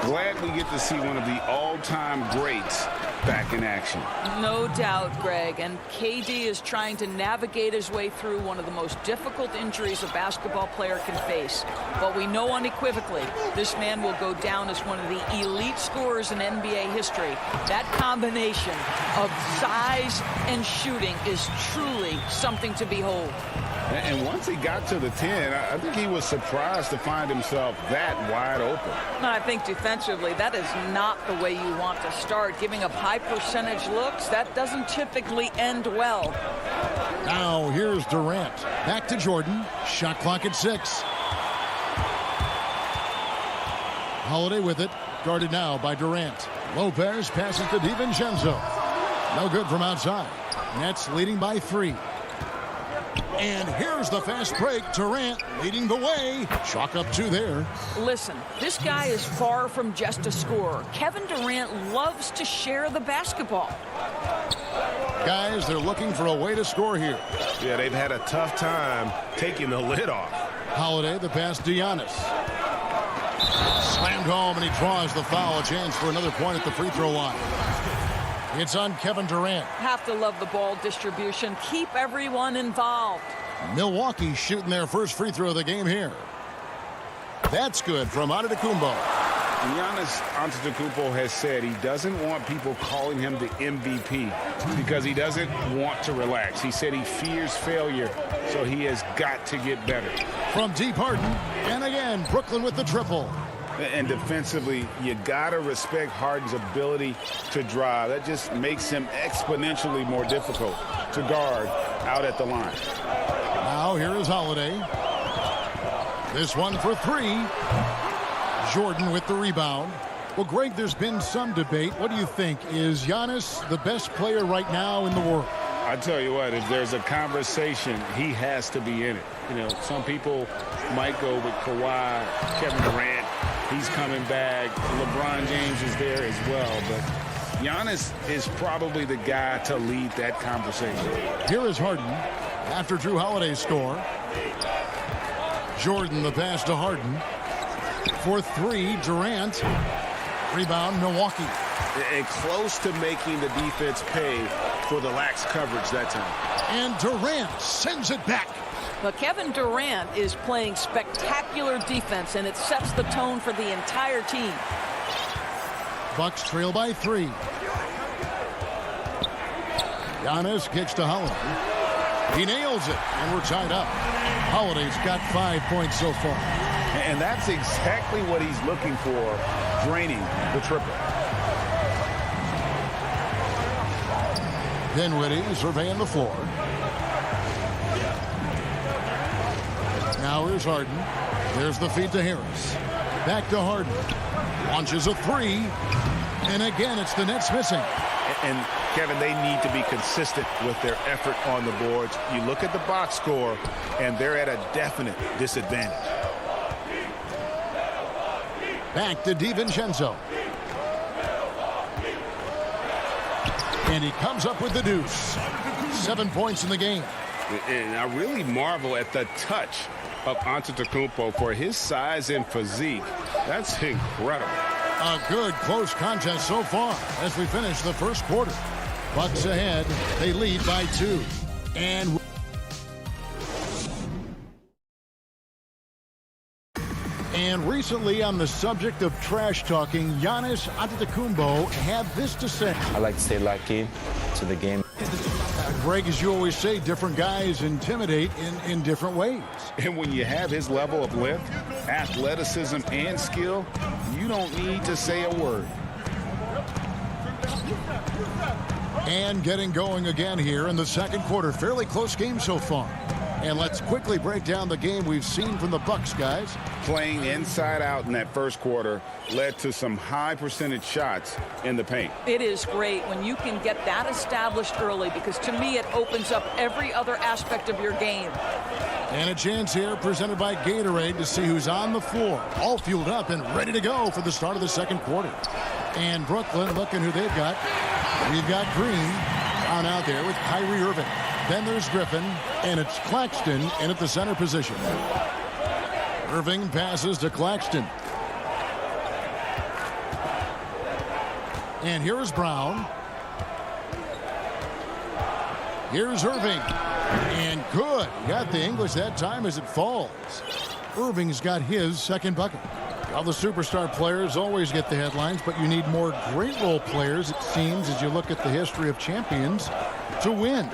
glad we get to see one of the all-time greats back in action. No doubt, Greg. And KD is trying to navigate his way through one of the most difficult injuries a basketball player can face. But we know unequivocally this man will go down as one of the elite scorers in NBA history. That combination of size and shooting is truly something to behold. And once he got to the 10, I think he was surprised to find himself that wide open. I think defensively, that is not the way you want to start. Giving up high percentage looks, that doesn't typically end well. Now here's Durant. Back to Jordan. Shot clock at 6. Holiday with it. Guarded now by Durant. Lopez passes to DiVincenzo. No good from outside. Nets leading by 3. And here's the fast break. Durant leading the way. Chalk up 2 there. Listen, this guy is far from just a scorer. Kevin Durant loves to share the basketball. Guys, they're looking for a way to score here. Yeah, they've had a tough time taking the lid off. Holiday, the pass to Giannis. Slammed home, and he draws the foul. A chance for another point at the free throw line. It's on Kevin Durant. Have to love the ball distribution. Keep everyone involved. Milwaukee shooting their first free throw of the game here. That's good from Antetokounmpo. Giannis Antetokounmpo has said he doesn't want people calling him the MVP because he doesn't want to relax. He said he fears failure, so he has got to get better. From deep Harden, and again, Brooklyn with the triple. And defensively, you got to respect Harden's ability to drive. That just makes him exponentially more difficult to guard out at the line. Now here is Holiday. This one for 3. Jordan with the rebound. Well, Greg, there's been some debate. What do you think? Is Giannis the best player right now in the world? I tell you what, if there's a conversation, he has to be in it. You know, some people might go with Kawhi, Kevin Durant. He's coming back. LeBron James is there as well. But Giannis is probably the guy to lead that conversation. Here is Harden after Drew Holiday's score. Jordan the pass to Harden. For 3, Durant. Rebound, Milwaukee. And close to making the defense pay for the lax coverage that time. And Durant sends it back. But Kevin Durant is playing spectacular defense, and it sets the tone for the entire team. Bucks trail by 3. Giannis kicks to Holiday. He nails it, and we're tied up. Holiday's got 5 points so far. And that's exactly what he's looking for, draining the triple. Dinwiddie surveying the floor. Now here's Harden. There's the feed to Harris. Back to Harden. Launches a three. And again, it's the Nets missing. And, Kevin, they need to be consistent with their effort on the boards. You look at the box score, and they're at a definite disadvantage. Back to DiVincenzo. And he comes up with the deuce. 7 points in the game. And I really marvel at the touch of Antetokounmpo for his size and physique. That's incredible. A good close contest so far as we finish the first quarter. Bucks ahead. They lead by 2. And recently, on the subject of trash talking, Giannis Antetokounmpo had this to say. I like to stay locked in to the game. Greg, as you always say, different guys intimidate in different ways. And when you have his level of length, athleticism, and skill, you don't need to say a word. And getting going again here in the second quarter. Fairly close game so far. And let's quickly break down the game we've seen from the Bucks, guys. Playing inside out in that first quarter led to some high percentage shots in the paint. It is great when you can get that established early, because to me it opens up every other aspect of your game. And a chance here presented by Gatorade to see who's on the floor. All fueled up and ready to go for the start of the second quarter. And Brooklyn looking who they've got. We've got Green on out there with Kyrie Irving. Then there's Griffin, and it's Claxton in at the center position. Irving passes to Claxton. And here's Brown. Here's Irving. And good. Got the English that time as it falls. Irving's got his second bucket. Well, the superstar players always get the headlines, but you need more great role players, it seems, as you look at the history of champions, to win.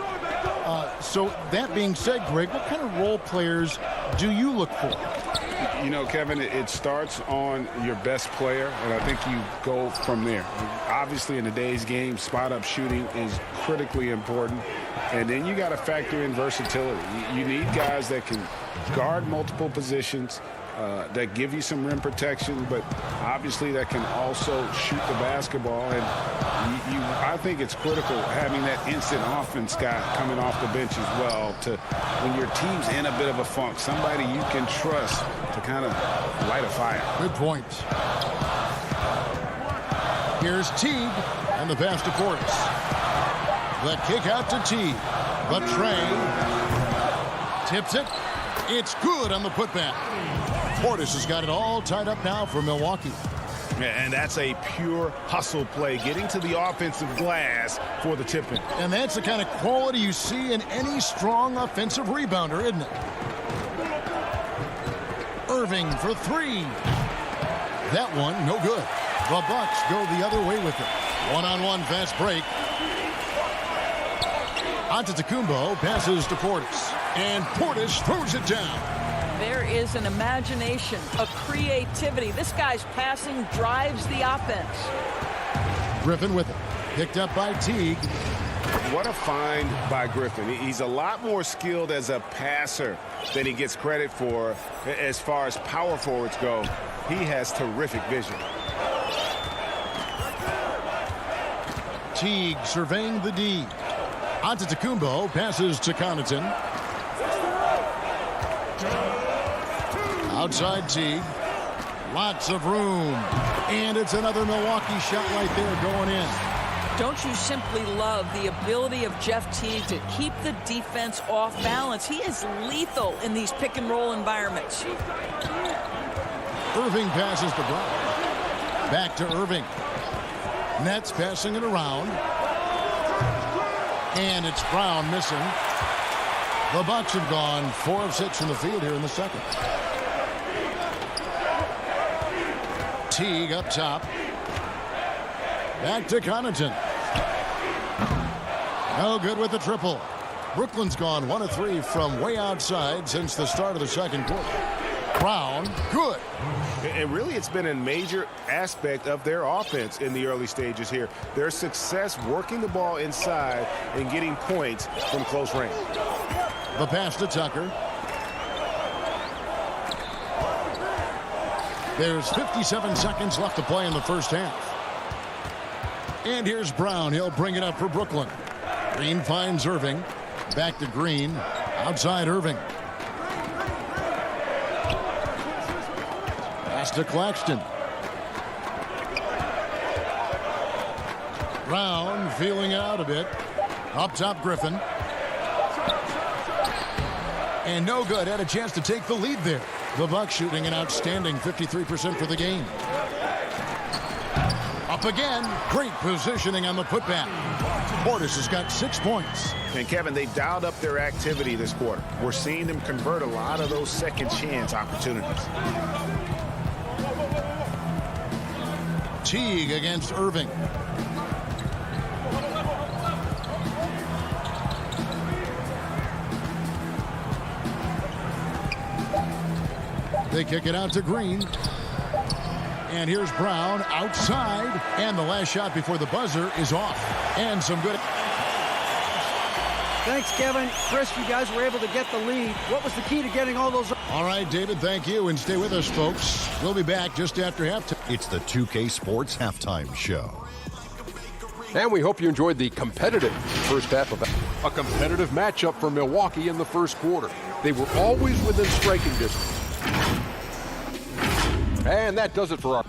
So that being said, Greg, what kind of role players do you look for? You know, Kevin, it starts on your best player, and I think you go from there. Obviously, in today's game, spot-up shooting is critically important, and then you got to factor in versatility. You need guys that can guard multiple positions, that give you some rim protection, but obviously that can also shoot the basketball. And I think it's critical having that instant offense guy coming off the bench as well, to when your team's in a bit of a funk, somebody you can trust to kind of light a fire. Good point. Here's Teague and the pass to Portis. The kick out to Teague. But Trey tips it. It's good on the putback. Portis has got it all tied up now for Milwaukee. And that's a pure hustle play, getting to the offensive glass for the tip-in. And that's the kind of quality you see in any strong offensive rebounder, isn't it? Irving for three. That one, no good. The Bucks go the other way with it. One-on-one fast break. Antetokounmpo passes to Portis. And Portis throws it down. There is an imagination, a creativity. This guy's passing drives the offense. Griffin with it. Picked up by Teague. What a find by Griffin. He's a lot more skilled as a passer than he gets credit for as far as power forwards go. He has terrific vision. Teague surveying the D. Antetokounmpo passes to Connaughton. Outside Teague. Lots of room. And it's another Milwaukee shot right there going in. Don't you simply love the ability of Jeff Teague to keep the defense off balance? He is lethal in these pick-and-roll environments. Irving passes to Brown. Back to Irving. Nets passing it around. And it's Brown missing. The Bucks have gone 4 of 6 from the field here in the second. Teague up top. Back to Connaughton. No good with the triple. Brooklyn's gone 1 of 3 from way outside since the start of the second quarter. Brown, good. And really, it's been a major aspect of their offense in the early stages here. Their success working the ball inside and getting points from close range. The pass to Tucker. There's 57 seconds left to play in the first half. And here's Brown. He'll bring it up for Brooklyn. Green finds Irving. Back to Green. Outside Irving. Pass to Claxton. Brown feeling out a bit. Up top Griffin. And no good. Had a chance to take the lead there. The Bucks shooting an outstanding 53% for the game. Up again. Great positioning on the putback. Portis has got 6 points. And Kevin, they dialed up their activity this quarter. We're seeing them convert a lot of those second chance opportunities. Teague against Irving. They kick it out to Green. And here's Brown outside. And the last shot before the buzzer is off. And some good. Thanks, Kevin. Chris, you guys were able to get the lead. What was the key to getting all those? All right, David, thank you. And stay with us, folks. We'll be back just after halftime. It's the 2K Sports Halftime Show. And we hope you enjoyed the competitive first half of a competitive matchup for Milwaukee in the first quarter. They were always within striking distance. And that does it for our...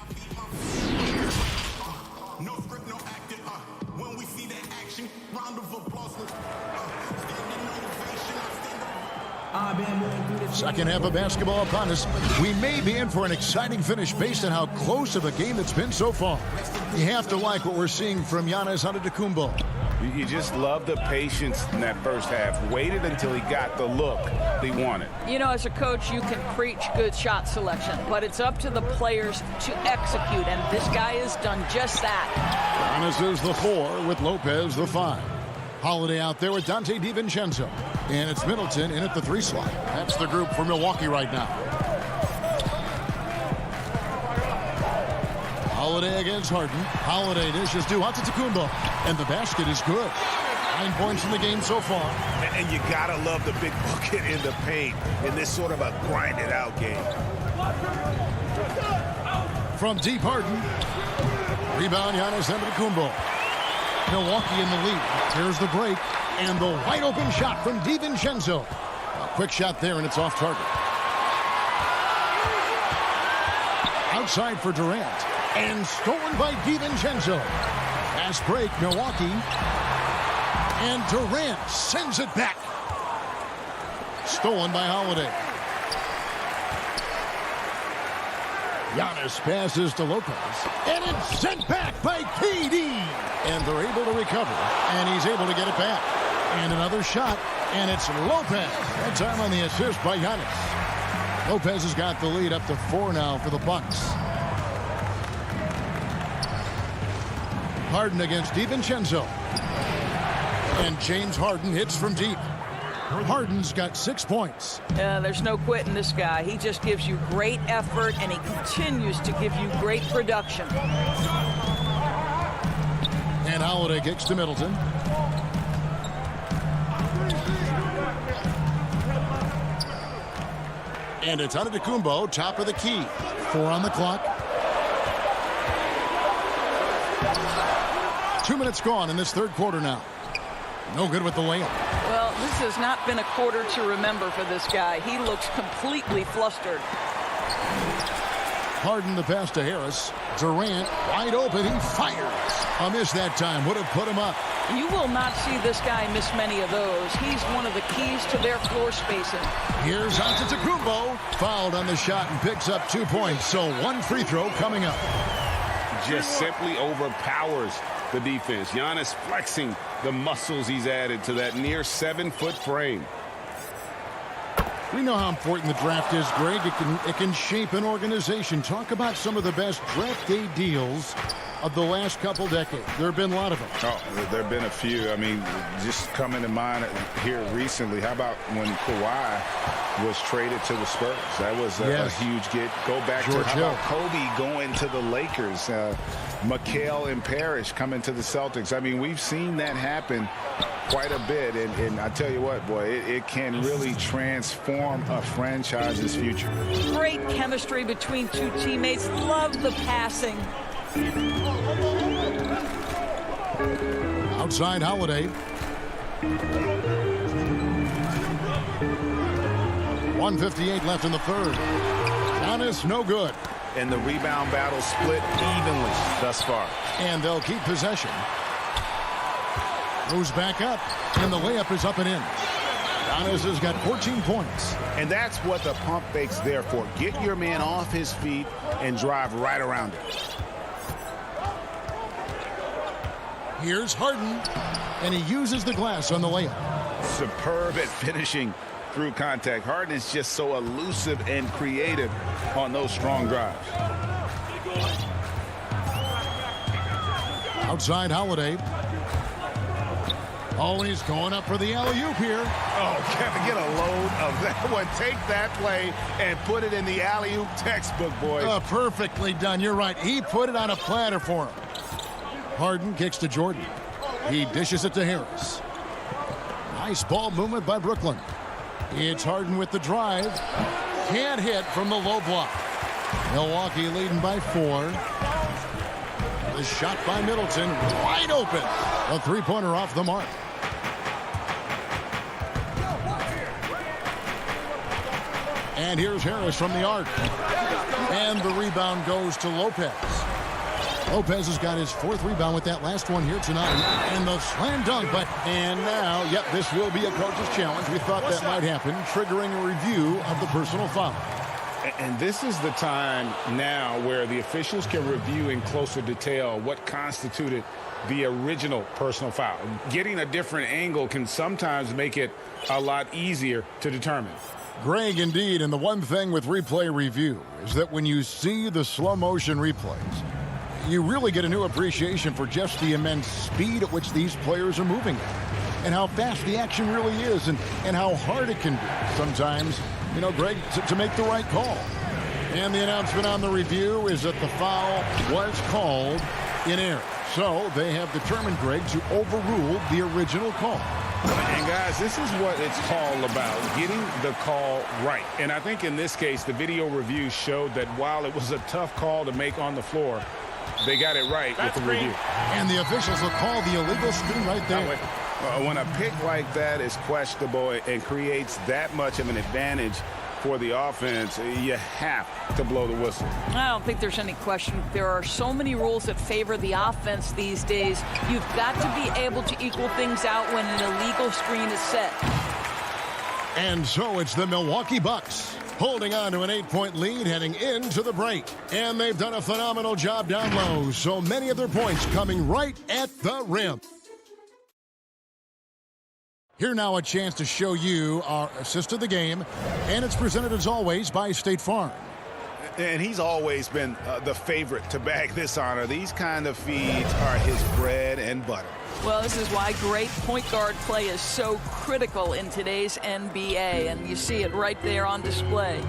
Second half of basketball upon us. We may be in for an exciting finish based on how close of a game it's been so far. You have to like what we're seeing from Giannis Antetokounmpo. You just love the patience in that first half. Waited until he got the look he wanted. You know, as a coach, you can preach good shot selection, but it's up to the players to execute, and this guy has done just that. Giannis is the 4 with Lopez the 5. Holiday out there with Dante DiVincenzo. And it's Middleton in at the 3 slot. That's the group for Milwaukee right now. Holiday against Harden. Holiday dishes to Antetokounmpo. And the basket is good. 9 points in the game so far. And you gotta love the big bucket in the paint in this sort of a grinded out game. From deep, Harden. Rebound, Giannis Antetokounmpo. Milwaukee in the lead. Here's the break. And the wide open shot from DiVincenzo. A quick shot there, and it's off target. Outside for Durant. And stolen by DiVincenzo. Fast break, Milwaukee. And Durant sends it back. Stolen by Holiday. Giannis passes to Lopez. And it's sent back by KD. And they're able to recover. And he's able to get it back. And another shot. And it's Lopez. That time on the assist by Giannis. Lopez has got the lead up to 4 now for the Bucks. Harden against DiVincenzo. And James Harden hits from deep. Harden's got 6 points. There's no quitting this guy. He just gives you great effort, and he continues to give you great production. And Holiday kicks to Middleton. And it's Antetokounmpo, top of the key. 4 on the clock. 2 minutes gone in this third quarter now. No good with the layup. Well, this has not been a quarter to remember for this guy. He looks completely flustered. Harden the pass to Harris. Durant wide open. He fires. A miss that time. Would have put him up. You will not see this guy miss many of those. He's one of the keys to their floor spacing. Here's Antetokounmpo. Fouled on the shot and picks up 2 points. So 1 free throw coming up. Just simply overpowers the defense. Giannis flexing the muscles he's added to that near 7-foot frame. We know how important the draft is, Greg. It can shape an organization. Talk about some of the best draft day deals of the last couple decades. There have been a lot of them. Oh, there have been a few. I mean, just coming to mind here recently, how about when Kawhi was traded to the Spurs? That was a huge get. Go back to how about Kobe going to the Lakers, McHale and Parrish coming to the Celtics. I mean, we've seen that happen quite a bit, and I tell you what, boy, it can really transform a franchise's future. Great chemistry between two teammates. Love the passing. Outside Holiday. 1:58 left in the third. Giannis, no good. And the rebound battle split evenly thus far. And they'll keep possession. Goes back up, and the layup is up and in. Giannis has got 14 points. And that's what the pump fake's there for. Get your man off his feet and drive right around it. Here's Harden, and he uses the glass on the layup. Superb at finishing through contact. Harden is just so elusive and creative on those strong drives. Outside Holiday. Always going up for the alley-oop here. Oh, Kevin, get a load of that one. Take that play and put it in the alley-oop textbook, boys. Perfectly done. You're right. He put it on a platter for him. Harden kicks to Jordan. He dishes it to Harris. Nice ball movement by Brooklyn. It's Harden with the drive. Can't hit from the low block. Milwaukee leading by 4. The shot by Middleton. Wide open. A three-pointer off the mark. And here's Harris from the arc. And the rebound goes to Lopez. Lopez has got his 4th rebound with that last one here tonight. And the slam dunk. And now, this will be a coach's challenge. We thought that might happen, triggering a review of the personal foul. And this is the time now where the officials can review in closer detail what constituted the original personal foul. Getting a different angle can sometimes make it a lot easier to determine. Greg, indeed, and the one thing with replay review is that when you see the slow motion replays, you really get a new appreciation for just the immense speed at which these players are moving at, and how fast the action really is, and how hard it can be sometimes, Greg, to make the right call. And the announcement on the review is that the foul was called in error. So they have determined, Greg, to overrule the original call. And guys, this is what it's all about, getting the call right. And I think in this case, the video review showed that while it was a tough call to make on the floor, they got it right with the review. And the officials will call the illegal screen right there. When a pick like that is questionable and creates that much of an advantage for the offense, you have to blow the whistle. I don't think there's any question. There are so many rules that favor the offense these days. You've got to be able to equal things out when an illegal screen is set. And so it's the Milwaukee Bucks holding on to an 8-point lead heading into the break. And they've done a phenomenal job down low. So many of their points coming right at the rim. Here now a chance to show you our assist of the game. And it's presented as always by State Farm. And he's always been the favorite to bag this honor. These kind of feeds are his bread and butter. Well, this is why great point guard play is so critical in today's NBA. And you see it right there on display.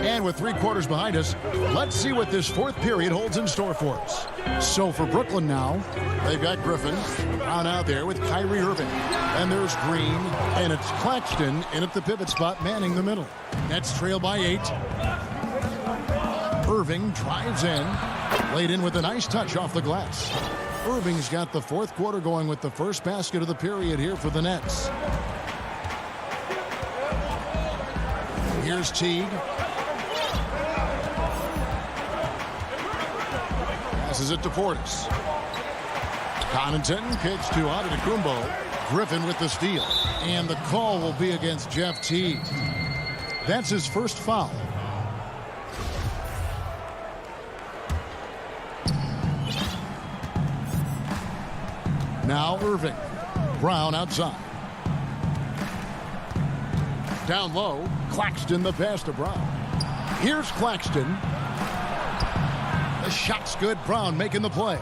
And with 3 quarters behind us, let's see what this 4th period holds in store for us. So for Brooklyn now, they've got Griffin on out there with Kyrie Irving. And there's Green, and it's Claxton in at the pivot spot manning the middle. Nets trail by 8. Irving drives in, laid in with a nice touch off the glass. Irving's got the 4th quarter going with the first basket of the period here for the Nets. Here's Teague. Passes it to Portis. Connaughton kicks to Antetokounmpo. Griffin with the steal. And the call will be against Jeff Teague. That's his first foul. Now Irving. Brown outside. Down low. Claxton the pass to Brown. Here's Claxton. The shot's good. Brown making the play.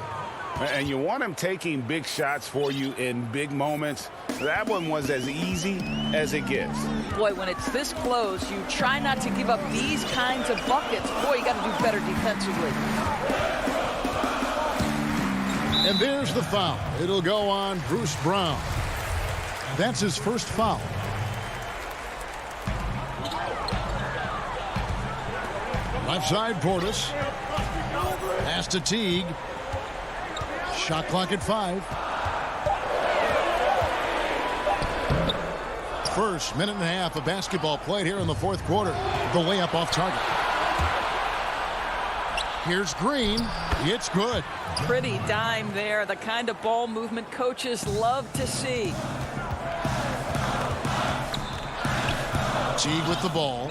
And you want him taking big shots for you in big moments. That one was as easy as it gets. Boy, when it's this close, you try not to give up these kinds of buckets. Boy, you got to do better defensively. And there's the foul. It'll go on Bruce Brown. That's his first foul. Left side, Portis. Pass to Teague. Shot clock at 5. First minute and a half of basketball played here in the fourth quarter. The layup off target. Here's Green. It's good. Pretty dime there. The kind of ball movement coaches love to see. Teague with the ball.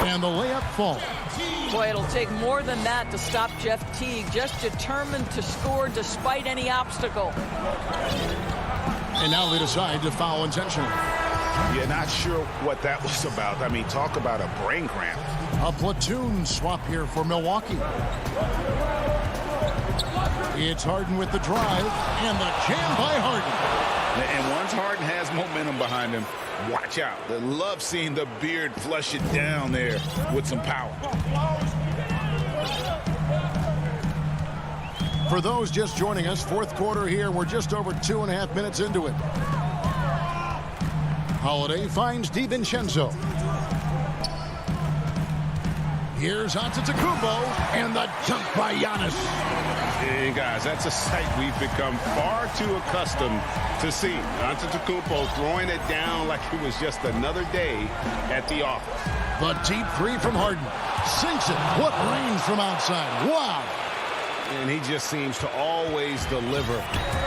And the layup falls. Boy, it'll take more than that to stop Jeff Teague. Just determined to score despite any obstacle. And now they decide to foul intentionally. You're not sure what that was about. I mean, talk about a brain cramp. A platoon swap here for Milwaukee. It's Harden with the drive and the jam by Harden. And once Harden has momentum behind him, watch out. They love seeing the beard flush it down there with some power. For those just joining us, fourth quarter here. We're just over 2.5 minutes into it. Holiday finds DiVincenzo. Here's Antetokounmpo and the dunk by Giannis. Hey guys, that's a sight we've become far too accustomed to see. Antetokounmpo throwing it down like it was just another day at the office. The deep three from Harden. Sinks it. What range from outside. Wow. And he just seems to always deliver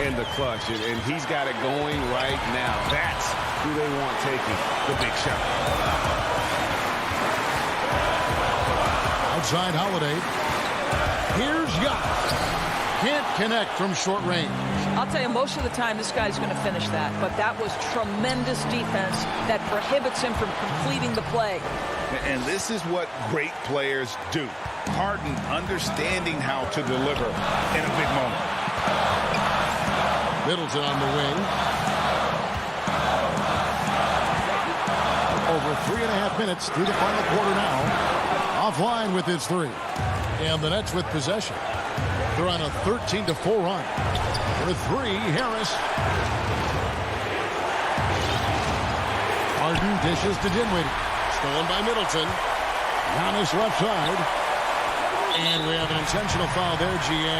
in the clutch. And he's got it going right now. That's who they want taking the big shot. Outside Holiday. Here's Giannis. Can't connect from short range. I'll tell you, most of the time this guy's going to finish that. But that was tremendous defense that prohibits him from completing the play. And this is what great players do. Harden understanding how to deliver in a big moment. Middleton on the wing. Over 3.5 minutes through the final quarter now. Offline with his three. And the Nets with possession. They're on a 13-4 run. For three, Harris. Harden dishes to Dinwiddie. Stolen by Middleton. Giannis left side. And we have an intentional foul there, G.A.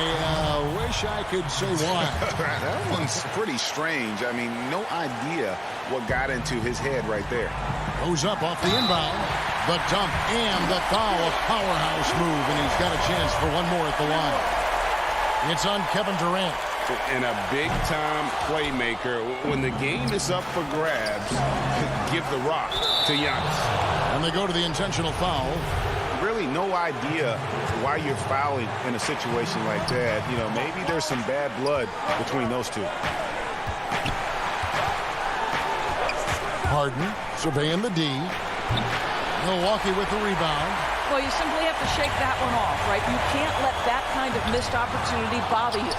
Wish I could say why. That one's pretty strange. I mean, no idea what got into his head right there. Goes up off the inbound. The dump and the foul. A powerhouse move, and he's got a chance for one more at the line. It's on Kevin Durant. And a big-time playmaker. When the game is up for grabs, give the rock to Giannis. And they go to the intentional foul. Really no idea why you're fouling in a situation like that. You know, maybe there's some bad blood between those two. Harden surveying the D. Milwaukee with the rebound. Well, you simply have to shake that one off, right? You can't let that kind of missed opportunity bother you.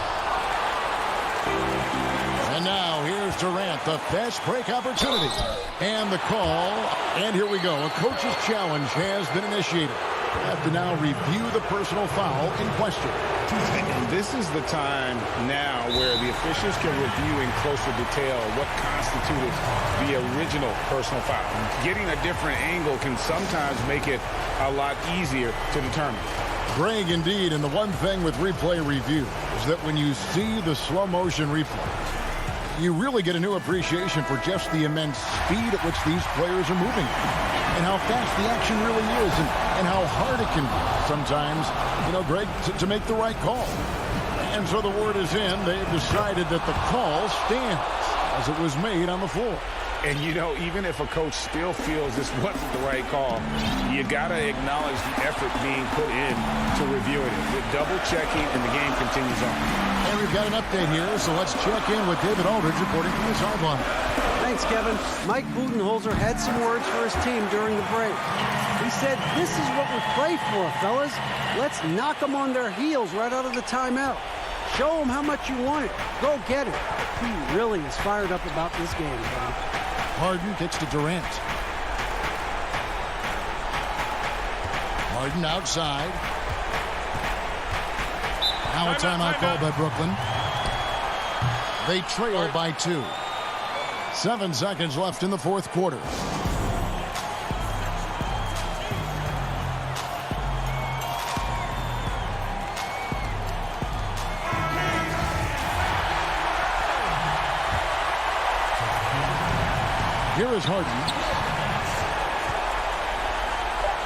And now here's Durant, the fast break opportunity. And the call. And here we go. A coach's challenge has been initiated. Have to now review the personal foul in question. And this is the time now where the officials can review in closer detail what constituted the original personal foul. Getting a different angle can sometimes make it a lot easier to determine. Greg, indeed, and the one thing with replay review is that when you see the slow motion replay, you really get a new appreciation for just the immense speed at which these players are moving and how fast the action really is and how hard it can be sometimes, you know, Greg, to make the right call. And so the word is in. They've decided that the call stands as it was made on the floor. And, you know, even if a coach still feels this wasn't the right call, you got to acknowledge the effort being put in to reviewing it. double-checking, and the game continues on. And we've got an update here, so let's check in with David Aldridge reporting from the sideline. Thanks, Kevin. Mike Budenholzer had some words for his team during the break. He said, "This is what we play for, fellas. Let's knock them on their heels right out of the timeout. Show them how much you want it. Go get it." He really is fired up about this game, Kevin. Harden kicks to Durant. Harden outside. Now a timeout called by Brooklyn. They trail by 2. 7 seconds left in the fourth quarter. Here is Harden.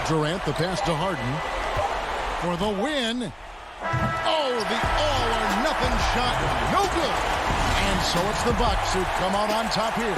Durant, the pass to Harden for the win. Oh, the all-or-nothing shot. No good. And so it's the Bucks who come out on top here.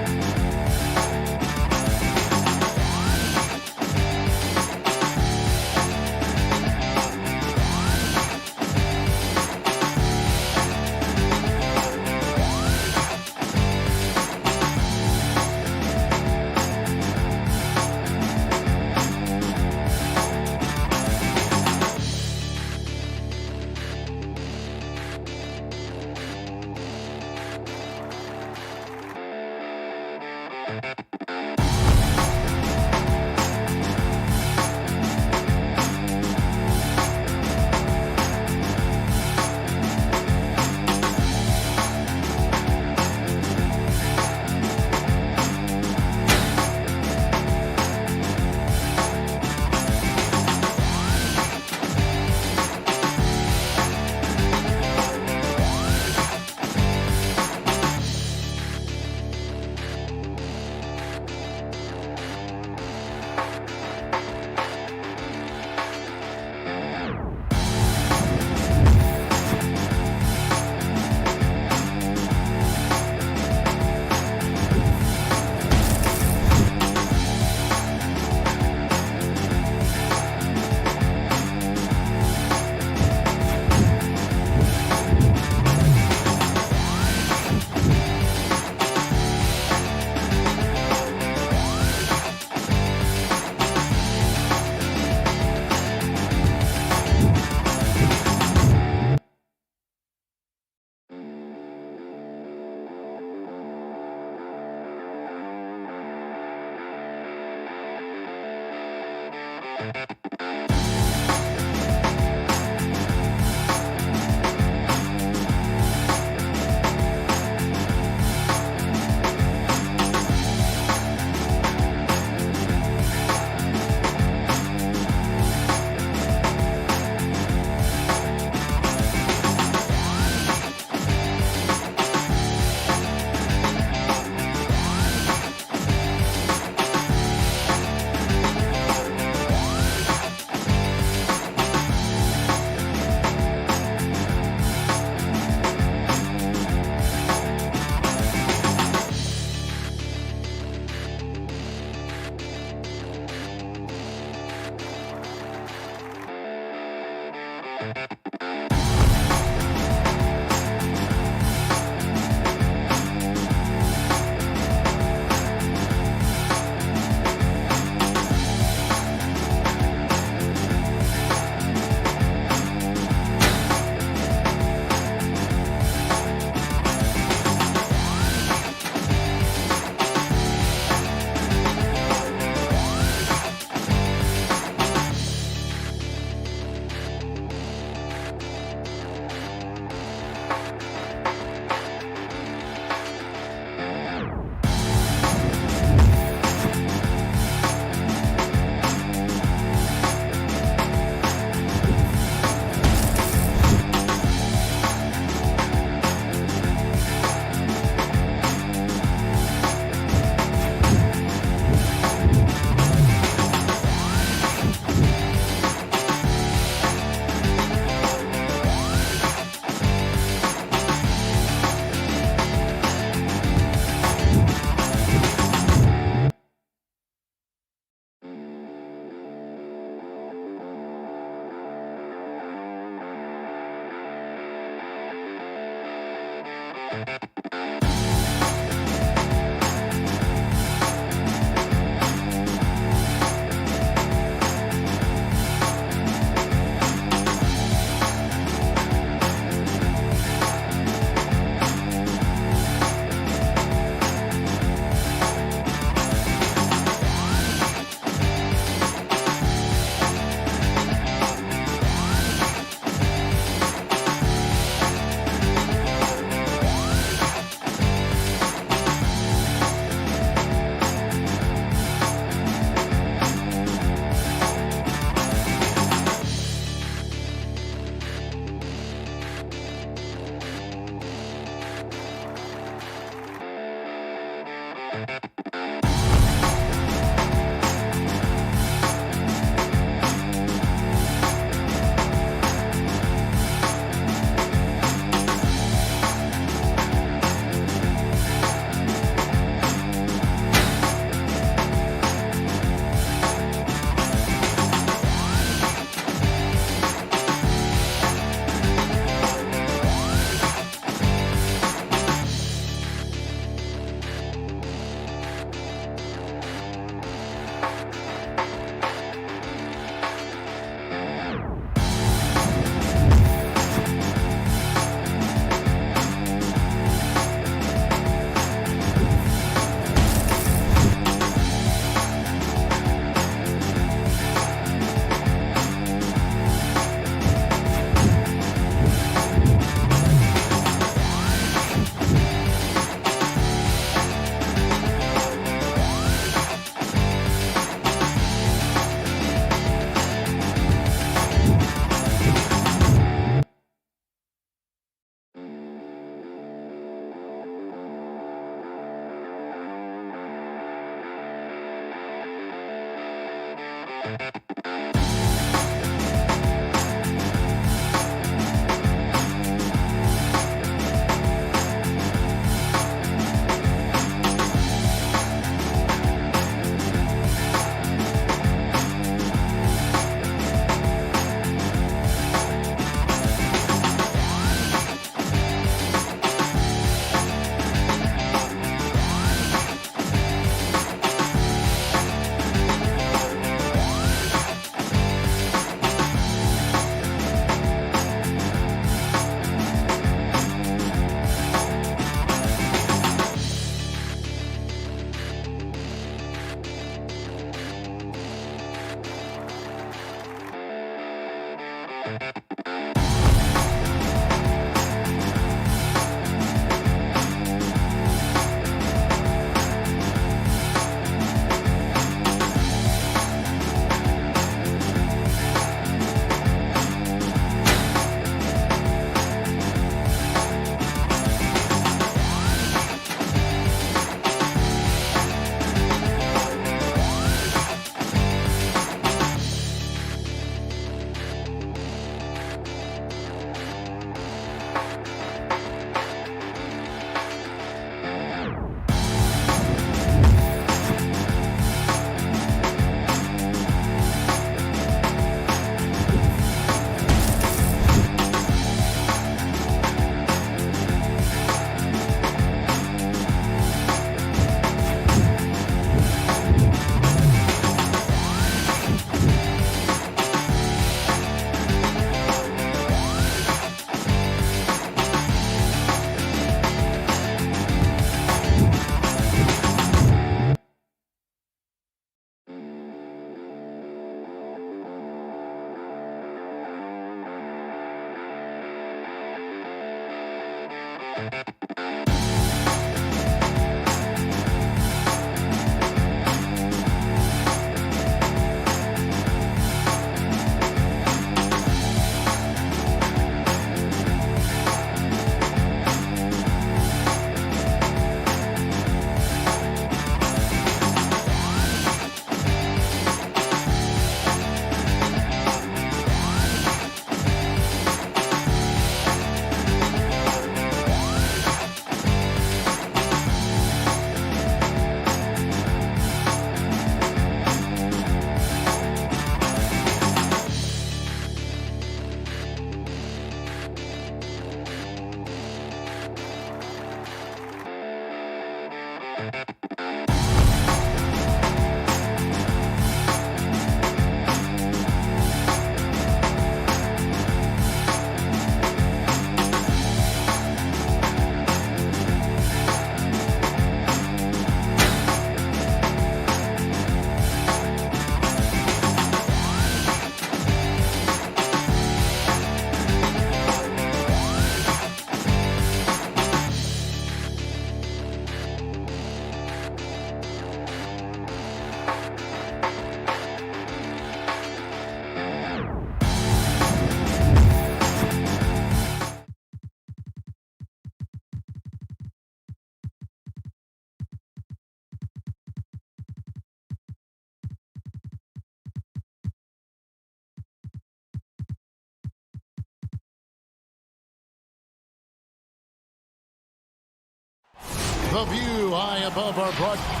The view high above our broadcast.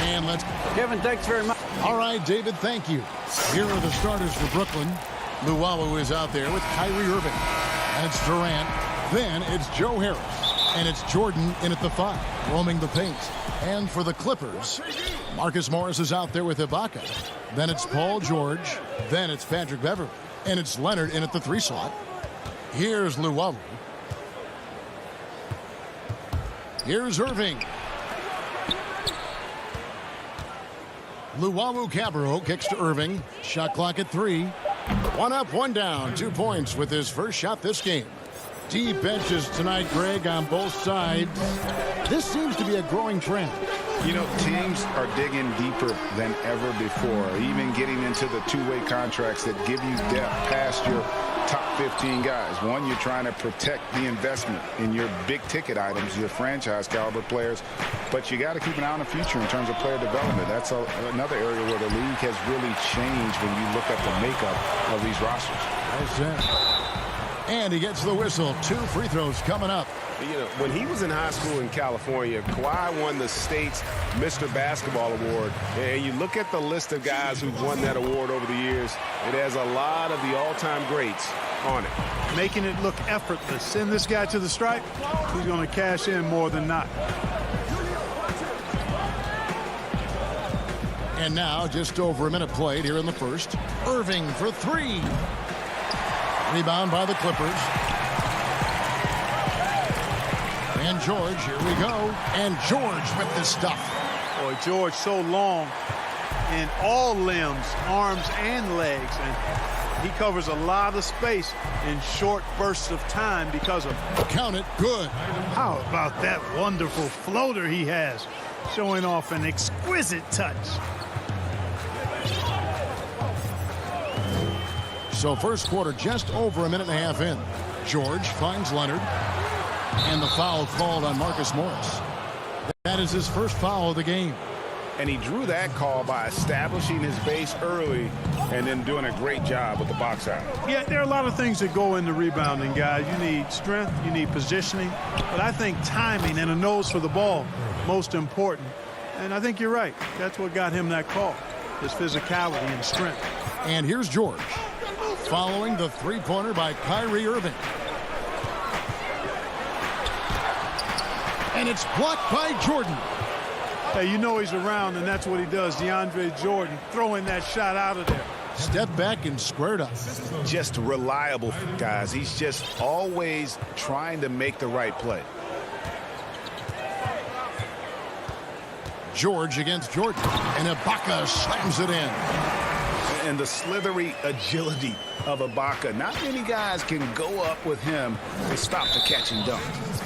And let's... Kevin, thanks very much. All right, David, thank you. Here are the starters for Brooklyn. Luwawu is out there with Kyrie Irving. And it's Durant. Then it's Joe Harris. And it's Jordan in at the 5, roaming the paint. And for the Clippers, Marcus Morris is out there with Ibaka. Then it's Paul George. Then it's Patrick Beverley. And it's Leonard in at the 3 slot. Here's Luwawu. Here's Irving. Luwawu-Cabarrot kicks to Irving. Shot clock at 3. 1 up, 1 down. 2 points with his first shot this game. Deep benches tonight, Greg, on both sides. This seems to be a growing trend. You know, teams are digging deeper than ever before, even getting into the two-way contracts that give you depth past your top 15 guys. One, you're trying to protect the investment in your big-ticket items, your franchise-caliber players, but you got to keep an eye on the future in terms of player development. That's another area where the league has really changed when you look at the makeup of these rosters. Nice set. And he gets the whistle. 2 free throws coming up. You know, when he was in high school in California, Kawhi won the state's Mr. Basketball Award. And you look at the list of guys who've won that award over the years, it has a lot of the all-time greats on it. Making it look effortless. Send this guy to the stripe, he's going to cash in more than not. And now just over a minute played here in the first. Irving for 3. Rebound by the Clippers. And George, here we go. And George with the stuff. Boy, George so long in all limbs, arms and legs. And he covers a lot of space in short bursts of time because of... Count it, good. How about that wonderful floater he has, showing off an exquisite touch. So first quarter just over a minute and a half in. George finds Leonard. And the foul called on Marcus Morris. That is his first foul of the game. And he drew that call by establishing his base early and then doing a great job with the box out. Yeah, there are a lot of things that go into rebounding, guys. You need strength, you need positioning. But I think timing and a nose for the ball, most important. And I think you're right. That's what got him that call, his physicality and strength. And here's George. Following the three-pointer by Kyrie Irving. And it's blocked by Jordan. Hey, you know he's around, and that's what he does. DeAndre Jordan throwing that shot out of there. Step back and squared up. Just reliable, guys. He's just always trying to make the right play. George against Jordan. And Ibaka slams it in. And the slithery agility of Ibaka. Not many guys can go up with him to stop the catch and dunk.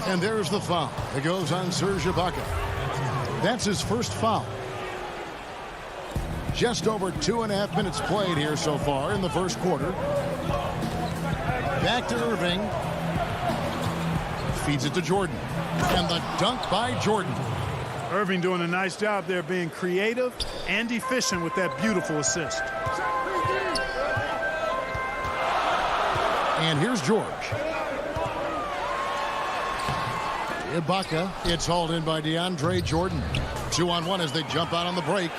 And there's the foul. It goes on Serge Ibaka. That's his first foul. Just over 2.5 minutes played here so far in the first quarter. Back to Irving. Feeds it to Jordan. And the dunk by Jordan. Irving doing a nice job there, being creative and efficient with that beautiful assist. And here's George. Ibaka, it's hauled in by DeAndre Jordan. 2-on-1 as they jump out on the break.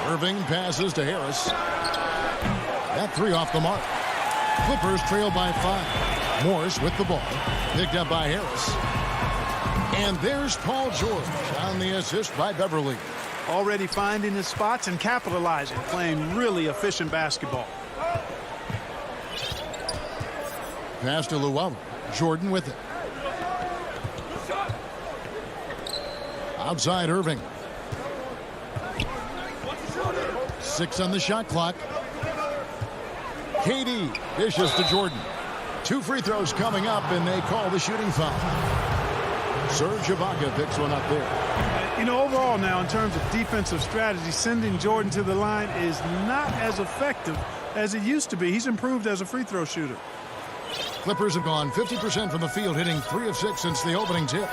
Irving passes to Harris. That 3 off the mark. Clippers trail by 5. Morris with the ball. Picked up by Harris. And there's Paul George on the assist by Beverley. Already finding his spots and capitalizing, playing really efficient basketball. Pass to Luwawu. Jordan with it. Outside Irving. 6 on the shot clock. KD dishes to Jordan. 2 free throws coming up, and they call the shooting foul. Serge Ibaka picks one up there. You know, overall now, in terms of defensive strategy, sending Jordan to the line is not as effective as it used to be. He's improved as a free throw shooter. Clippers have gone 50% from the field, hitting 3 of 6 since the opening tip.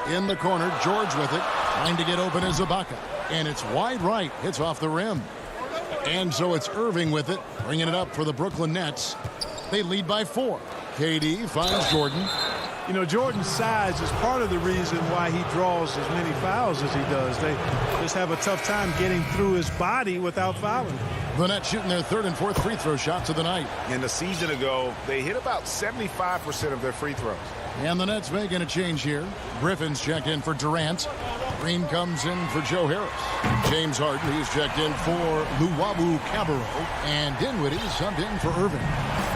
In the corner, George with it. Trying to get open is Ibaka. And it's wide right. Hits off the rim. And so it's Irving with it, bringing it up for the Brooklyn Nets. They lead by 4. KD finds Jordan. You know, Jordan's size is part of the reason why he draws as many fouls as he does. They just have a tough time getting through his body without fouling. The Nets shooting their third and fourth free throw shots of the night. And a season ago, they hit about 75% of their free throws. And the Nets making a change here. Griffin's checked in for Durant. Green comes in for Joe Harris. James Harden, he's checked in for Luwawu Cabarro. And Dinwiddie subbed in for Irving.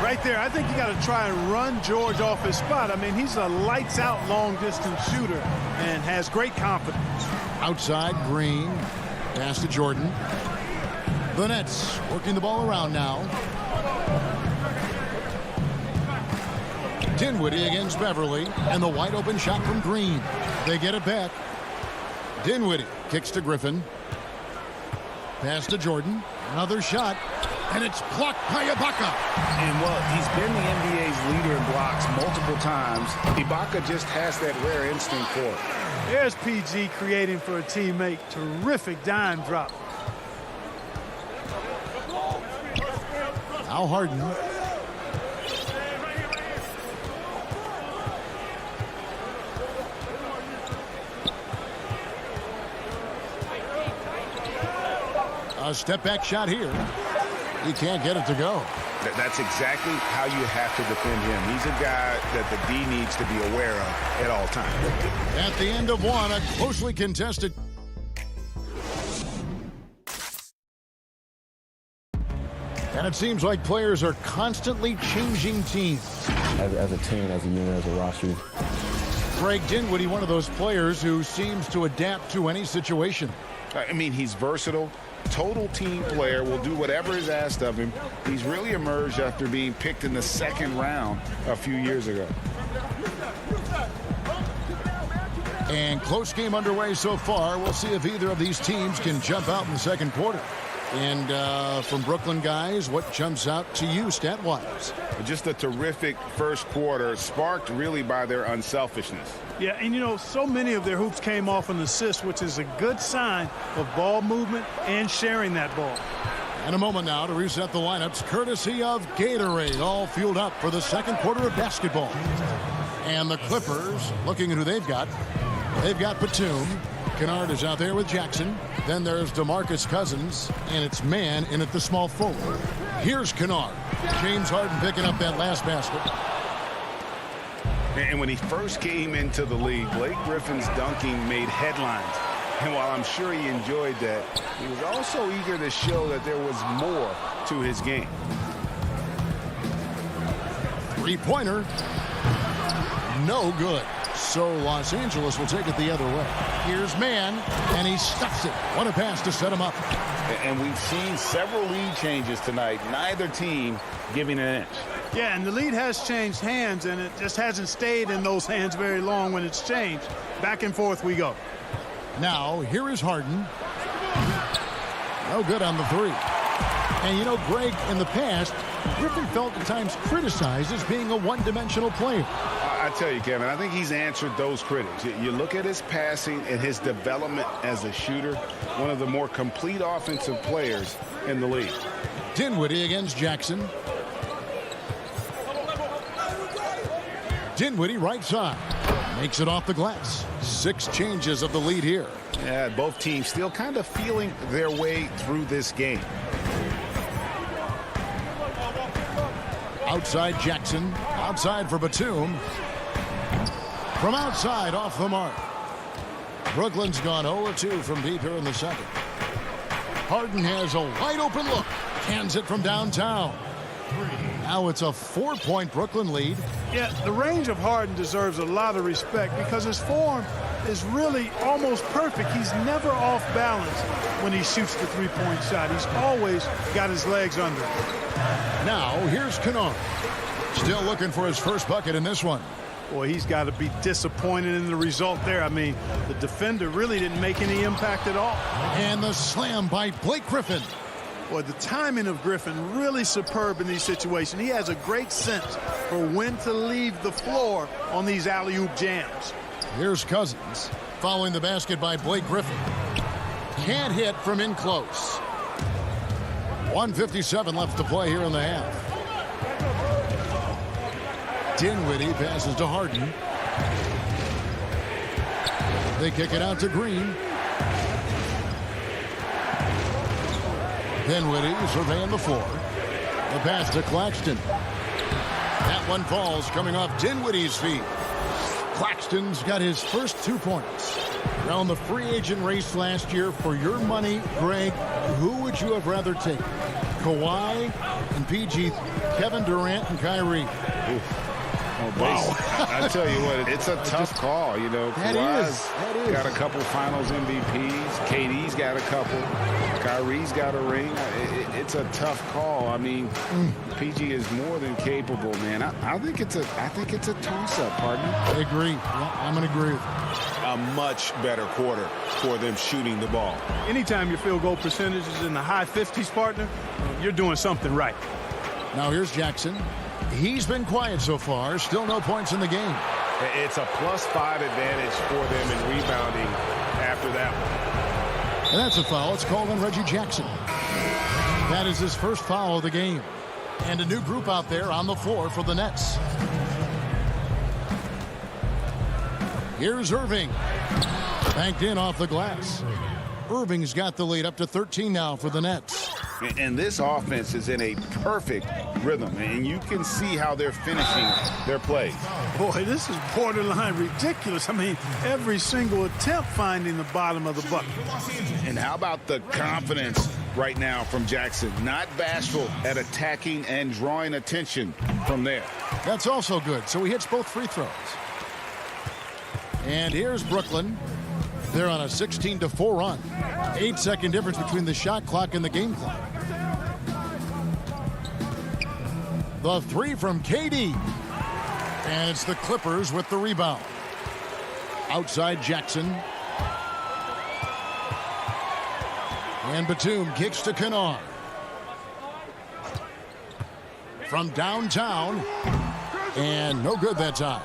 Right there, I think you got to try and run George off his spot. I mean, he's a lights-out long-distance shooter and has great confidence. Outside, Green. Pass to Jordan. The Nets working the ball around now. Dinwiddie against Beverly, and the wide open shot from Green. They get it back. Dinwiddie kicks to Griffin. Pass to Jordan. Another shot, and it's blocked by Ibaka. And, well, he's been the NBA's leader in blocks multiple times. Ibaka just has that rare instinct for it. There's PG creating for a teammate. Terrific dime drop. Now Harden. A step-back shot here. He can't get it to go. That's exactly how you have to defend him. He's a guy that the D needs to be aware of at all times. At the end of one, a closely contested. And it seems like players are constantly changing teams. As a team, as a unit, as a roster. Greg Dinwiddie, one of those players who seems to adapt to any situation. I mean, he's versatile. Total team player, will do whatever is asked of him. He's really emerged after being picked in the second round a few years ago. And close game underway so far. We'll see if either of these teams can jump out in the second quarter. And from Brooklyn guys, what jumps out to you stat-wise? Just a terrific first quarter, sparked really by their unselfishness. Yeah, and you know, so many of their hoops came off an assist, which is a good sign of ball movement and sharing that ball. And a moment now to reset the lineups, courtesy of Gatorade, all fueled up for the second quarter of basketball. And the Clippers, looking at who they've got Batum. Kennard is out there with Jackson. Then there's DeMarcus Cousins, and it's man in at the small forward. Here's Kennard. James Harden picking up that last basket. And when he first came into the league, Blake Griffin's dunking made headlines. And while I'm sure he enjoyed that, he was also eager to show that there was more to his game. Three-pointer. No good. So Los Angeles will take it the other way. Here's man, and he stuffs it. What a pass to set him up. And we've seen several lead changes tonight. Neither team giving an inch. Yeah, and the lead has changed hands, and it just hasn't stayed in those hands very long when it's changed. Back and forth we go. Now, here is Harden. No good on the three. And you know, Greg, in the past, Griffin felt at times criticized as being a one-dimensional player. I tell you, Kevin, I think he's answered those critics. You look at his passing and his development as a shooter, one of the more complete offensive players in the league. Dinwiddie against Jackson. Dinwiddie right side. Makes it off the glass. 6 changes of the lead here. Yeah, both teams still kind of feeling their way through this game. Outside Jackson. Outside for Batum. From outside, off the mark. Brooklyn's gone 0-2 from deep here in the second. Harden has a wide open look. Cans it from downtown. Now it's a 4-point Brooklyn lead. Yeah, the range of Harden deserves a lot of respect because his form is really almost perfect. He's never off balance when he shoots the three-point shot. He's always got his legs under him. Now here's Kennard. Still looking for his first bucket in this one. Boy, he's got to be disappointed in the result there. I mean, the defender really didn't make any impact at all. And the slam by Blake Griffin. Boy, the timing of Griffin really superb in these situations. He has a great sense for when to leave the floor on these alley-oop jams. Here's Cousins following the basket by Blake Griffin. Can't hit from in close. 1:57 left to play here in the half. Dinwiddie passes to Harden. They kick it out to Green. Dinwiddie surveying the floor. The pass to Claxton. That one falls coming off Dinwiddie's feet. Claxton's got his first 2 points. Around the free agent race last year, for your money, Greg, who would you have rather taken? Kawhi and PG, Kevin Durant and Kyrie. Oof. Wow. I tell you what, it's a tough call. You know, Kawhi's got a couple finals MVPs. KD's got a couple. Kyrie's got a ring. It's a tough call. I mean, PG is more than capable, man. I think it's a toss-up, partner. I agree. Yeah, I'm going to agree with you. A much better quarter for them shooting the ball. Anytime your field goal percentage is in the high 50s, partner, you're doing something right. Now here's Jackson. He's been quiet so far. Still no points in the game. It's a +5 advantage for them in rebounding after that one. And that's a foul. It's called on Reggie Jackson. That is his first foul of the game. And a new group out there on the floor for the Nets. Here's Irving. Banked in off the glass. Irving's got the lead up to 13 now for the Nets. And this offense is in a perfect rhythm, and you can see how they're finishing their plays. Boy, this is borderline ridiculous. I mean, every single attempt finding the bottom of the bucket. And how about the confidence right now from Jackson? Not bashful at attacking and drawing attention from there. That's also good. So he hits both free throws. And here's Brooklyn. They're on a 16-4 run. 8-second difference between the shot clock and the game clock. The three from KD. And it's the Clippers with the rebound. Outside Jackson. And Batum kicks to Kennard. From downtown. And no good that time.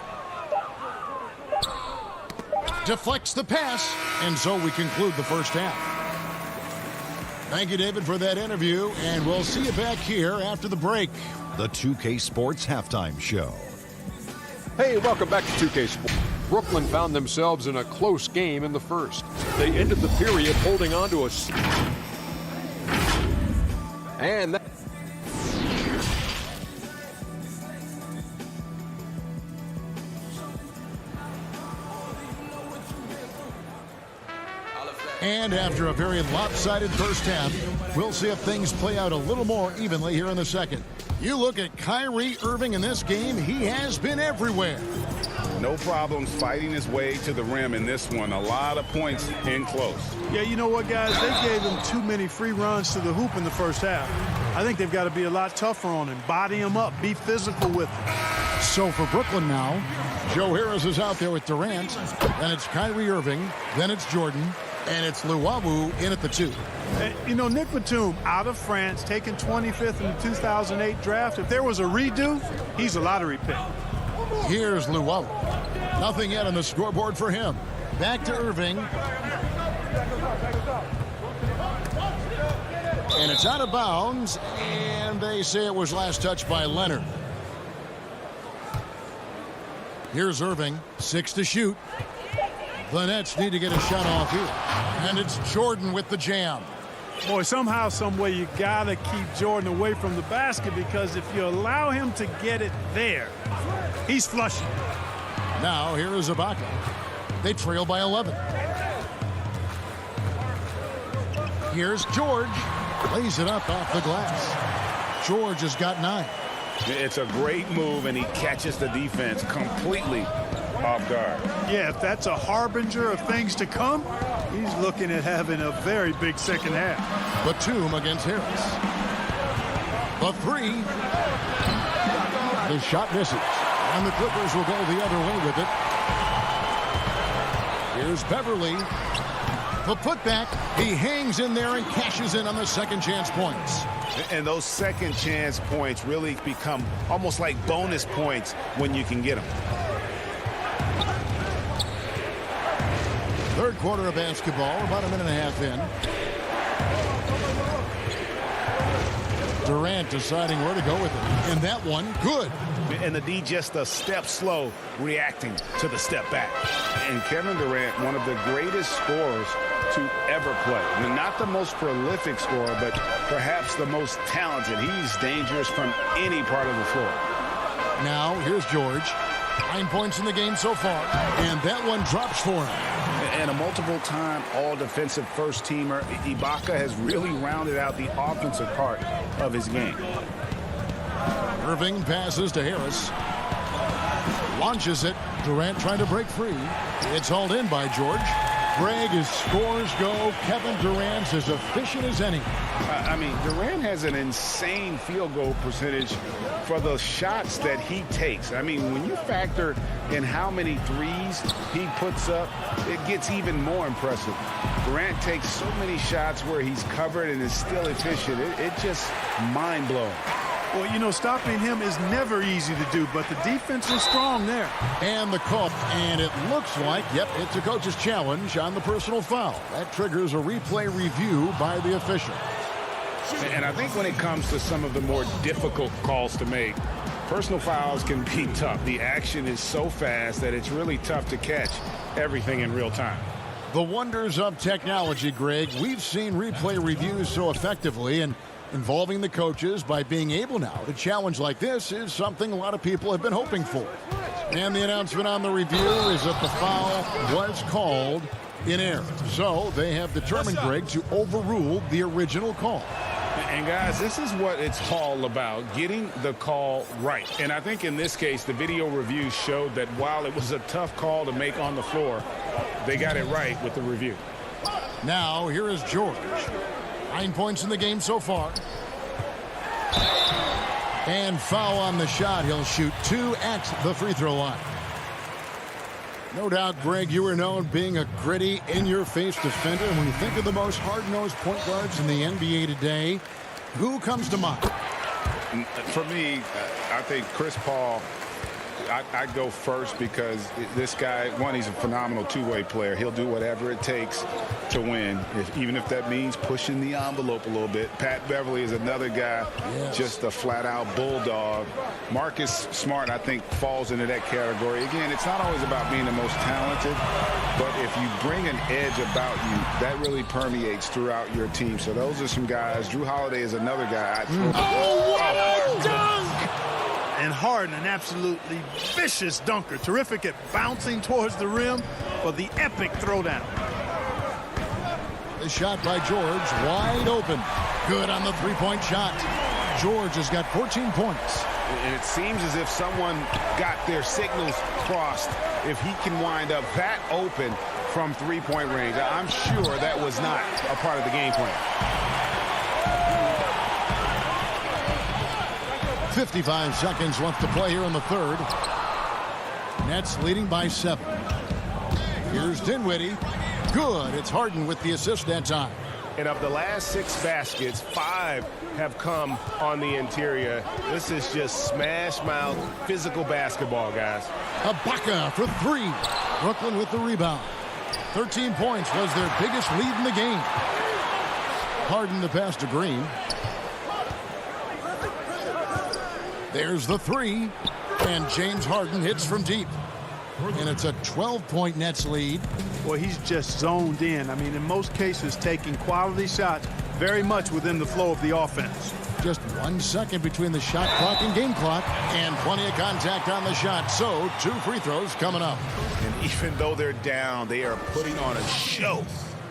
Deflects the pass, and so we conclude the first half. Thank you, David, for that interview, and we'll see you back here after the break. The 2K Sports Halftime Show. Hey, welcome back to 2K Sports. Brooklyn found themselves in a close game in the first. They ended the period holding on to us. And that... And after a very lopsided first half, we'll see if things play out a little more evenly here in the second. You look at Kyrie Irving in this game, he has been everywhere. No problems fighting his way to the rim in this one. A lot of points in close. Yeah, you know what, guys? They gave him too many free runs to the hoop in the first half. I think they've got to be a lot tougher on him. Body him up. Be physical with him. So for Brooklyn now, Joe Harris is out there with Durant. Then it's Kyrie Irving. Then it's Jordan. And it's Luwawu in at the 2. You know, Nick Batum, out of France, taken 25th in the 2008 draft. If there was a redo, he's a lottery pick. Here's Luwawu. Nothing yet on the scoreboard for him. Back to Irving. And it's out of bounds. And they say it was last touched by Leonard. Here's Irving. 6 to shoot. The Nets need to get a shot off here. And it's Jordan with the jam. Boy, somehow, some way, you got to keep Jordan away from the basket, because if you allow him to get it there, he's flushing. Now, here is Ibaka. They trail by 11. Here's George. Lays it up off the glass. George has got 9. It's a great move, and he catches the defense completely off guard. Yeah, if that's a harbinger of things to come, he's looking at having a very big second half. Batum against Harris. The 3. The shot misses. And the Clippers will go the other way with it. Here's Beverly. The putback. He hangs in there and cashes in on the second chance points. And those second chance points really become almost like bonus points when you can get them. Third quarter of basketball, about a minute and a half in. Durant deciding where to go with it. And that one, good. And the D just a step slow reacting to the step back. And Kevin Durant, one of the greatest scorers to ever play. I mean, not the most prolific scorer, but perhaps the most talented. He's dangerous from any part of the floor. Now, here's George. 9 points in the game so far, and that one drops for him. And a multiple-time all-defensive first-teamer, Ibaka has really rounded out the offensive part of his game. Irving passes to Harris. Launches it. Durant trying to break free. It's hauled in by George. Greg, his scores go. Kevin Durant's as efficient as any. I mean, Durant has an insane field goal percentage for the shots that he takes. I mean, when you factor in how many threes he puts up, it gets even more impressive. Durant takes so many shots where he's covered and is still efficient. It's just mind-blowing. Well, you know, stopping him is never easy to do, but the defense is strong there. And the call, and it looks like, yep, it's a coach's challenge on the personal foul. That triggers a replay review by the official. And I think when it comes to some of the more difficult calls to make, personal fouls can be tough. The action is so fast that it's really tough to catch everything in real time. The wonders of technology, Greg. We've seen replay reviews so effectively, and involving the coaches by being able now to challenge like this is something a lot of people have been hoping for. And the announcement on the review is that the foul was called in error. So they have determined, Greg, to overrule the original call. And guys, this is what it's all about, getting the call right. And I think in this case, the video review showed that while it was a tough call to make on the floor, they got it right with the review. Now, here is George. 9 points in the game so far. And foul on the shot. He'll shoot 2 at the free throw line. No doubt, Greg, you are known being a gritty, in-your-face defender. And when you think of the most hard-nosed point guards in the NBA today, who comes to mind? For me, I think Chris Paul. I'd go first because this guy, one, he's a phenomenal two-way player. He'll do whatever it takes to win, even if that means pushing the envelope a little bit. Pat Beverly is another guy, just a flat-out bulldog. Marcus Smart, I think, falls into that category. Again, it's not always about being the most talented, but if you bring an edge about you, that really permeates throughout your team. So those are some guys. Drew Holiday is another guy. Oh, what a dunk! And Harden, an absolutely vicious dunker. Terrific at bouncing towards the rim for the epic throwdown. The shot by George, wide open. Good on the three-point shot. George has got 14 points. And it seems as if someone got their signals crossed. If he can wind up that open from three-point range, I'm sure that was not a part of the game plan. 55 seconds left to play here in the third. Nets leading by 7. Here's Dinwiddie. Good. It's Harden with the assist that time. And of the last 6 baskets, 5 have come on the interior. This is just smash mouth physical basketball, guys. Ibaka for 3. Brooklyn with the rebound. 13 points was their biggest lead in the game. Harden the pass to Green. There's the 3, and James Harden hits from deep. And it's a 12-point Nets lead. Well, he's just zoned in. I mean, in most cases, taking quality shots very much within the flow of the offense. Just 1 second between the shot clock and game clock, and plenty of contact on the shot. So 2 free throws coming up. And even though they're down, they are putting on a show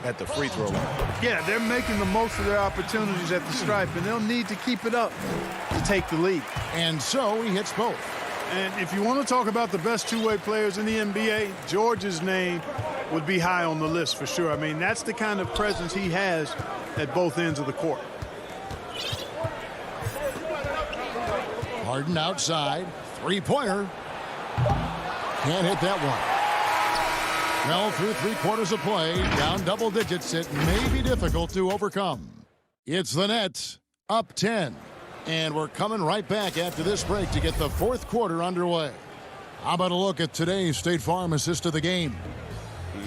at the free throw line. Yeah, they're making the most of their opportunities at the stripe, and they'll need to keep it up to take the lead. And so he hits both. And if you want to talk about the best two-way players in the NBA, George's name would be high on the list for sure. I mean, that's the kind of presence he has at both ends of the court. Harden outside. Three-pointer. Can't hit that one. Well, through 3/4 of play, down double digits, it may be difficult to overcome. It's the Nets, up 10. And we're coming right back after this break to get the 4th quarter underway. How about a look at today's State Farm assist of the game?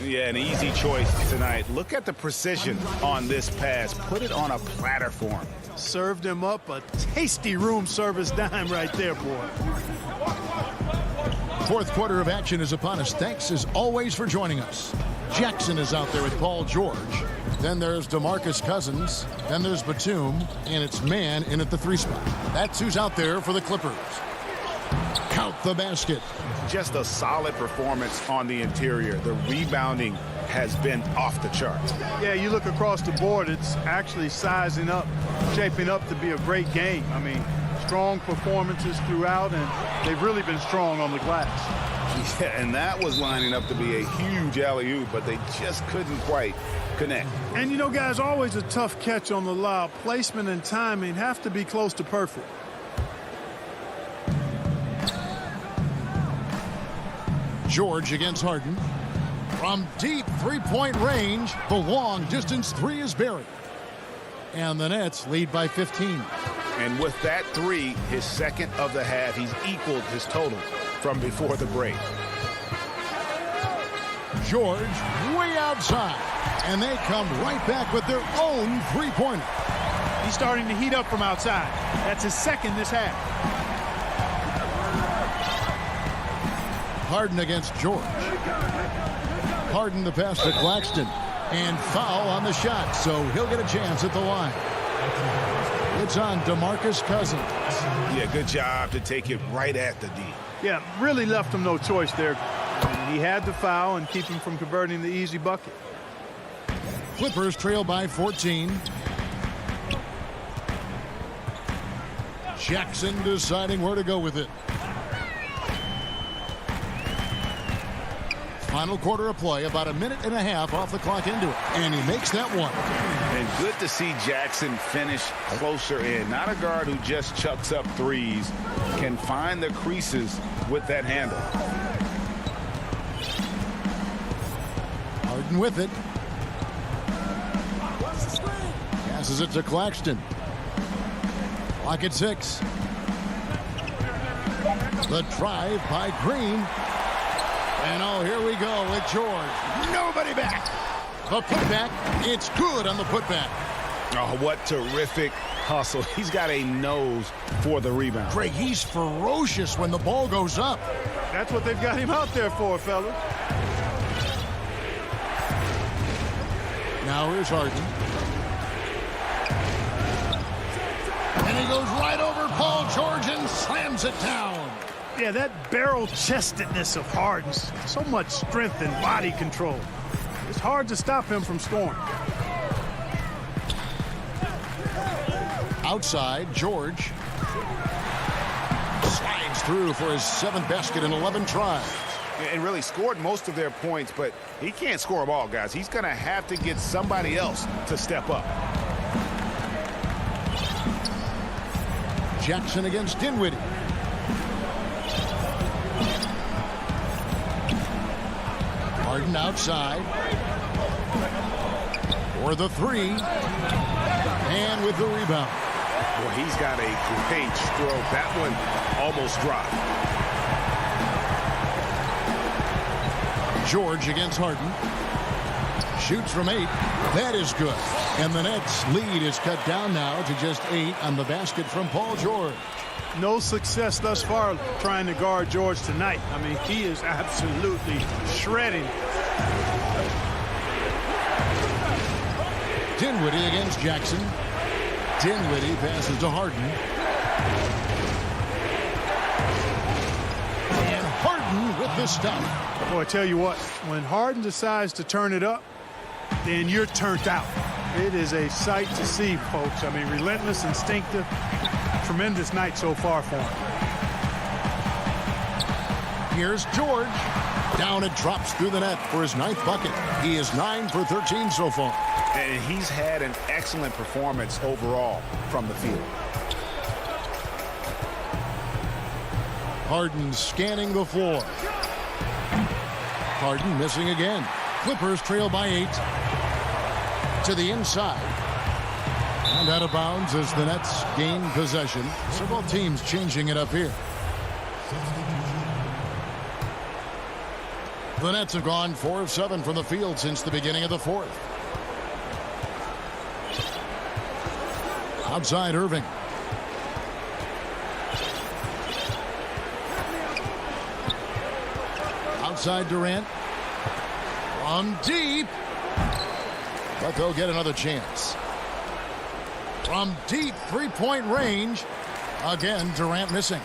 Yeah, an easy choice tonight. Look at the precision on this pass. Put it on a platter for him. Served him up a tasty room service dime right there, boy. Fourth quarter of action is upon us. Thanks as always for joining us. Jackson is out there with Paul George. Then there's DeMarcus Cousins. Then there's Batum. And it's man in at the 3 spot. That's who's out there for the Clippers. Count the basket. Just a solid performance on the interior. The rebounding has been off the charts. Yeah, you look across the board, it's actually sizing up, shaping up to be a great game. I mean, strong performances throughout, and they've really been strong on the glass. Yeah, and that was lining up to be a huge alley-oop, but they just couldn't quite connect. And, you know, guys, always a tough catch on the lob. Placement and timing have to be close to perfect. George against Harden. From deep three-point range, the long-distance 3 is buried. And the Nets lead by 15. And with that 3, his second of the half, he's equaled his total from before the break. George way outside. And they come right back with their own three-pointer. He's starting to heat up from outside. That's his second this half. Harden against George. Harden the pass to Claxton. And foul on the shot, so he'll get a chance at the line. It's on DeMarcus Cousins. Yeah, good job to take it right at the D. Yeah, really left him no choice there. He had to foul and keep him from converting the easy bucket. Clippers trail by 14. Jackson deciding where to go with it. Final quarter of play, about a minute and a half off the clock into it. And he makes that one. And good to see Jackson finish closer in. Not a guard who just chucks up threes. Can find the creases with that handle. Harden with it. Passes it to Claxton. Clock at 6. The drive by Green. And oh, here we go with George. Nobody back. The putback. It's good on the putback. Oh, what terrific hustle. He's got a nose for the rebound. Greg, he's ferocious when the ball goes up. That's what they've got him out there for, fella. Now here's Harden. And he goes right over Paul George and slams it down. Yeah, that barrel-chestedness of Harden's, so much strength and body control. It's hard to stop him from scoring. Outside, George slides through for his 7th basket in 11 tries. And really scored most of their points, but he can't score them all, guys. He's going to have to get somebody else to step up. Jackson against Dinwiddie. Harden outside for the 3 and with the rebound. Well, he's got a great stroke. That one almost dropped. George against Harden. Shoots from 8. That is good. And the Nets lead is cut down now to just 8 on the basket from Paul George. No success thus far trying to guard George tonight. I mean, he is absolutely shredding. Dinwiddie against Jackson. Dinwiddie passes to Harden. And Harden with the stuff. Boy, I tell you what, when Harden decides to turn it up, then you're turned out. It is a sight to see, folks. I mean, relentless, instinctive. Tremendous night so far for him. Here's George. Down it drops through the net for his 9th bucket. He is 9 for 13 so far. And he's had an excellent performance overall from the field. Harden scanning the floor. Harden missing again. Clippers trail by 8. To the inside. And out of bounds as the Nets gain possession. Several teams changing it up here. The Nets have gone 4 of 7 from the field since the beginning of the fourth. Outside Irving. Outside Durant. From deep. But they'll get another chance. From deep three-point range. Again, Durant missing.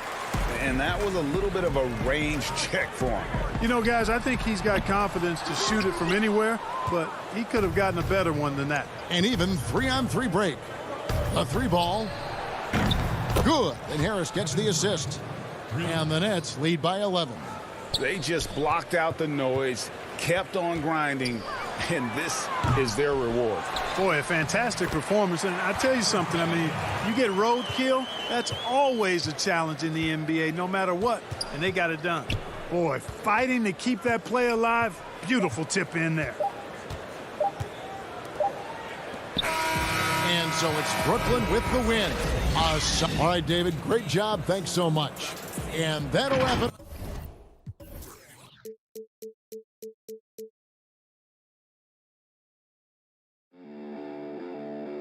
And that was a little bit of a range check for him. You know, guys, I think he's got confidence to shoot it from anywhere, but he could have gotten a better one than that. An even 3-on-3 break. A 3-ball. Good. And Harris gets the assist. And the Nets lead by 11. They just blocked out the noise, kept on grinding, and this is their reward. Boy, a fantastic performance. And I tell you something, I mean, you get roadkill, that's always a challenge in the NBA, no matter what. And they got it done. Boy, fighting to keep that play alive, beautiful tip in there. And so it's Brooklyn with the win. All right, David, great job. Thanks so much. And that'll wrap it.